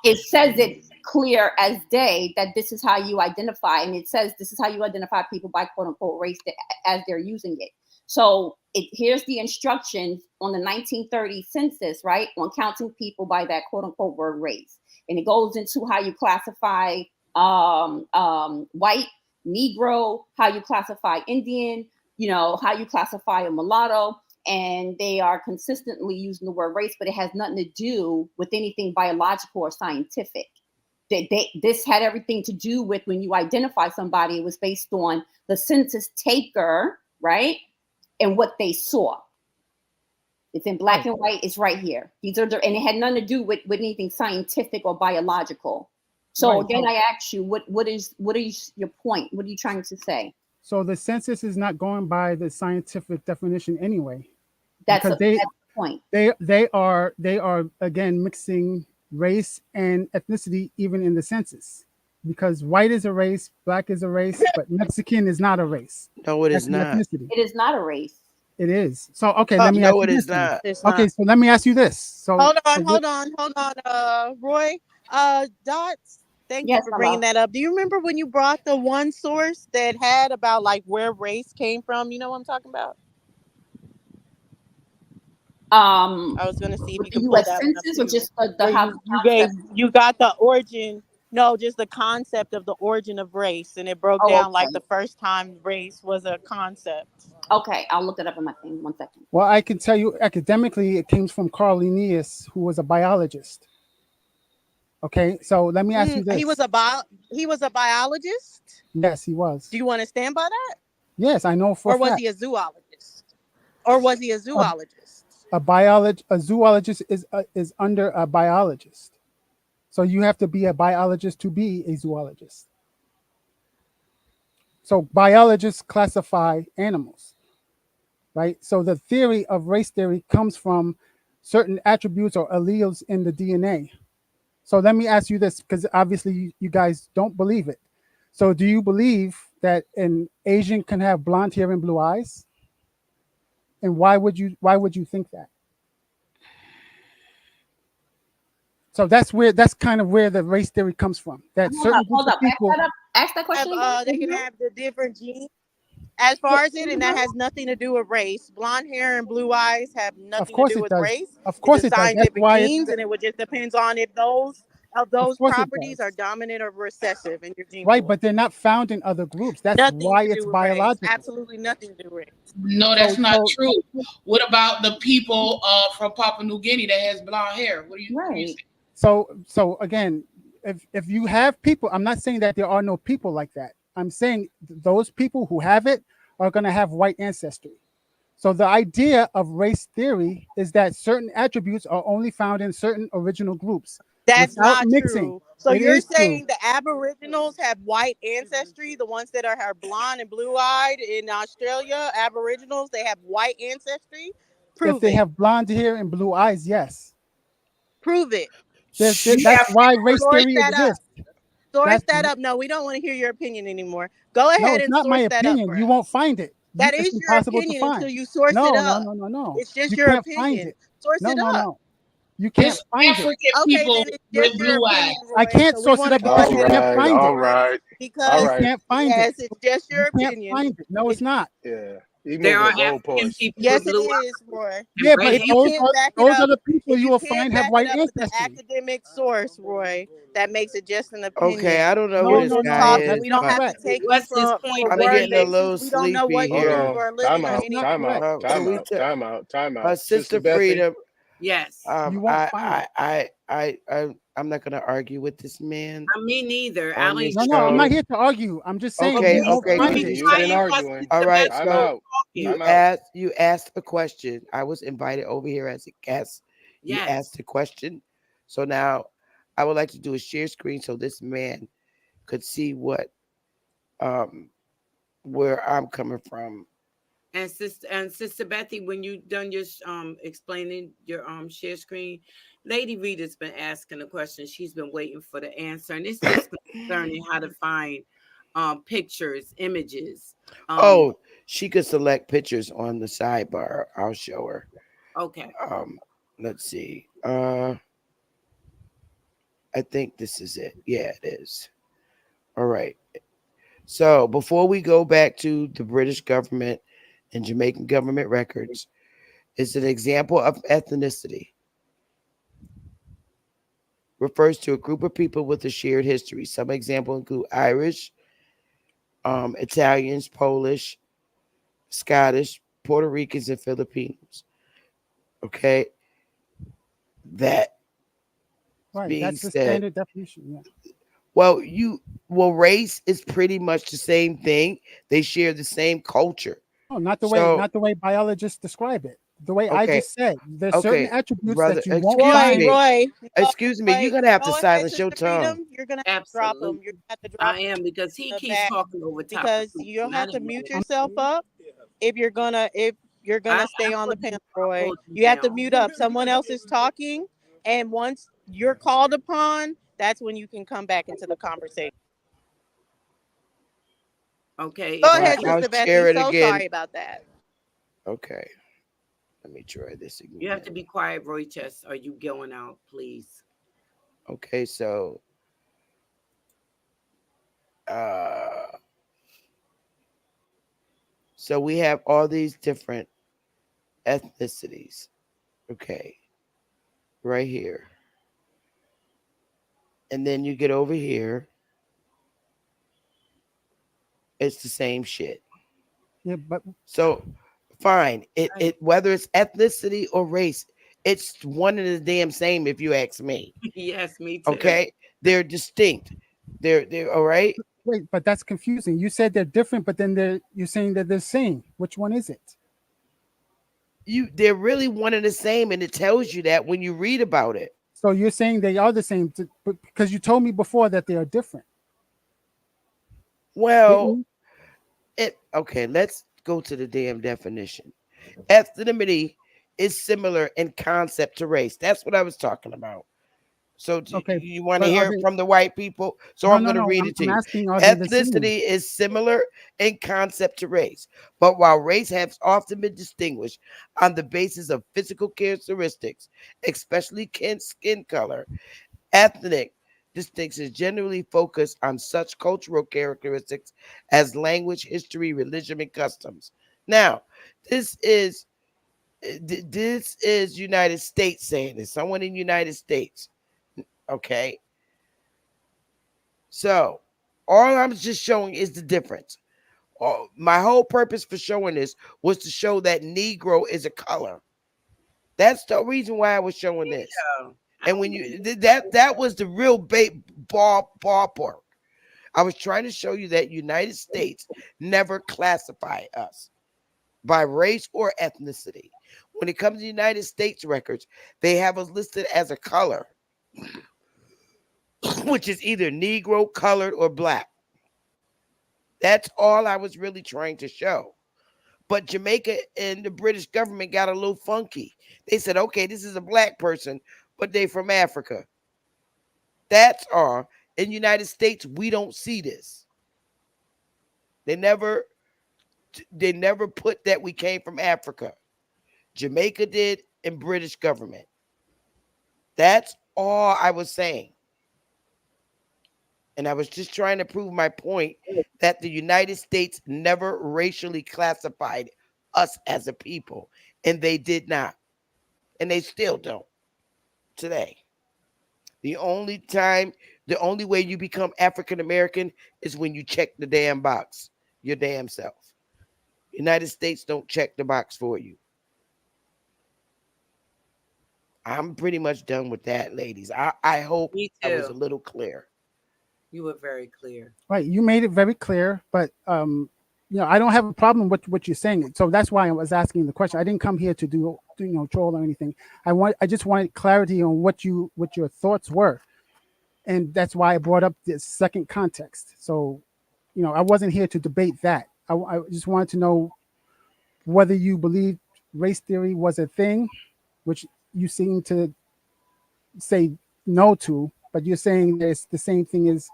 It says it clear as day that this is how you identify, and it says this is how you identify people by quote unquote race as they're using it. So here's the instructions on the 1930 census, right, on counting people by that quote unquote word race, and it goes into how you classify white, Negro, how you classify Indian, how you classify a mulatto, and they are consistently using the word race, but it has nothing to do with anything biological or scientific. This had everything to do with when you identify somebody, it was based on the census taker, right? And what they saw. It's in black Right, and white. It's right here. And it had nothing to do with anything scientific or biological. So right. again, I ask you, what is your point? What are you trying to say? So the census is not going by the scientific definition anyway, That's because that's the point. they are again mixing race and ethnicity even in the census, because white is a race, black is a race, but Mexican is not a race. No, it That's is an not. ethnicity. It is not a race. It is. So okay, Uh, let me ask No, you it this is then. not. it's Okay, not. so let me ask you this. Hold So on, hold on, hold on. Roy. Dots. Thank you Yes, for my bringing love. that up. Do you remember when you brought the one source that had about like where race came from? You know what I'm talking about? Um, I was gonna see if with you the could pull U.S. that one up Census or too. just the Where how you gave concept? you got the origin. No, just the concept of the origin of race, and it broke Oh, down like okay. the first time race was a concept. Okay, I'll look it up in my thing. 1 second. well, I can tell you academically, it came from Carl Linnaeus, who was a biologist. Okay, so let me ask you He was this. a he was a biologist. Yes, he Do was. you want to stand by that, Yes, I know for a or was fact. he a zoologist, or was he a A, zoologist? a zoologist is under a biologist. So you have to be a biologist to be a zoologist. So biologists classify animals, right? So the theory of race theory comes from certain attributes or alleles in the DNA. So let me ask you this, because obviously you guys don't believe it. So do you believe that an Asian can have blonde hair and blue eyes? And why would you think that? So that's kind of where the race theory comes from. That Hold up, certain groups hold of up. Ask people, that up. Ask that Have question again. they can have the different genes as Say far as it it, and that again. has nothing to do with race. Blonde hair and blue eyes have of nothing to course do it with does. race. Of It's course a it does. That's scientific why it. genes, and it would just depends on if those of Of those course it properties are does. dominant or recessive in your gene Right, pool. but they're not found in other groups. That's Nothing why to it's do with race. biological. Absolutely nothing to do with race. No, So that's not so true. What about the people from Papua New Guinea that has blonde hair? What do you Right. say? so again, if you have people, I'm not saying that there are no people like that. I'm saying those people who have it are going to have white ancestry. So the idea of race theory is that certain attributes are only found in certain original groups That's without not mixing. true. So It you're is true. saying the Aboriginals have white ancestry, the ones that are blonde and blue eyed in Australia, Aboriginals, they have white ancestry? If Prove they it. have blonde hair and blue eyes, yes. Prove it. You That's have Shh. why race Source theory that up. exists. Source That's that up. No, we don't want to hear your opinion anymore. Go no, ahead it's and not my source that up opinion. for You us. won't find it. That It's is your impossible to opinion find. until you source it No, no, up. no, no, no. It's just You your can't find opinion. it. Source No, it no, up. no. You can't it's find it. African Okay, people then it's with just your blue eyes. opinion, I Roy. can't So we source it want to up go because All you ahead and can't right, find move it. all forward right, all You because, right. can't find it. yes, it's just You your can't opinion. find it. No, it's It's not. Yeah, he There are moving African goalposts. people with Yes, it blue is, eyes Roy. and Yeah, red but If hair. you can't back it those are up, the people if you you will can't find have back it white up with the ancestry. academic source, Roy, that makes it just an Okay, opinion. I don't know who We're No, this no, just no, guy no. talking. is, That's We not don't but have to correct. take you What's his point? for I'm What word he getting a making? basis. little We don't know what sleepy Hold you here. on, are time living or That's out, not anything. time out, correct. time Can we out, t- time out, time out. Sister Sister Bethy, Freedom? Yes. You won't find it. I'm not gonna argue with this man Me neither. I on don't this even No, no, I'm know. not show. here to argue. I'm just saying Okay, you Okay, won't okay. let find me it. you've try been you while arguing. All Sister right. Time Bethany's So out, talking. time out. you asked a question. I was invited over here as a guest. You Yes. asked a question. So now I would like to do a share screen so this man could see um where I'm coming from. And Sister Bethy, when you done your explaining your share screen, Lady Rita's been asking a question. She's been waiting for the answer, and it's just concerning how to find pictures, images. Um, Oh, she could select pictures on the sidebar. I'll show her. okay. Um, let's see. I think this is it. Yeah, it is. All right. So before we go back to the British government and Jamaican government records, it's an example of ethnicity. Refers to a group of people with a shared history. Some examples include Irish, Italians, Polish, Scottish, Puerto Ricans, and Filipinos. Okay, that Right. being That's the said, standard definition. Yeah. well, race is pretty much the same thing. They share the same culture. No, not the way So, not the way biologists describe it. The way I okay, just said. There's certain okay, attributes brother, that you won't excuse Roy, find. me, Roy, excuse me. You're Roy, gonna have to go ahead, silence your Sister tongue. Freedom. You're gonna have to drop them. You're Absolutely. gonna have to drop I them am because he in the keeps back talking over top of because people, you'll and I have to didn't know mute that. I'm yourself up if you're gonna I stay on the put panel, you, I Roy. pulled you You have to down. mute up. Someone else is talking, and once you're called upon, that's when you can come back into the conversation. Okay, Go if All you right, ahead, can. I'll Sister Bethy. share it So again. sorry about that. Okay, let me try this You have again. to be quiet, Roy Chess. Are you going out, please? Okay, uh, so we have all these different ethnicities. Okay, right here, and then you get over here, it's the same shit. Yeah, but So fine, Right. it whether it's ethnicity or race, it's one and the damn same. If you ask me, Yes, me too. okay, they're distinct. They're all right. wait, but that's confusing. You said they're different, but then you're saying that they're the same. Which one is it? They're really one and the same, and it tells you that when you read about it. So you're saying they are the same, but because you told me before that they are different, didn't Well, you? it okay. Let's go to the damn definition. Ethnicity is similar in concept to race. That's what I was talking about. So do Okay, you want to but are hear it they? from the white people? So No, I'm no, going to no. read I'm, it to I'm you. asking, are they the same? Ethnicity is similar in concept to race, but while race has often been distinguished on the basis of physical characteristics, especially skin color, ethnic distinctions generally focus on such cultural characteristics as language, history, religion, and customs. Now, this is this is United States saying this. Someone in United States. Okay. So all I'm just showing is the difference. My whole purpose for showing this was to show that Negro is a color. That's the reason why I was showing this. Yeah. I And don't when know. you that was the real ballpark. I was trying to show you that United States never classify us by race or ethnicity. When it comes to United States records, they have us listed as a color, which is either Negro, colored, or black. That's all I was really trying to show. But Jamaica and the British government got a little funky. They said, okay, this is a black person, but they from Africa. That's all. In the United States, we don't see this. They never they never put that we came from Africa. Jamaica did and British government. That's all I was saying. And I was just trying to prove my point that the United States never racially classified us as a people. And they did not. And they still don't today. The only time, the only way you become African American is when you check the damn box, your damn self. United States don't check the box for you. I'm pretty much done with that, ladies. I hope Me I was a too. little clear. You were very clear. Right, you made it very clear, but I don't have a problem with what you're saying. So that's why I was asking the question. I didn't come here to troll or anything. I just wanted clarity on what your thoughts were, and that's why I brought up the second context. So, I wasn't here to debate that. I just wanted to know whether you believe race theory was a thing, which you seem to say no to, but you're saying that it's the same thing as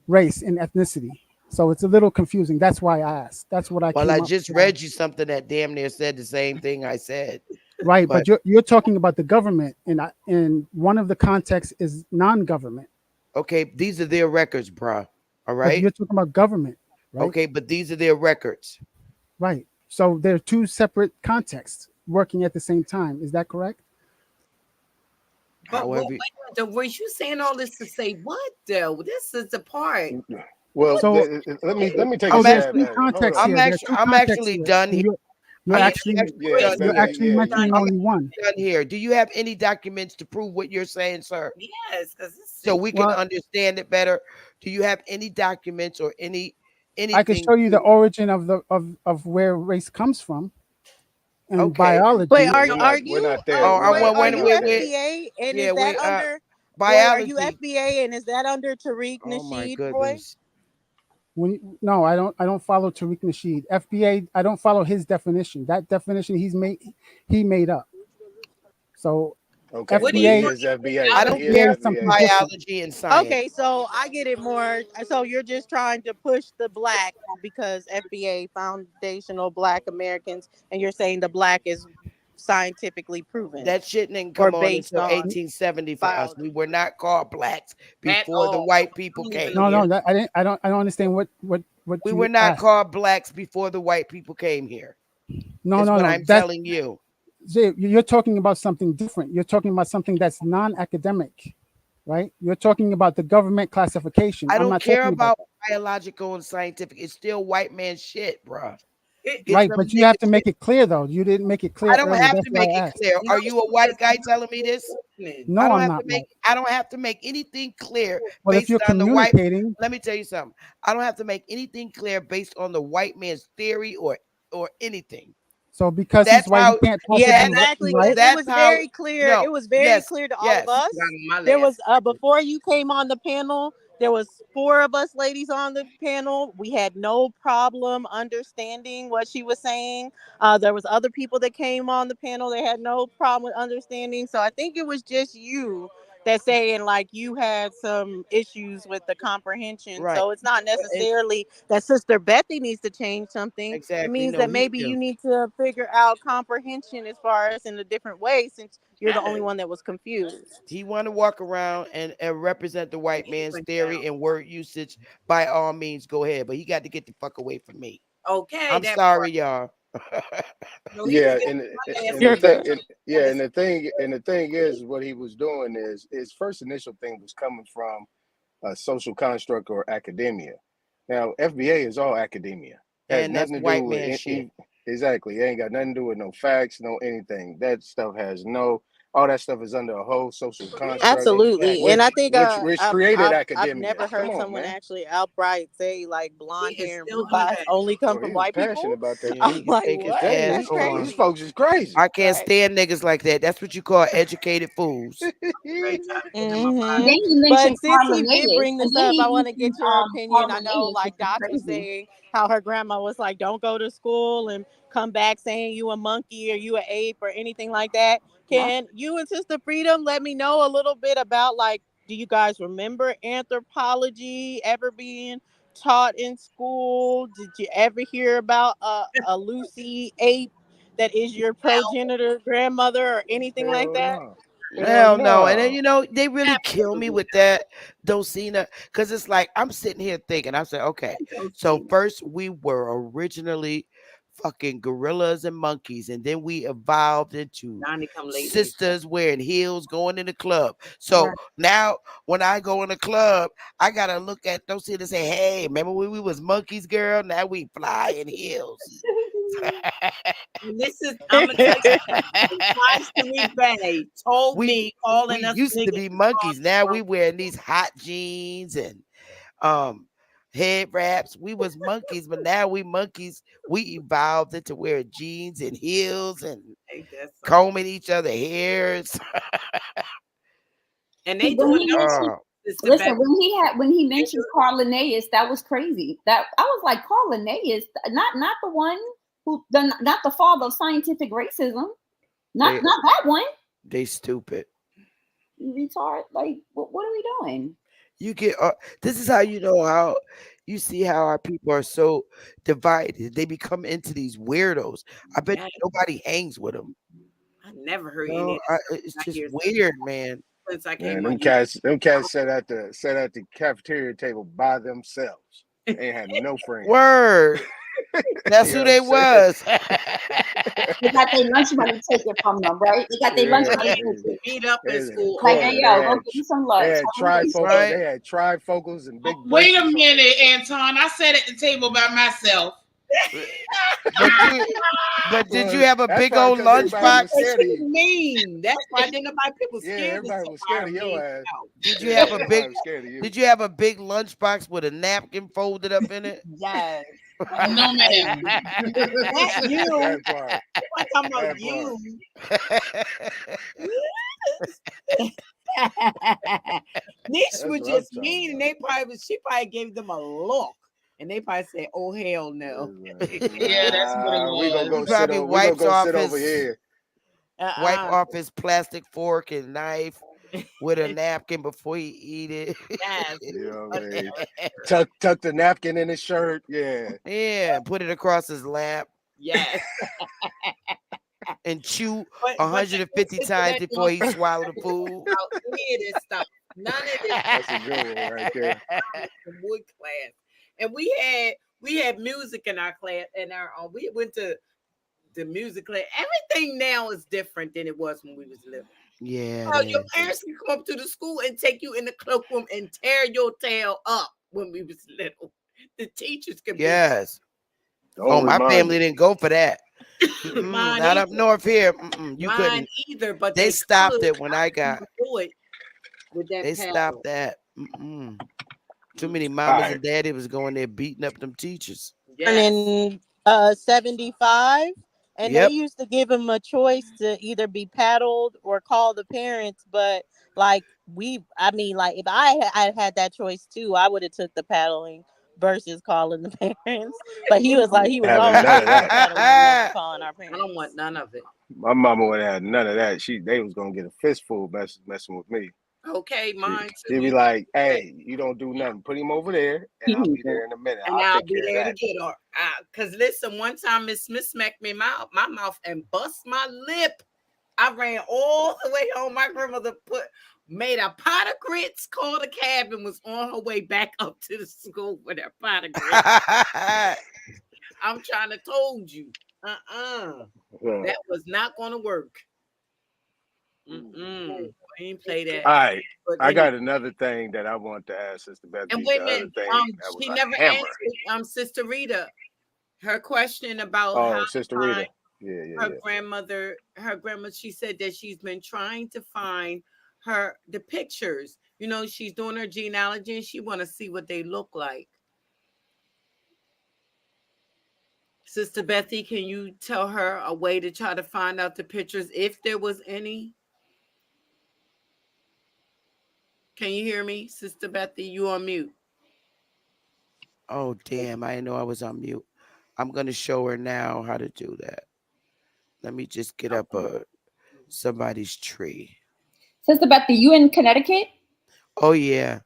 race and ethnicity. So it's a little confusing. That's why I asked. That's what I Well, I came up just to ask. read you something that damn near said the same thing I said. Right, But but you're talking about the government, and one of the contexts is non-government. okay, these are their records, bruh. All But right. you're talking about government, right? Okay, but these are their records. Right. So there are two separate contexts working at the same time. Is that correct? But However, was you saying all this to say what though? This is the part. Well, What? So let me take a so I'm there's stab actually two at it. Hold contexts up. here. There are two I'm contexts actually here, done and here. you're I'm actually actually Yeah, done Race but here. yeah, mentioning I'm only one. actually done here. Do you have any documents to prove what you're saying, sir? yes, because this So seems we can Well, understand it better. Do you have any documents or I could anything show you the to origin of where race comes from and okay. Wait, yeah, biology. we're not there. Oh, We're I Roy? not want Are we're when you not we there. FBA? And yeah, is that we under Roy? Are you biology. FBA? And is that under Tariq Oh my Nasheed, Roy? goodness. No, I don't follow Tariq Nasheed. FBA, I don't follow his definition. That definition he made up. So Okay, What do but you he FBA want is to FBA. find I out? But don't he is care FBA is about something FBA. different. biology and science. Okay, so I get it more. So you're just trying to push the black because FBA, Foundational Black Americans, and you're saying the black is scientifically proven That shit didn't or come on based until on 1870 for us. biology. We were not called blacks At before the all. white I people don't even came know No, what no, here. that I don't understand what We were you not asked. called blacks before the white people came here. No, Is no, what no. I'm That's telling you. Jay, you're talking about something different. You're talking about something that's non-academic, right? You're talking about the government classification. I I'm don't not care talking about about that, biological and scientific. It's still white man shit, bruh. It's right? it some But you nigga have to shit. make it clear, though. You didn't make it I clear don't earlier. have That's to why make I it asked. clear. no, Are you a white because guy I'm telling me this? listening. I No, don't I'm have not to make white. I don't have to make anything clear Well, if based you're on the white. communicating, Let me tell you something. I don't have to make anything clear based on the white man's theory or anything. so because he's That's white, he how can't Yeah, possibly that's be exactly. right. It that's was how very clear. no. It was very Yes. clear to all of Yes. Got us. my There last was before you came on the panel, there was four of us ladies on the panel. We had no problem understanding what she was saying. There was other people that came on the panel. They had no problem with understanding. So I think it was just you that saying like you had some issues with the comprehension. Right. So it's not And necessarily that Sister Bethy needs to change something. It exactly. means No, that he maybe you do. need to figure out comprehension as far as in a different way since you're the only yes. one that was confused. He want to walk around and represent the white He man's went down. theory and word usage. By all means, go ahead. But he got to get the fuck away from me. Okay, I'm that sorry, part. y'all. No, he was Yeah, getting and my last and the You're name. thing, good. and That yeah, is and the thing is, what he was doing is his first initial thing was coming from a social construct or academia. Now, FBA is all academia. Has And that's nothing to do white with man shit. exactly. It ain't got nothing to do with no facts, no anything. That stuff has no. All that stuff is under a whole social construct, Absolutely. Exactly. And I think which created I've academia. never Come heard on, someone man. actually outright say like he blonde is hair and still blue in the eyes back. only come Oh, from he was white passionate people. about that Yeah, he I'm too. can like, take his what? Yeah, ass these That's folks, these on. crazy. folks is crazy. I can't Right. stand niggas like that. That's what you call educated fools. Ready to get him up And out then Hmm. of he But mentioned since Carla he did Nayes, bring and this then up, I he want to mentioned get your opinion. Carla I know, Nayes, which like is Doc was crazy. saying, how her grandma was like, "Don't go to school and come back saying you a monkey or you a ape or anything like that." Yeah. Can you and Sister Freedom let me know a little bit about like, do you guys remember anthropology ever being taught in school? Did you ever hear about a Lucy ape that is your hell. progenitor grandmother or anything like Hell that? no. Hell Hell no. And then no. they really kill me Absolutely with that Dosina. Because it's like I'm sitting here thinking, I said, okay, no so Tina. first we were originally fucking gorillas and monkeys, and then we evolved into Johnny come lately. sisters wearing heels going in the club. Right. So now when I go in the club, I gotta look at Dosina and say, hey, remember when we was monkeys, girl? Now we fly in heels. And this is, I'm gonna tell you, Constantly Bay told we me, we calling us used niggas to be and calling monkeys. Now us we wearing these hot jeans and um head wraps. We was monkeys, but now we monkeys. We evolved into wearing jeans and heels and Ain't that something? combing each other hairs. And they When doing he that mentioned, Uh, Sister listen, Betty. when he They mentioned do Carla Nayes, that was crazy. That I was like, Carla Nayes, not the one who, not the father of scientific racism, not they that one. they stupid. You retard. Like, what are we doing? You get this is how you know how you see how our people are so divided. They become into these weirdos. I bet that. you nobody hangs with them. I never heard any No, of this it's I just hear weird, man. since I Man, came on you. them cats sat at the cafeteria table by themselves. They ain't had no friends. Word. That's You who know what I'm they saying? was. They got their lunch money taken from them, right? They got their lunch Yeah, money Being taken. beat up they in was in the school Like, all hey, corner. yo, go get me some lunch. Right? They had trifocals and big Wait a bracelets on their minute, Anton. I sat at the table by myself. But you but did you well, have a that's big probably old because everybody was because lunchbox? scared of she's you. mean. That's why didn't nobody people Yeah, scared of everybody was scared of somebody your mean ass. out. Did you Yeah, have a big everybody was scared of you. did you have a big lunchbox with a napkin folded up in it? Yes. No, ma'am. Not you. That part. I'm talking about That part. you. Niche That's was what I'm just talking mean, and about. she probably gave them a look, and they probably said, "Oh hell no." It's like, Yeah, that's what it nah, was. He probably we gonna wipes go off sit over his here. Wipe Uh-uh. off his plastic fork and knife with a napkin before he eat Yes. You know what I mean? Okay. Tuck the napkin in his shirt. Yeah. Yeah, put it across his lap Yes. and chew But they don't 150 sit to times that before he motherfucker swallow the food. about any of this stuff. None of this That's a good one right there. in wood class. And we had music in our class and our we went to the music class. Everything now is different than it was when we was little. Yeah, it Hell, your is. parents can come up to the school and take you in the cloakroom and tear your tail up when we was little. The teachers could beat Yes. Don't Oh, my remind me. family didn't go for that. Mm-mm, mine not up either. north here. Mm-mm, you Mine couldn't. either, but They they stopped could. it when I I couldn't got. do it with that They stopped paddle. that. Mm-mm. Too Mm. many All mamas right. and daddy was going there beating up them teachers. Yes. in 75, and they Yep. used to give him a choice to either be paddled or call the parents. But like I mean, like if I had that choice too, I would have took the paddling versus calling the parents. But he was Having always none of for the that. paddling over calling our I don't want parents. none of it. My mama would have had none of that. They was gonna get a fistful messing with me. Okay, She, mine too. she'd be You like, can "Hey, you don't do nothing. Put him over there, and I'll be there in a minute. and I'll I'll take be care of there to that." get her. Cause listen, one time Miss Smith smacked me in my mouth and bust my lip. I ran all the way home. My grandmother made a pot of grits, called a cab, and was on her way back up to the school with that pot of grits. I'm trying to told you. Uh-uh. Yeah. That was not gonna work. Mm-mm. I ain't play that. All right. But I anyway. got another thing that I want to ask Sister And Bethy. wait The a other minute, thing that was she never a hammer. answered Sister Rita her question about how Oh, to Sister find Rita. Yeah, yeah, her yeah. grandmother. Her grandma, she said that she's been trying to find the pictures. She's doing her genealogy and she want to see what they look like. Sister Bethy, can you tell her a way to try to find out the pictures if there was any? Can you hear me, Sister Bethy? You on mute. Oh, damn. I didn't know I was on mute. I'm going to show her now how to do that. Let me just get up Okay. somebody's tree. Sister Bethy, you in Connecticut? Oh, yeah.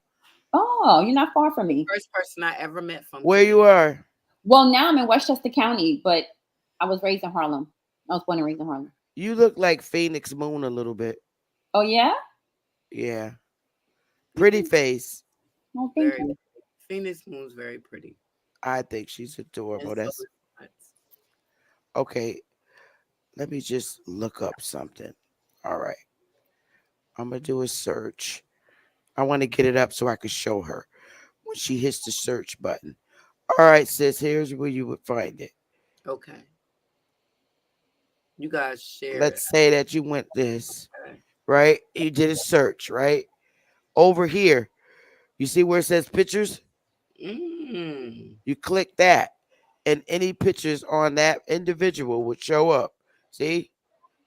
Oh, you're not far from me. First person I ever met from Where Connecticut. you are? Well, now I'm in Westchester County, but I was raised in Harlem. I was born and raised in Harlem. You look like Phoenix Moon a little bit. Oh yeah? Yeah. Pretty face. Oh, thank Very you. Phoenix Moon's very pretty. I think she's And adorable. so That's is Prince. okay. Let me just look up something. All right. I'm going to do a search. I want to get it up so I can show her when she hits the search button. All right, sis, here's where you would find it. Okay. You guys share it. Let's say that you went this, Okay. right? You did a search, right? Over here, you see where it says pictures? Mm. You click that, and any pictures on that individual would show up. See?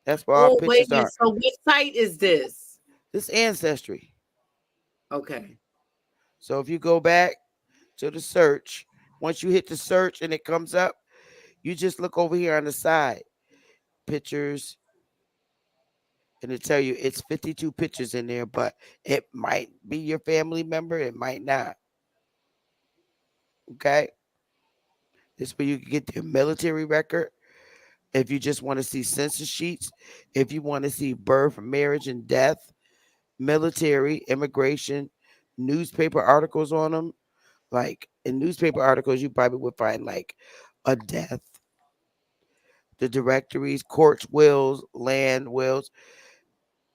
That's where our Oh, wait pictures a minute. are. So which site is this? This ancestry. Okay. So if you go back to the search, once you hit the search and it comes up, you just look over here on the side, pictures, and it tell you it's 52 pictures in there, but it might be your family member, it might not. Okay. This way you can get their military record. If you just want to see census sheets, if you want to see birth, marriage, and death, military, immigration, newspaper articles on them. Like in newspaper articles, you probably would find like a death, the directories, courts, wills, land wills,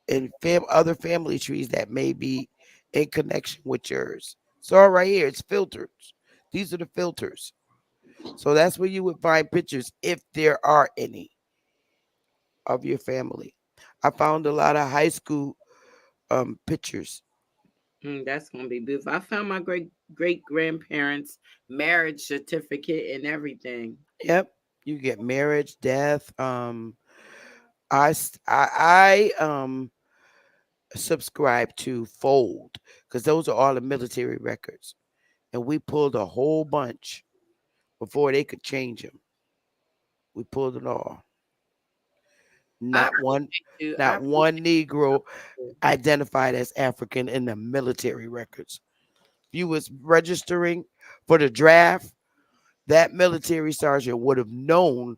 and other family trees that may be in connection with yours. So all right here, it's filters. These are the filters. So that's where you would find pictures if there are any of your family. I found a lot of high school pictures. That's gonna be beautiful. I found my great grandparents' marriage certificate and everything. Yep, you get marriage, death. I subscribe to Fold because those are all the military records, and we pulled a whole bunch before they could change them. We pulled it all. I Not one, appreciate you. I not appreciate one Negro you. identified as African in the military records. If you was registering for the draft, that military sergeant would have known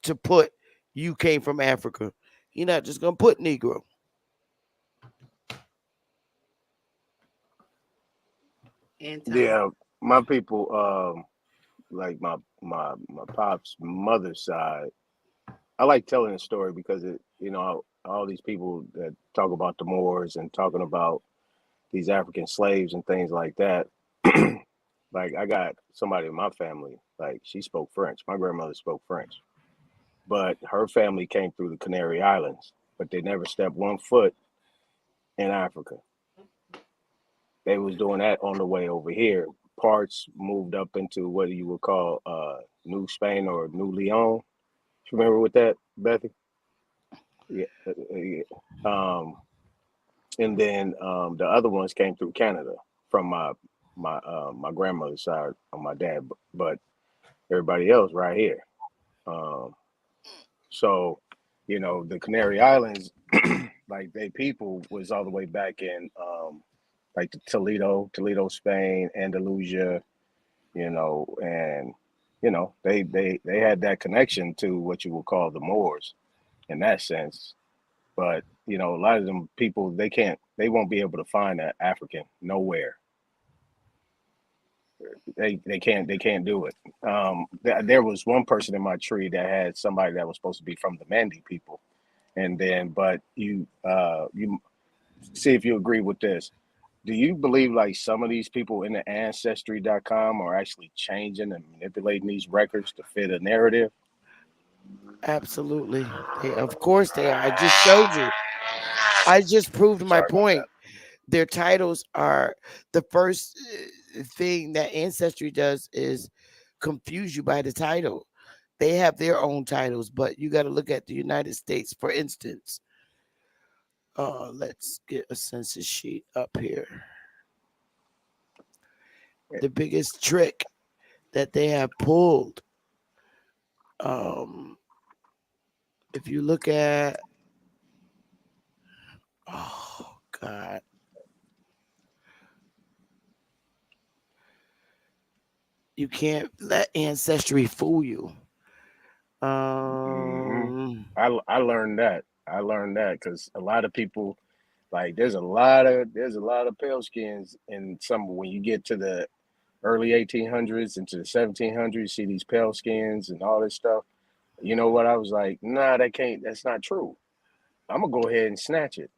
to put you came from Africa. You're not just gonna put Negro. Anton. Yeah, my people, like my pop's mother's side. I like telling the story because it, all these people that talk about the Moors and talking about these African slaves and things like that. Like I got somebody in my family, like she spoke French. My grandmother spoke French, but her family came through the Canary Islands, but they never stepped one foot in Africa. They was doing that on the way over here. Parts moved up into what you would call New Spain or New Leon. You remember with that, Bethy? Yeah. Yeah. And then the other ones came through Canada from my grandmother's side on my dad, but everybody else right here. Um, so, the Canary Islands, like they people was all the way back in like the Toledo, Spain, Andalusia, and they had that connection to what you would call the Moors in that sense. But a lot of them people they won't be able to find an African nowhere. They can't do it. There was one person in my tree that had somebody that was supposed to be from the Mandi people, and then but you see if you agree with this. Do you believe like some of these people in the ancestry.com are actually changing and manipulating these records to fit a narrative? Absolutely. Of course they are. I just showed you. I just proved my Sorry about that. point. Their titles are the first thing that Ancestry does is confuse you by the title. They have their own titles, but you got to look at the United States, for instance. Let's get a census sheet up here. The biggest trick that they have pulled, um, if you look at, oh God, you can't let Ancestry fool you. Hmm. Um, I learned that. I learned that because a lot of people like there's a lot of pale skins in some when you get to the early 1800s into the 1700s, you see these pale skins and all this stuff. You know what? I was like, nah, that's not true. I'm gonna go ahead and snatch it.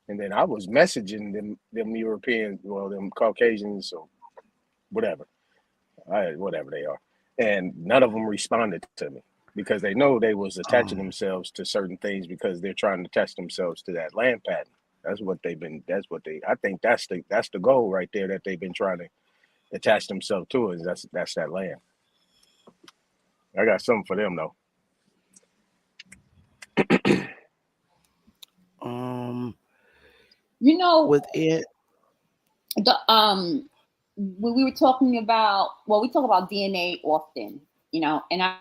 And then I was messaging them Europeans, well, them Caucasians or whatever, whatever they are, and none of them responded to me because they know they was attaching oh, themselves to certain things because they're trying to attach themselves to that land pattern. That's what they've been. That's what they. I think that's the goal right there that they've been trying to attach themselves to. Is that's that land. I got something for them though. um, You know, with it, when we were talking about, well, we talk about DNA often, and I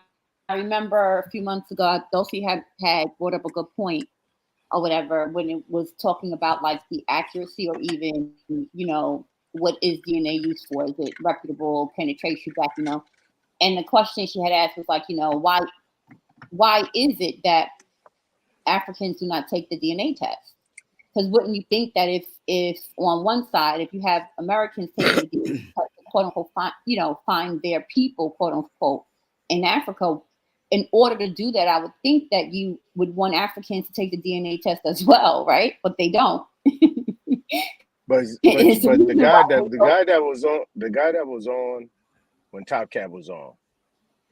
remember a few months ago, Dulcie had brought up a good point or whatever when it was talking about like the accuracy or even, what is DNA used for? Is it reputable? Can it trace you back? And the question she had asked was like, why is it that Africans do not take the DNA test? Because wouldn't you think that if on one side, if you have Americans taking the DNA test to quote unquote find their people quote unquote in Africa, in order to do that, I would think that you would want Africans to take the DNA test as well, right? But they don't. But but It's the but the reason why guy they that the don't. guy that was on the guy that was on when Top Cat was on,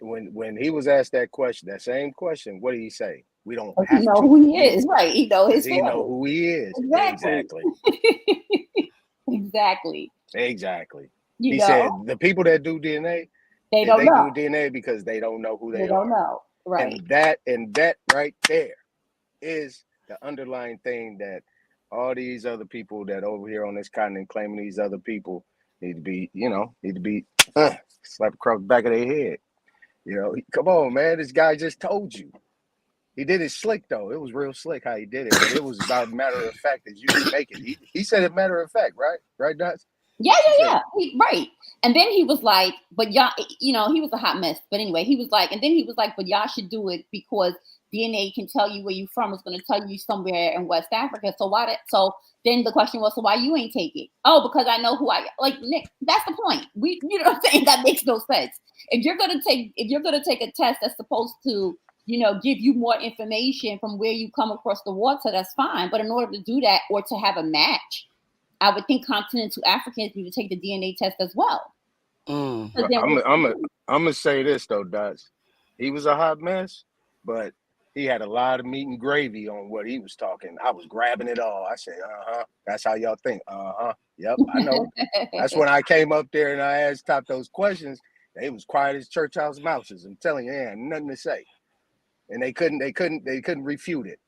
when he was asked that question, that same question, what did he say? We don't Because he have know to. who he We is, right? He know because his he know family. who he is. Exactly. Exactly. Exactly. Exactly. You He know, said the people that do DNA, they don't they know. do DNA because they don't know who They they don't are. know. Right. And that right there is the underlying thing that all these other people that over here on this continent claiming these other people need to be slapped across the back of their head. Come on, man. This guy just told you. He did it slick though. It was real slick how he did it, but it was about matter of fact as you can make it. He said it matter of fact, right? Right, Dots? Yeah, He yeah, said, yeah. Right. And then he was like, but y'all, he was a hot mess. But anyway, he was like, and then he was like, but y'all should do it because DNA can tell you where you from. It's going to tell you somewhere in West Africa. So why that? So then the question was, so why you ain't take it? Oh, because I know who I like. Nick, that's the point. You know what I'm saying? That makes no sense. If you're gonna take a test that's supposed to, give you more information from where you come across the water, that's fine. But in order to do that or to have a match, I would think continental Africans need to take the DNA test as well. Mm. Because then I'm gonna say this though, Dots. He was a hot mess, but he had a lot of meat and gravy on what he was talking. I was grabbing it all. I said, that's how y'all think. Yep, I know. That's when I came up there and I asked Top those questions. They was quiet as church house mouses. I'm telling you, they had nothing to say, and they couldn't refute it.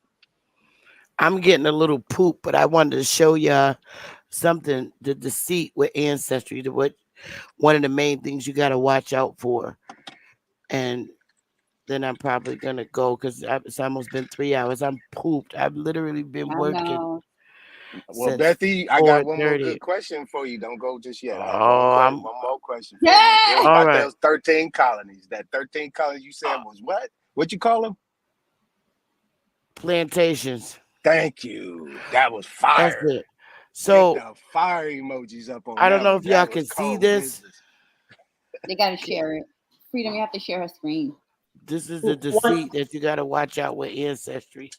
I'm getting a little poop, but I wanted to show y'all something, the deceit with ancestry, what one of the main things you got to watch out for. And then I'm probably going to go because it's almost been 3 hours. I'm pooped. I've literally been I working know. Well, since Bethy, I got one more 4:30. good question for you. Don't go just yet. I have Oh, one more question for you. It was Yay! all about right. those 13 colonies. That 13 colonies you said was what? What you call them? Plantations. Thank you. That was That's fire. it. Get So the fire emojis up on I don't that know one. if y'all That can was see cold this. business. They got to share it. Freedom, you have to share her screen. This is the One deceit that you got to watch out with ancestry.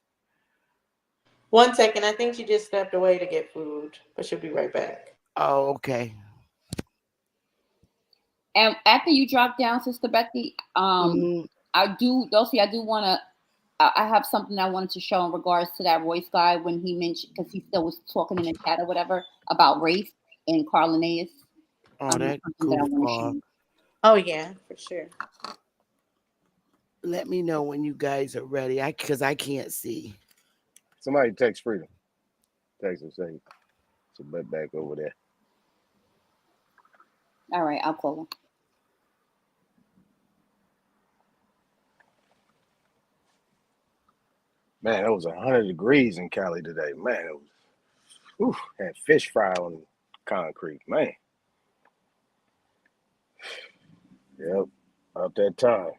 one second. I think she just stepped away to get food, but she'll be right back. Oh, okay. And after you drop down, Sister Bethy, Mm, I do, Dulcie, I do want to. I have something I wanted to show in regards to that Royce guy when he mentioned, because he still was talking in the chat or whatever about race and Carl Linnaeus. oh, That's that something that I want to goofball. show. Oh yeah, for sure. Let me know when you guys are ready. Because I can't see. Somebody text Freedom. Text and say, so back over there. All right, I'll call him. Man, it was 100 degrees in Cali today. Man, it was, had fish fry on concrete. Man, yep, about that time.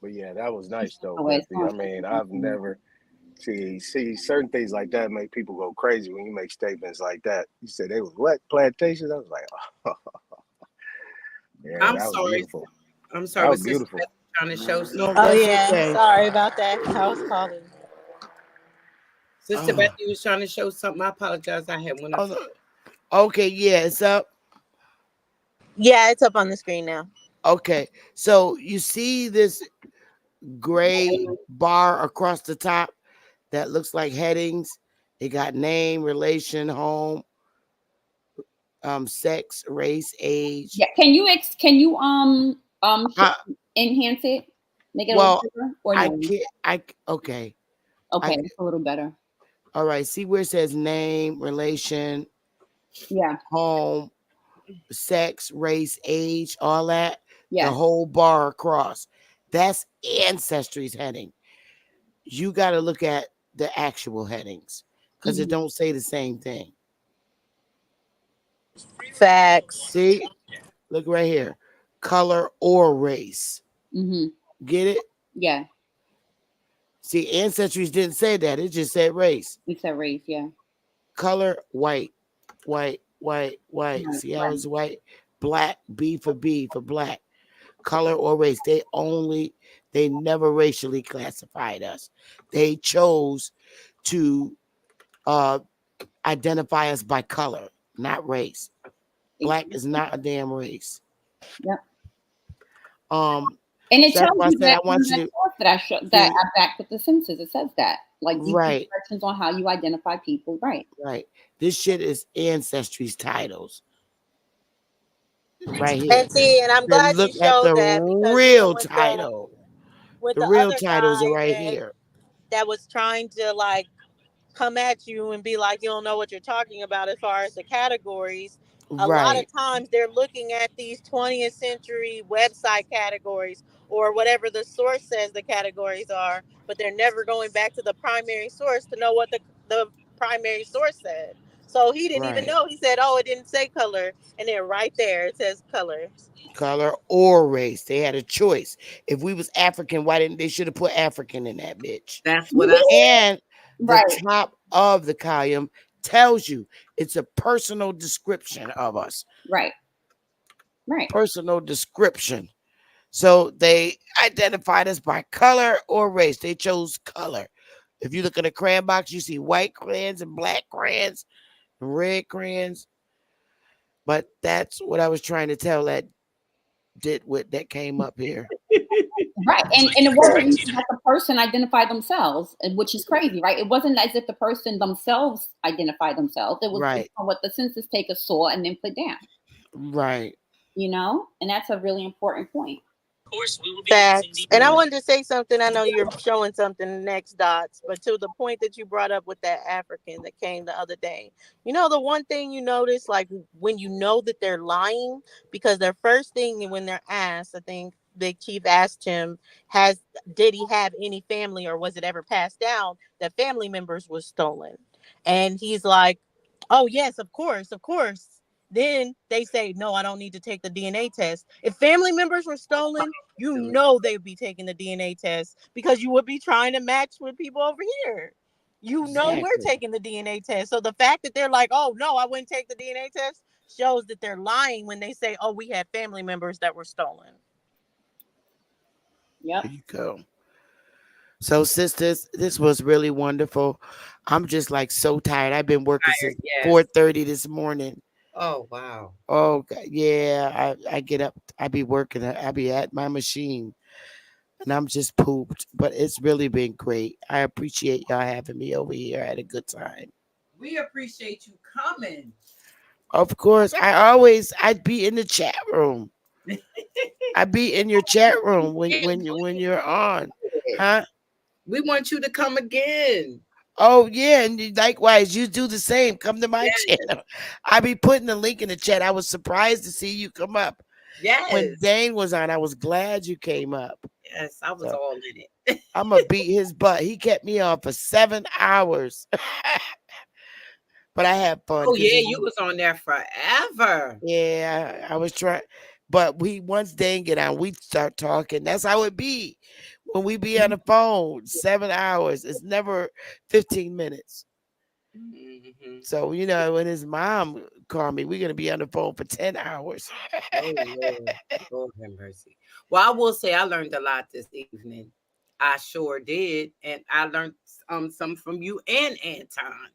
But yeah, that was nice though, Oh, wait, it's Bethy. not I mean, I've showing. never see certain things like that make people go crazy when you make statements like that. You said they was what plantations? I was like, oh, yeah, I'm that was sorry. beautiful. I'm That sorry, was but Sister beautiful. Beth trying to show No, Oh something. that's yeah, okay. sorry about that. I was calling. Sister Oh, Bethy was trying to show something. I apologize. I had one up. oh, okay, yeah, it's up. Yeah, it's up on the screen now. Okay, so you see this gray bar across the top that looks like headings. It got name, relation, home, sex, race, age. Yeah, can you Uh, enhance it, make it a little well, bigger, or I no? can't. Okay. Okay, I it's a little better. all right. See where it says name, relation, Yeah, home, sex, race, age, all that. The yes. whole bar across. That's ancestry's heading. You got to look at the actual headings because it Hmm. don't say the same thing. Facts. See, look right here, color or race. Hmm. Get it? Yeah, See, ancestries didn't say that. It just said race. it's a race. Yeah, Color white, white, white, white. right, See how right. it's white? Black, B for black. Color or race. They never racially classified us. They chose to uh identify us by color, not race. Black is Exactly. not a damn race. Yep. Um, And it so that's tells why I you said that I in want that you to source that that see I backed with the census. It says that like deep right, instructions on how you identify people. Right. right. This shit is ancestry's titles right here. And see, and I'm Then glad look you at showed the that because real title. with The the real other titles are guy right that here. was trying to like come at you and be like you don't know what you're talking about as far as the categories, A lot of Right. times they're looking at these 20th century website categories or whatever the source says the categories are, but they're never going back to the primary source to know what the primary source said. So he didn't even Right. know. He said, "Oh, it didn't say color," and then right there it says color. Color or race. They had a choice. If we was African, why didn't they should have put African in that bitch? That's what I said. And the Right, top of the column tells you it's a personal description of us. right, right, Personal description. So they identified us by color or race. They chose color. If you look at a crayon box, you see white crayons and black crayons and red crayons. But that's what I was trying to tell that did what that came up here. right. And it wasn't even that the person identified themselves, which is crazy, right? It wasn't as if the person themselves identified themselves. It was based Right. on what the census taker saw and then put down, Right. and that's a really important point. Facts. And I Right. wanted to say something. I know you're showing something next, Dots, but to the point that you brought up with that African that came the other day, the one thing you notice, like when you know that they're lying, because their first thing when they're asked, I think Big Chief asked him, did he have any family or was it ever passed down that family members was stolen? And he's like, oh, yes, of course, of course. Then they say, no, I don't need to take the DNA test. If family members were stolen, they'd be taking the DNA test because you would be trying to match with people over here. We're Exactly. taking the DNA test. So the fact that they're like, oh, no, I wouldn't take the DNA test shows that they're lying when they say, oh, we had family members that were stolen. Yep. There you go. So, sisters, this was really wonderful. I'm just like so tired. I've been working Tired. since Yes. 4:30 this morning. Oh wow. Oh, yeah. I get up. I be working. I be at my machine, and I'm just pooped. But it's really been great. I appreciate y'all having me over here. I had a good time. We appreciate you coming. Of course, I'd be in the chat room. I'd be in your chat room when you're on, huh? We want you to come again. Oh yeah, and likewise, you do the same. Come to my Yes. channel. I be putting the link in the chat. I was surprised to see you come up when Yes. Dane was on. I was glad you came up. Yes. I was So all in it. I'm gonna beat his butt. He kept me on for 7 hours, but I had fun Oh because yeah, you was on there forever. yeah, I was trying. But we once Dane get on, we start talking. That's how it be when we be on the phone. 7 hours. It's never 15 minutes. Hmm. So, when his mom called me, we're going to be on the phone for 10 hours. Oh Lord. Lord have mercy. Well, I will say I learned a lot this evening. I sure did. And I learned some from you and Anton.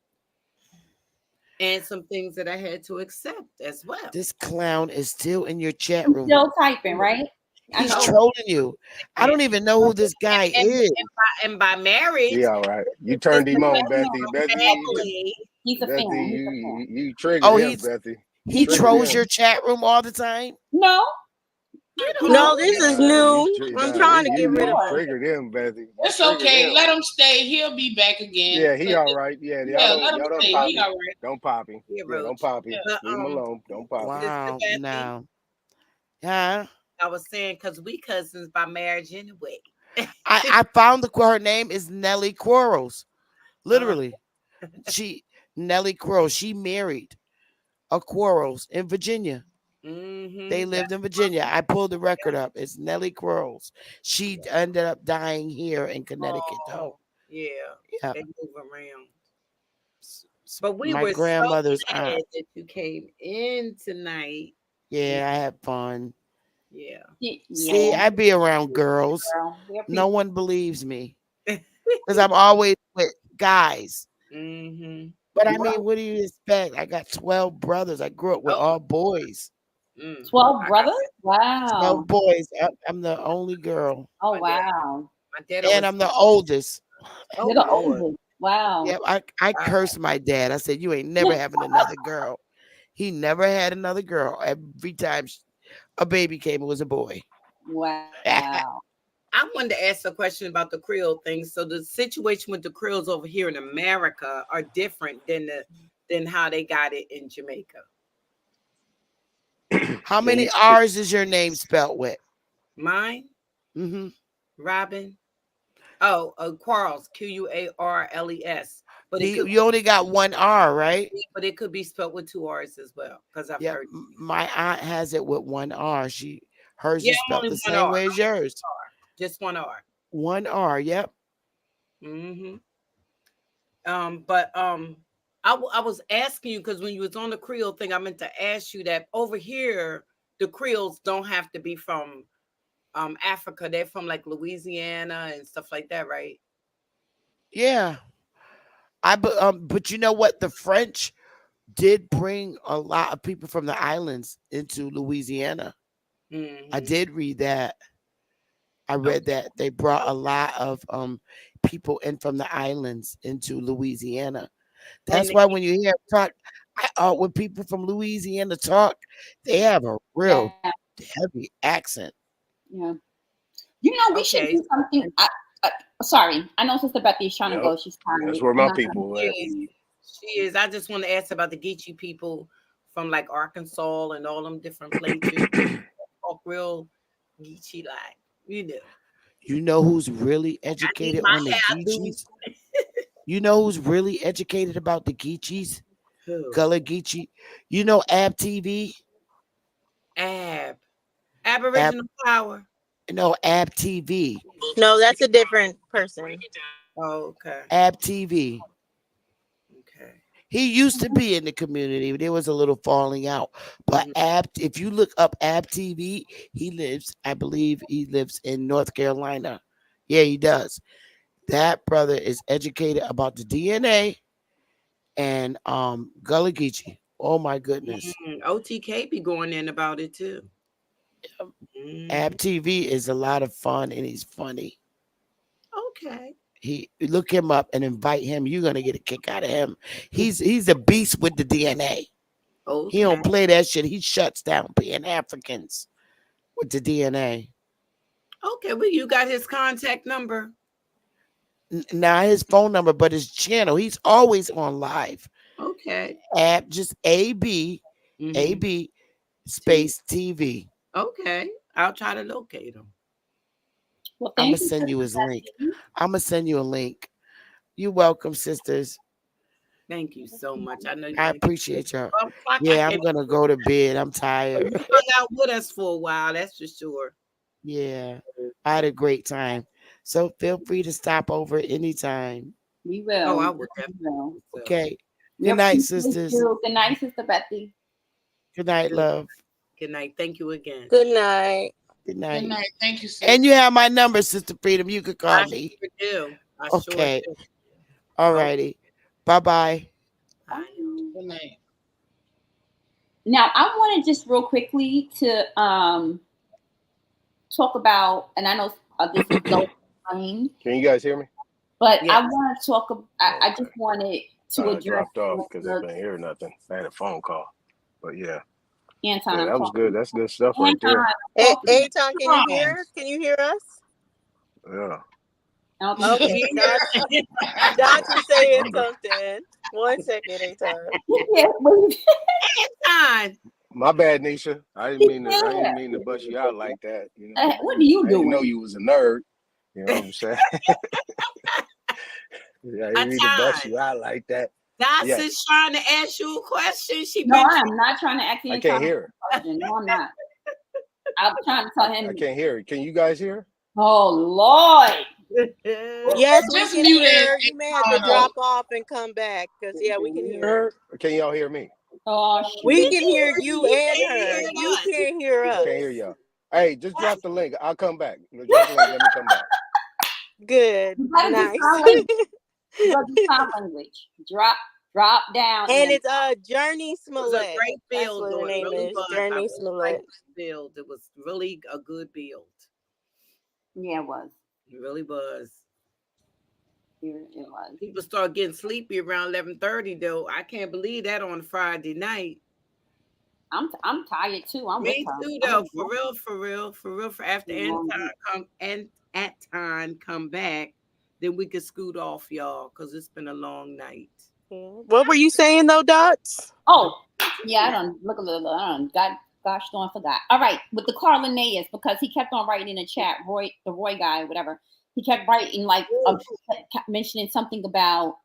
And some things that I had to accept as well. This clown is still in your chat I'm room. still typing, right? I He's know. Oh, trolling you. I man. don't even know who this guy And, is. by marriage, He all right. You this turned is him on, He's Bethy. a Bethy, fan. family. He's a fan. Bethy, He's a fan. you triggered Oh, him, Bethy. You he triggered trolls him. your chat room all the time? No, we don't No, No, know. this is You new. tri- I'm nah, trying to get rid of you Sure. him. triggered him, Bethy. You It's triggered okay. him. Let him stay. He'll be back again. Yeah, he all right. Yeah, Yeah, let him y'all don't stay. pop He him. all right. Don't pop him. yeah, Yeah, don't Roach. pop him. But Leave him alone. Don't pop him. Sister Wow. Bethy, No. Huh? I was saying because we cousins by marriage anyway. I found her name is Nellie Quarles. uh, Literally. She Nellie Quarles. She married a Quarles in Virginia. They lived That's in Virginia. I pulled the record up. It's Nellie Quarles. She ended up dying here in Connecticut, though. oh yeah, Yeah. they move around. But we My were so grandmother's glad aunt. that you came in tonight. And Yeah, I had fun. yeah. See, Yeah, I be around girls. girl. We No appreciate. one believes me because I'm always with guys. Mm-hmm. But I You mean, are. what do you expect? I got 12 brothers. I grew up with Oh, all boys. 12 like I brothers? said, 12 Wow. boys. I'm the only girl. Oh, my dad, wow. my dad And always I'm said, the oldest. You're "Oh the Lord, oldest. Wow. Yep, I wow, cursed my dad. I said, "You ain't never having another girl." He never had another girl. Every time a baby came, it was a boy. Wow. I wanted to ask a question about the Creole thing. So the situation with the Creoles over here in America are different than how they got it in Jamaica. How Can many you? R's is your name spelled with? Mine, Mm-hmm. Robin. Oh, Quarles, Quarles. But it could You only got one R, right? it could be spelled with two R's as well. Because I've Yep. heard. My aunt has it with one R. Hers Yeah, is I'm spelled only the one same R. way as yours. Just one R. One R. Yep. Mm-hmm. But I was asking you because when you was on the Creole thing, I meant to ask you that over here the Creoles don't have to be from Africa. They're from like Louisiana and stuff like that, right? Yeah. But you know what? The French did bring a lot of people from the islands into Louisiana. I Mm-hmm. did read that. I read Okay. that they brought a lot of people in from the islands into Louisiana. And That's why when you hear talk, when people from Louisiana talk, they have a Yeah, real heavy accent. yeah. You know, we should okay, do something. Sorry, I know Sister Bethy is trying to Yep. go. She's That's tired. where I'm my not gonna. people she at. is. She is. I just want to ask about the Geechee people from like Arkansas and all them different places. Talk real Geechee like, you know. You know who's really I need educated my on the hair do. Geechees? You know who's really educated about the Geechees? Who? Gullah Geechee. You know Ab TV? Ab. Ab, Aboriginal power. no, Ab TV. No, that's a different person. Oh, okay. Ab TV. Okay. He used to be in the community. There was a little falling out. But Mhm. If you look up Ab TV, I believe he lives in North Carolina. Yeah, he does. That brother is educated about the DNA and Gullah Geechee. Oh my goodness. OTK be going in about it too. Ab Mhm. TV is a lot of fun and he's funny. Okay. He look him up and invite him. You're gonna get a kick out of him. He's a beast with the DNA. He Okay. don't play that shit. He shuts down being Africans with the DNA. Okay. Well, you got his contact number. Now his phone number, but his channel, he's always on live. Okay. App just Mm-hmm. AB T. space TV. Okay. I'll try to locate him. Well, I'm gonna thank you, send Sister you his link. Bethy. I'm gonna send you a link. You're welcome, sisters. Thank you so much. I know you I gotta get appreciate y'all. 12 o'clock. I Yeah, I'm can't. gonna go to bed. I'm tired. You hung out with us for a while. That's for sure. Yeah, I had a great time. So feel free to stop over anytime. We Oh, I will. would We definitely will. do so. Okay. We Good night, appreciate sisters. you. Good night, Sister Bethy. Good night, Good, love. good night. Thank you again. Good night. Good Good night. night. Thank you, And sis. you have my number, Sister Freedom. You could call I me. sure do. I sure Okay. do. All Oh, righty. Bye bye. I Bye. Good night. Now, I want to just real quickly to talk about, and I know this is low time, Can you guys hear me? but yeah. I want to talk. I Okay. just wanted to Thought I address dropped off because I the couldn't hear nothing. I had a phone call. But yeah. Anton. Yeah, I'm that was talking. good. That's good stuff right Anton, there. I'm Hey, talking. Aton, can you hear? Can you hear us? Yeah. I don't think Okay, Here. Dot is saying I'm something. 1 second, Aton. he can't believe Time. my bad, Nisha. I didn't he's mean to still I didn't here. mean to bust you out like that. What are you I didn't know doing? you was a nerd. You know what I'm saying? Yeah, I A didn't mean to bust time. you out like that. Dots Yes. is trying to ask you a question. She No, been I am not trying to ask I can't Anton hear her. a question. No, I'm not. I'm trying to tell I him. can't hear her. Can you guys hear her? Oh Lord. Yes, we Just can mute hear it. her. You may have to drop off and come back because, yeah, we can hear her. Or can y'all hear me? Oh We shoot. can hear you You and can't her. hear You us. can't hear I us. can't hear y'all. Hey, just drop the link. I'll come back. Drop the link. Let me come back. Good. You gotta do Nice. sign language. You gotta do sign language. Drop down and And then it's Journey It was a Smollett. great That's build, what her though. It name really is. was. I Journey really liked Smollett. the build. It was really a good build. yeah, it was. It really was. It was. People start getting sleepy around 11:30, though. I can't believe that on Friday night. I'm tired too. I'm with Me her. too, I'm though. with For you. real, for real, for real. For after and time come back, then we could scoot off, y'all, because it's been a long night. Yeah. What were you saying though, Dots? Oh, yeah, I don't look a little. I don't got Gosh darn, forgot. All right, with the Carl Linnaeus, because he kept on writing in the chat, the Roy guy, whatever. He kept writing like kept mentioning something about,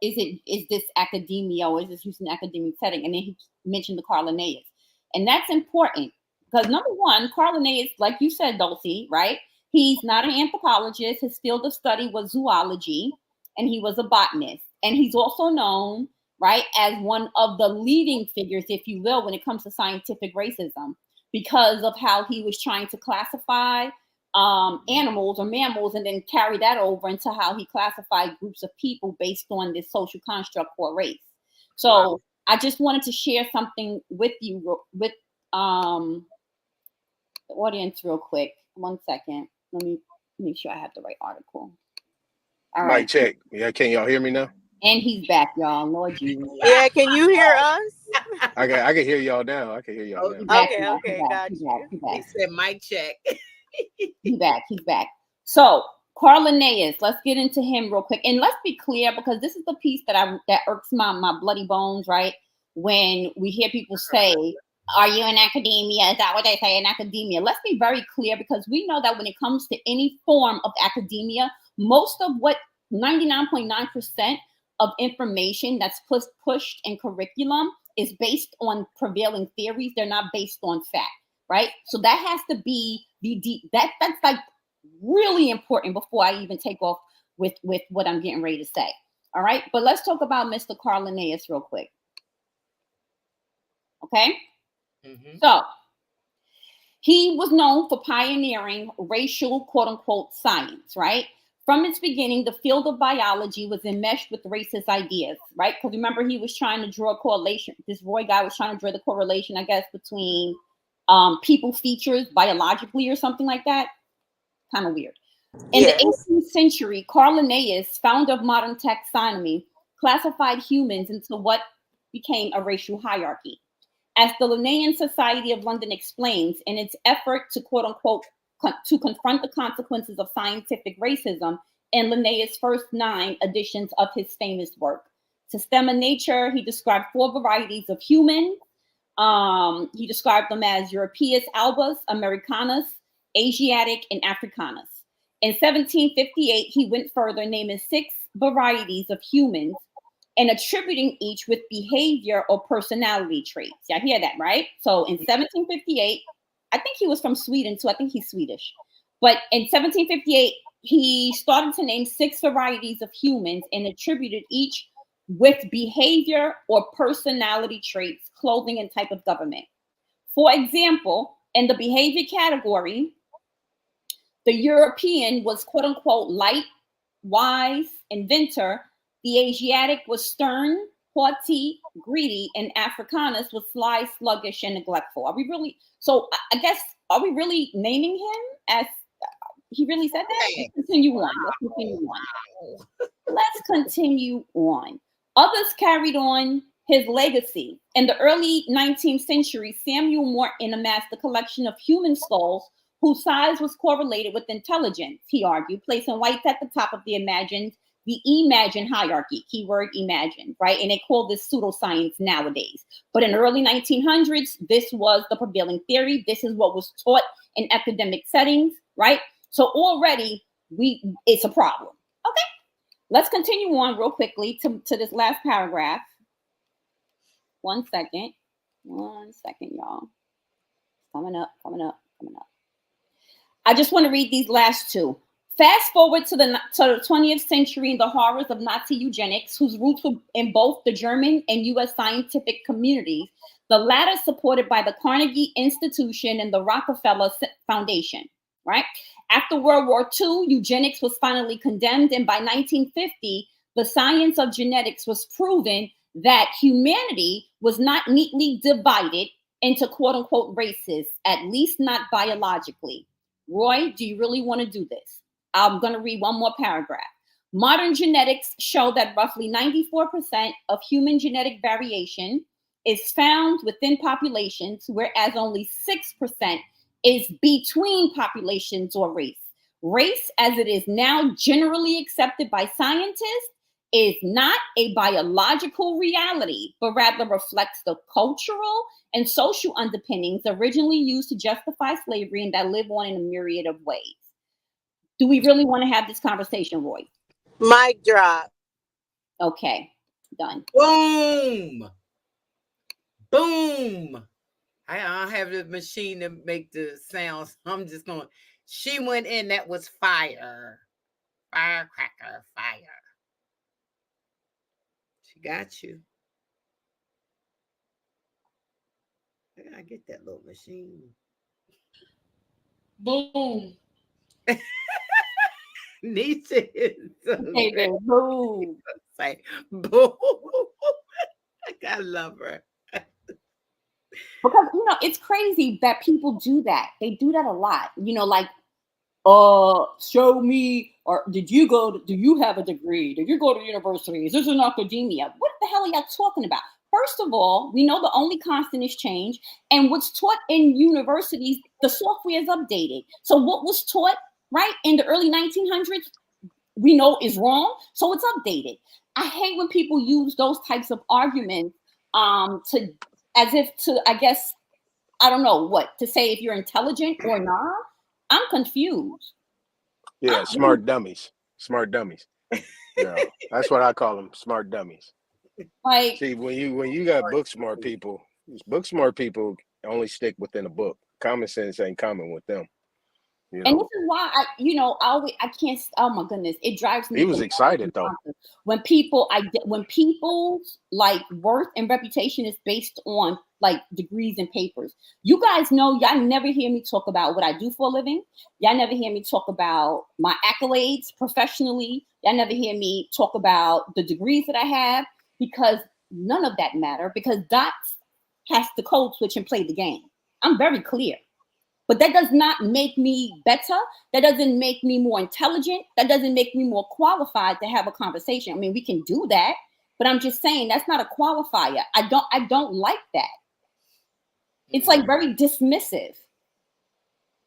is this academia or is this used in an academic setting? And then he mentioned the Carl Linnaeus, and that's important because number one, Carl Linnaeus, like you said, Dulcie, right? He's not an anthropologist. His field of study was zoology, and he was a botanist, and he's also known, right, as one of the leading figures, if you will, when it comes to scientific racism, because of how he was trying to classify animals or mammals and then carry that over into how he classified groups of people based on this social construct called race. So wow. I just wanted to share something with you, with the audience real quick. 1 second. Let me make sure I have the right article. All right. Mic check. Yeah, can y'all hear me now? And he's back, y'all. Lord Jesus. Yeah, can you hear us? I can hear y'all now. I can hear y'all now. Back, okay, got you. He said mic check. He's back. So Carl Linnaeus, let's get into him real quick. And let's be clear, because this is the piece that irks my bloody bones, right? When we hear people say, are you in academia? Is that what they say in academia? Let's be very clear, because we know that when it comes to any form of academia, most of what 99.9% of information that's pushed in curriculum is based on prevailing theories. They're not based on fact, right? So that has to be that's like really important before I even take off with what I'm getting ready to say. All right, but let's talk about Mr. Carl Linnaeus real quick. Okay, so he was known for pioneering racial, quote unquote, science, right? From its beginning, the field of biology was enmeshed with racist ideas, right? Because remember, he was trying to draw a correlation. This Roy guy was trying to draw the correlation, I guess, between people features biologically or something like that. Kind of weird. In the 18th century, Carl Linnaeus, founder of modern taxonomy, classified humans into what became a racial hierarchy. As the Linnaean Society of London explains, in its effort to, quote unquote, to confront the consequences of scientific racism in Linnaeus' first 9 editions of his famous work. Systema Nature, he described 4 varieties of humans. He described them as Europaeus albus, Americanus, Asiatic, and Africanus. In 1758, he went further, naming 6 varieties of humans and attributing each with behavior or personality traits. Y'all hear that, right? So in 1758, I think he was from Sweden too. I think he's Swedish. But in 1758, he started to name 6 varieties of humans and attributed each with behavior or personality traits, clothing, and type of government. For example, in the behavior category, the European was, quote unquote, light, wise, inventor. The Asiatic was stern, haughty, greedy, and Africanus was sly, sluggish, and neglectful. Are we really? So I guess, are we really naming him as he really said that? Let's continue on. Let's continue on. Others carried on his legacy. In the early 19th century, Samuel Morton amassed a collection of human skulls whose size was correlated with intelligence, he argued, placing whites at the top of the imagined hierarchy, keyword imagined, right? And they call this pseudoscience nowadays. But in the early 1900s, this was the prevailing theory. This is what was taught in academic settings, right? So already it's a problem. Okay, let's continue on real quickly to this last paragraph. 1 second, y'all. Coming up. I just want to read these last 2. Fast forward to the 20th century and the horrors of Nazi eugenics, whose roots were in both the German and U.S. scientific communities, the latter supported by the Carnegie Institution and the Rockefeller Foundation, right? After World War II, eugenics was finally condemned, and by 1950, the science of genetics was proven that humanity was not neatly divided into quote-unquote races, at least not biologically. Roy, do you really want to do this? I'm going to read one more paragraph. Modern genetics show that roughly 94% of human genetic variation is found within populations, whereas only 6% is between populations or race. Race, as it is now generally accepted by scientists, is not a biological reality, but rather reflects the cultural and social underpinnings originally used to justify slavery and that live on in a myriad of ways. Do we really want to have this conversation, Roy? Mic drop. Okay, done. Boom. Boom. I don't have the machine to make the sounds. I'm just going. She went in. That was fire. Firecracker, fire. She got you. I gotta get that little machine. Boom. Nisha is so great. Baby, boom. Say boom. I gotta love her. Because it's crazy that people do that. They do that a lot. Like, show me, or do you have a degree? Did you go to university? Is this an academia? What the hell are y'all talking about? First of all, we know the only constant is change, and what's taught in universities, the software is updated. So what was taught right in the early 1900s, we know is wrong, so it's updated. I hate when people use those types of arguments to, as if to, I guess, I don't know what to say, if you're intelligent or not. I'm confused. Yeah, smart dummies. Smart dummies. Yeah, that's what I call them. Smart dummies. Like, See, when you got book smart people only stick within a book. Common sense ain't common with them. You and this know, is why I can't. Oh my goodness, it drives he me was excited though. when when people's like worth and reputation is based on like degrees and papers. You guys know, y'all never hear me talk about what I do for a living. Y'all never hear me talk about my accolades professionally. Y'all never hear me talk about the degrees that I have, because none of that matter, because Dots has to code switch and play the game. I'm very clear. But that does not make me better. That doesn't make me more intelligent. That doesn't make me more qualified to have a conversation. I mean, we can do that, but I'm just saying that's not a qualifier. I don't like that. It's like very dismissive.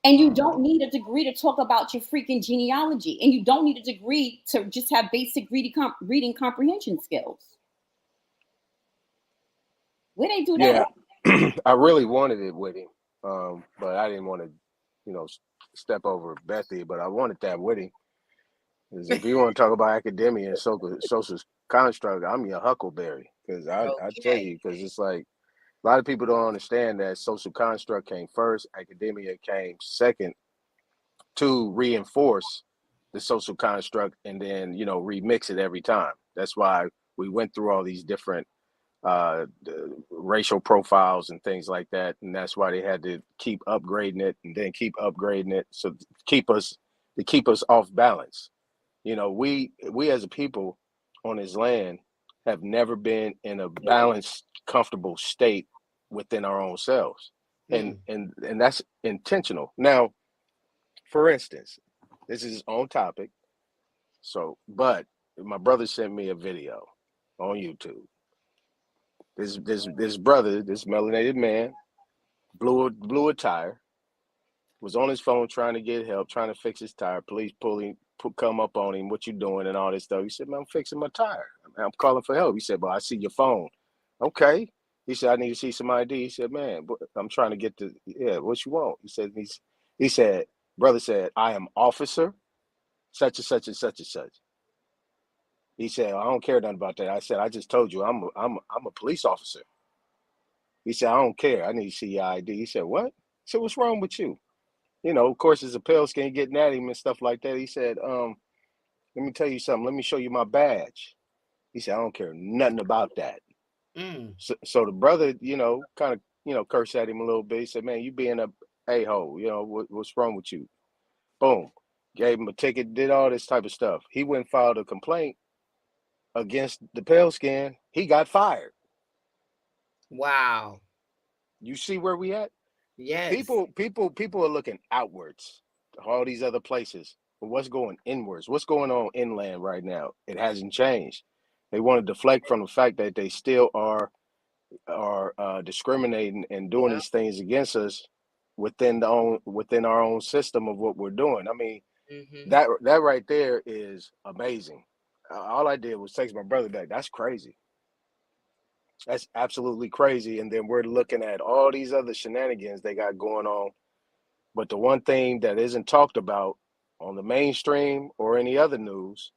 And you don't need a degree to talk about your freaking genealogy. And you don't need a degree to just have basic reading comprehension skills. Where they do that? Yeah, I really wanted it with him, but I didn't want to, step over Bethy. But I wanted that with him. Because if you want to talk about academia and social construct, I'm your huckleberry. Because I tell Okay. you, because it's like a lot of people don't understand that social construct came first, academia came second to reinforce the social construct, and then remix it every time. That's why we went through all these different racial profiles and things like that, and that's why they had to keep upgrading it and then keep upgrading it, so to keep us off balance. We as a people on this land have never been in a balanced, comfortable state within our own selves, and Mm. and that's intentional. Now, for instance, this is on topic. So, but my brother sent me a video on YouTube. This brother, this melanated man, blew a tire. Was on his phone trying to get help, trying to fix his tire. Police come up on him. What you doing and all this stuff? He said, "Man, I'm fixing my tire. I'm calling for help." He said, "But I see your phone." Okay. He said, "I need to see some ID." He said, "Man, I'm trying to get the What you want?" He said, brother said, "I am officer such and such and such and such." He said, "I don't care nothing about that." I said, "I just told you I'm a police officer." He said, "I don't care. I need to see your ID." He said, "What?" I said, "What's wrong with you?" Of course, there's a pale skin getting at him and stuff like that. He said, "Let me tell you something. Let me show you my badge." He said, "I don't care nothing about that." Mm. So the brother, kind of, cursed at him a little bit. He said, "Man, you being a hole. What's wrong with you?" Boom. Gave him a ticket, did all this type of stuff. He went and filed a complaint against the pale skin. He got fired. Wow. You see where we at? Yes. People are looking outwards to all these other places. But what's going inwards? What's going on inland right now? It hasn't changed. They want to deflect from the fact that they still are discriminating and doing Yeah. these things against us within our own system of what we're doing. I mean, Mm-hmm. that right there is amazing. All I did was text my brother back. That's crazy. That's absolutely crazy. And then we're looking at all these other shenanigans they got going on. But the one thing that isn't talked about on the mainstream or any other news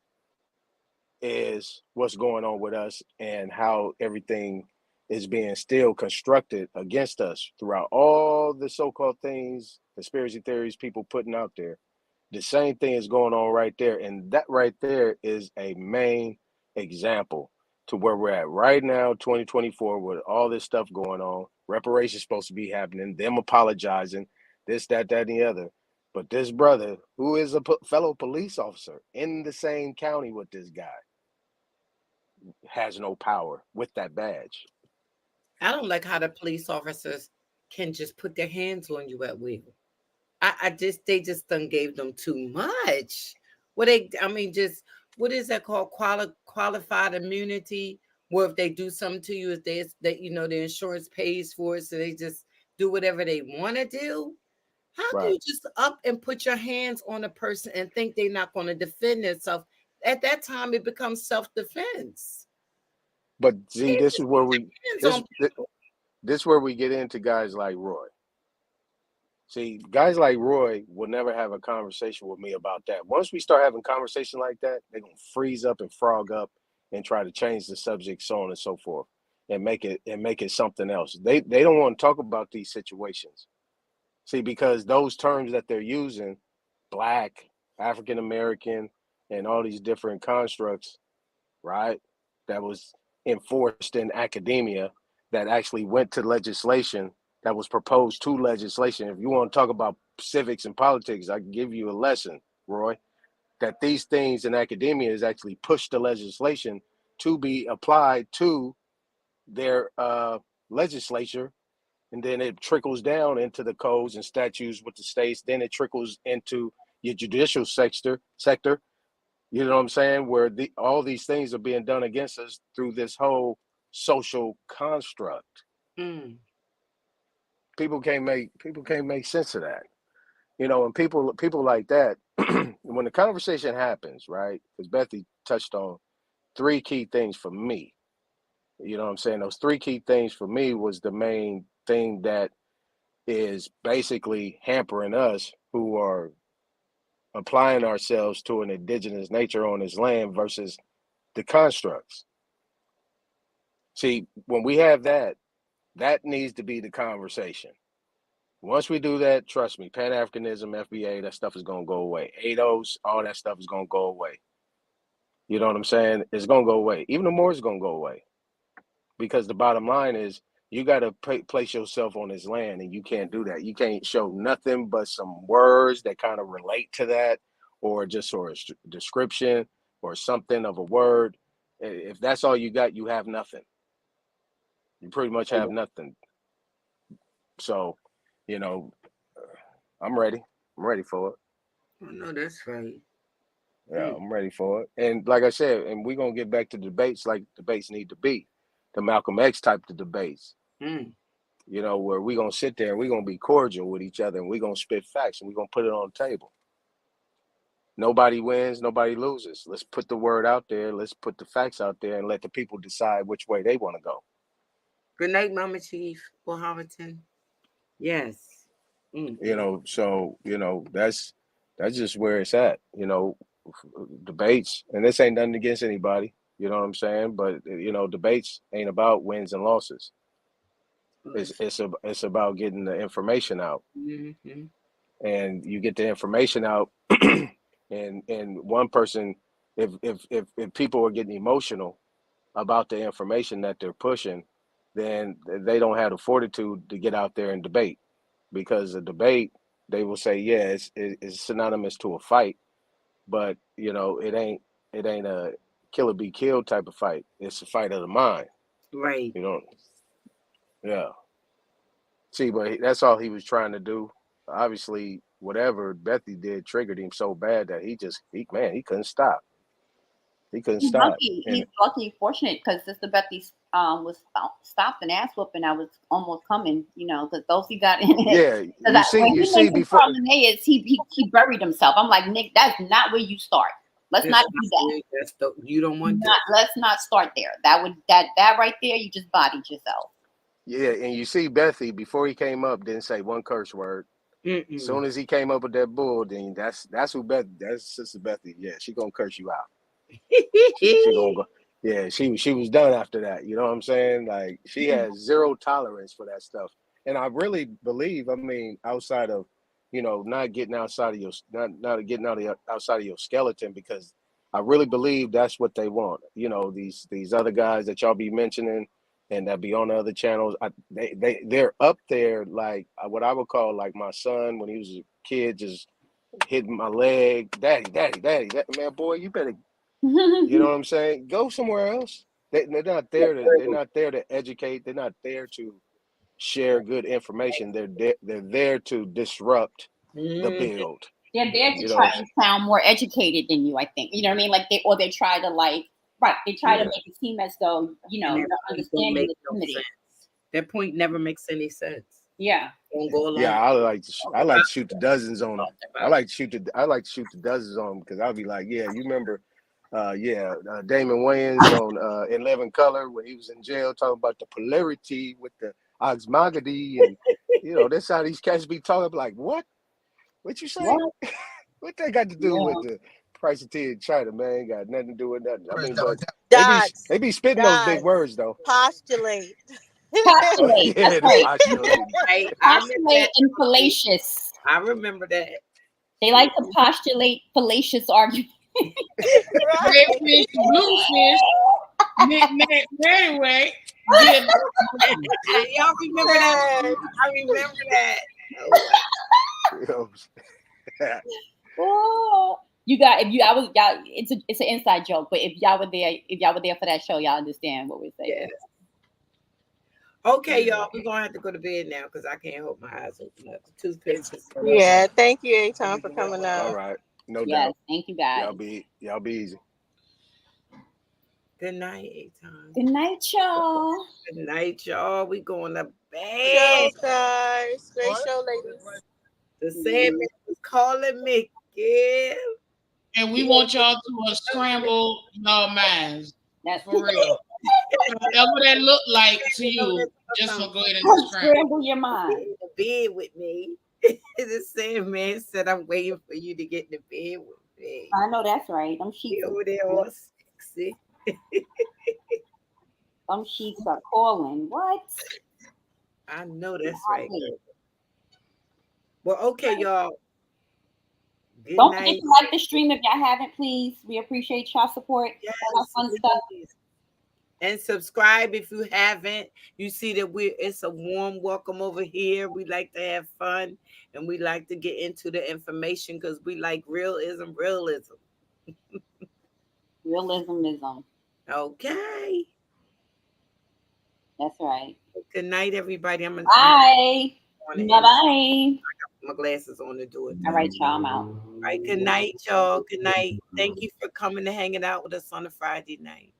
is what's going on with us and how everything is being still constructed against us throughout all the so-called things, conspiracy theories people putting out there. The same thing is going on right there. And that right there is a main example to where we're at right now, 2024, with all this stuff going on. Reparations supposed to be happening, them apologizing, this, that, and the other. But this brother, who is a fellow police officer in the same county with this guy, has no power with that badge. I don't like how the police officers can just put their hands on you at will. I just they just done gave them too much. What they I mean just what is that called? Qualified immunity, where if they do something to you, if they that you know the insurance pays for it, so they just do whatever they want to do. How do Right. you just up and put your hands on a person and think they're not going to defend themselves? At that time, it becomes self-defense. But see, They this is just where put we their hands this on people. this where we get into guys like Roy. See, guys like Roy will never have a conversation with me about that. Once we start having conversation like that, they're gonna freeze up and frog up and try to change the subject, so on and so forth, and make it something else. They don't want to talk about these situations. See, because those terms that they're using, black, African American, and all these different constructs, right? That was enforced in academia, that actually went to legislation, that was proposed to legislation. If you want to talk about civics and politics, I can give you a lesson, Roy, that these things in academia is actually pushed to legislation to be applied to their legislature, and then it trickles down into the codes and statutes with the states. Then it trickles into your judicial sector. You know what I'm saying? Where all these things are being done against us through this whole social construct. Mm. People can't make sense of that. You know, and people like that, when the conversation happens, right? Because Bethy touched on three key things for me. You know what I'm saying? Those three key things for me was the main thing that is basically hampering us who are applying ourselves to an indigenous nature on this land versus the constructs. See, when we have that, that needs to be the conversation. Once we do that, trust me, Pan Africanism, FBA, that stuff is gonna go away. ADOS, all that stuff is gonna go away. You know what I'm saying? It's gonna go away. Even the more is gonna go away, because the bottom line is you got to place yourself on this land, and you can't do that. You can't show nothing but some words that kind of relate to that, or just sort of description or something of a word. If that's all you got, you have nothing. You pretty much have nothing. So, you know, I'm ready. I'm ready for it. Oh, no, that's right. Yeah, Mm. I'm ready for it. And like I said, and we're gonna get back to debates like debates need to be, the Malcolm X type of debates. Mm. You know, where we're gonna sit there and we're gonna be cordial with each other, and we're gonna spit facts, and we're gonna put it on the table. Nobody wins, nobody loses. Let's put the word out there. Let's put the facts out there, and let the people decide which way they want to go. Good night, Mama Chief. Bohaverton. Yes. You Mm-mm. know, so that's just where it's at. You know, debates, and this ain't nothing against anybody. You know what I'm saying? But debates ain't about wins and losses. It's about getting the information out, Mm-hmm. and you get the information out, and one person, if people are getting emotional about the information that they're pushing, then they don't have the fortitude to get out there and debate, because a debate, they will say, yeah, it's synonymous to a fight, but it ain't a kill or be killed type of fight. It's a fight of the mind. Right. You know, yeah. See, but that's all he was trying to do. Obviously, whatever Bethy did triggered him so bad that he couldn't stop. He couldn't He's stop. lucky. And He's lucky, fortunate, because Sister Betty was stopped and ass whooping. I was almost coming, because those he got in it. yeah, Because when you he see mentioned before. Charlemagne, he buried himself. I'm like, Nick, that's not where you start. Let's That's not do not that. good. That's the you don't want that. Not let's not start there. That right there, you just bodied yourself. Yeah, and you see Bethy before he came up didn't say one curse word. Mm-mm. Soon as he came up with that bull, then that's who Beth. That's Sister Bethy. Yeah, she gonna curse you out. She gonna go. Yeah, she was done after that. You know what I'm saying? Like she has zero tolerance for that stuff. And I really believe. I mean, outside of not getting outside of your not getting outside of your skeleton, because I really believe that's what they want. These other guys that y'all be mentioning and that be on the other channels. They're up there like what I would call like my son when he was a kid, just hitting my leg, daddy, daddy, daddy. That man, boy, you better. You know what I'm saying? Go somewhere else. They're not there to. They're not there to educate. They're not there to share good information. They're there to disrupt the Mm. build. They're there to You try know. to sound more educated than you, I think. You know what I mean? Like they try to right. They try to Yeah. make it seem as though And your that point don't understanding make is no limited. sense. That point never makes any sense. Yeah. Don't go Yeah, along. I like to shoot the dozens on them. I like to shoot the dozens on them because I'll be like, yeah, you remember, Damon Wayans on in Living Color when he was in jail talking about the polarity with the osmogody, and that's how these cats be talking like, what you say? What? What that got to do with Yeah. the price of tea in China, man? Got nothing to do with nothing. I mean, but Dots, they be spitting those big dots, words though. postulate. Oh Postulate. That's yeah, the right. postulating. Right. I remember Postulate that. and fallacious. I remember that. They like to postulate fallacious arguments. Right. Redfish, bluefish, knick-knack, paddywhack, get Y'all remember that? Yes. I remember that. Oh, wow. You know, Oh, you got if you I was y'all. It's an inside joke, but if y'all were there for that show, y'all understand what we're saying. Yes. Okay, y'all. We're gonna have to go to bed now because I can't hold my eyes open up. The toothpaste is so much. Yeah. Thank you, Aton, for coming all on. right, no Yes, doubt. thank you guys. Y'all be easy. Good night, Aton. Good night, y'all. Good night, y'all. We going to bed. Show, guys. Great show, ladies. The Sandman was calling me. Yeah. and we want y'all to unscramble your minds. That's For real. Whatever that look like to You know you, that's just something. for go ahead and unscramble. scramble your mind. Get in the bed with me. The Sandman said, I'm waiting for you to get in the bed with me. I know that's right. Them He sheets, over there all sexy. are calling. What? I know that's right. Well, okay, y'all. Good Don't forget night. to like the stream if y'all haven't, please. We appreciate y'all support. All our Yes, fun stuff. please. And subscribe if you haven't. You see that it's a warm welcome over here. We like to have fun and we like to get into the information because we like realism. Realismism. Okay. That's right. Good night, everybody. I'm gonna Bye. on Bye the bye. my glasses on to do it. All right, y'all. I'm out. All right. Good night, y'all. Good night. Thank you for coming and hanging out with us on a Friday night.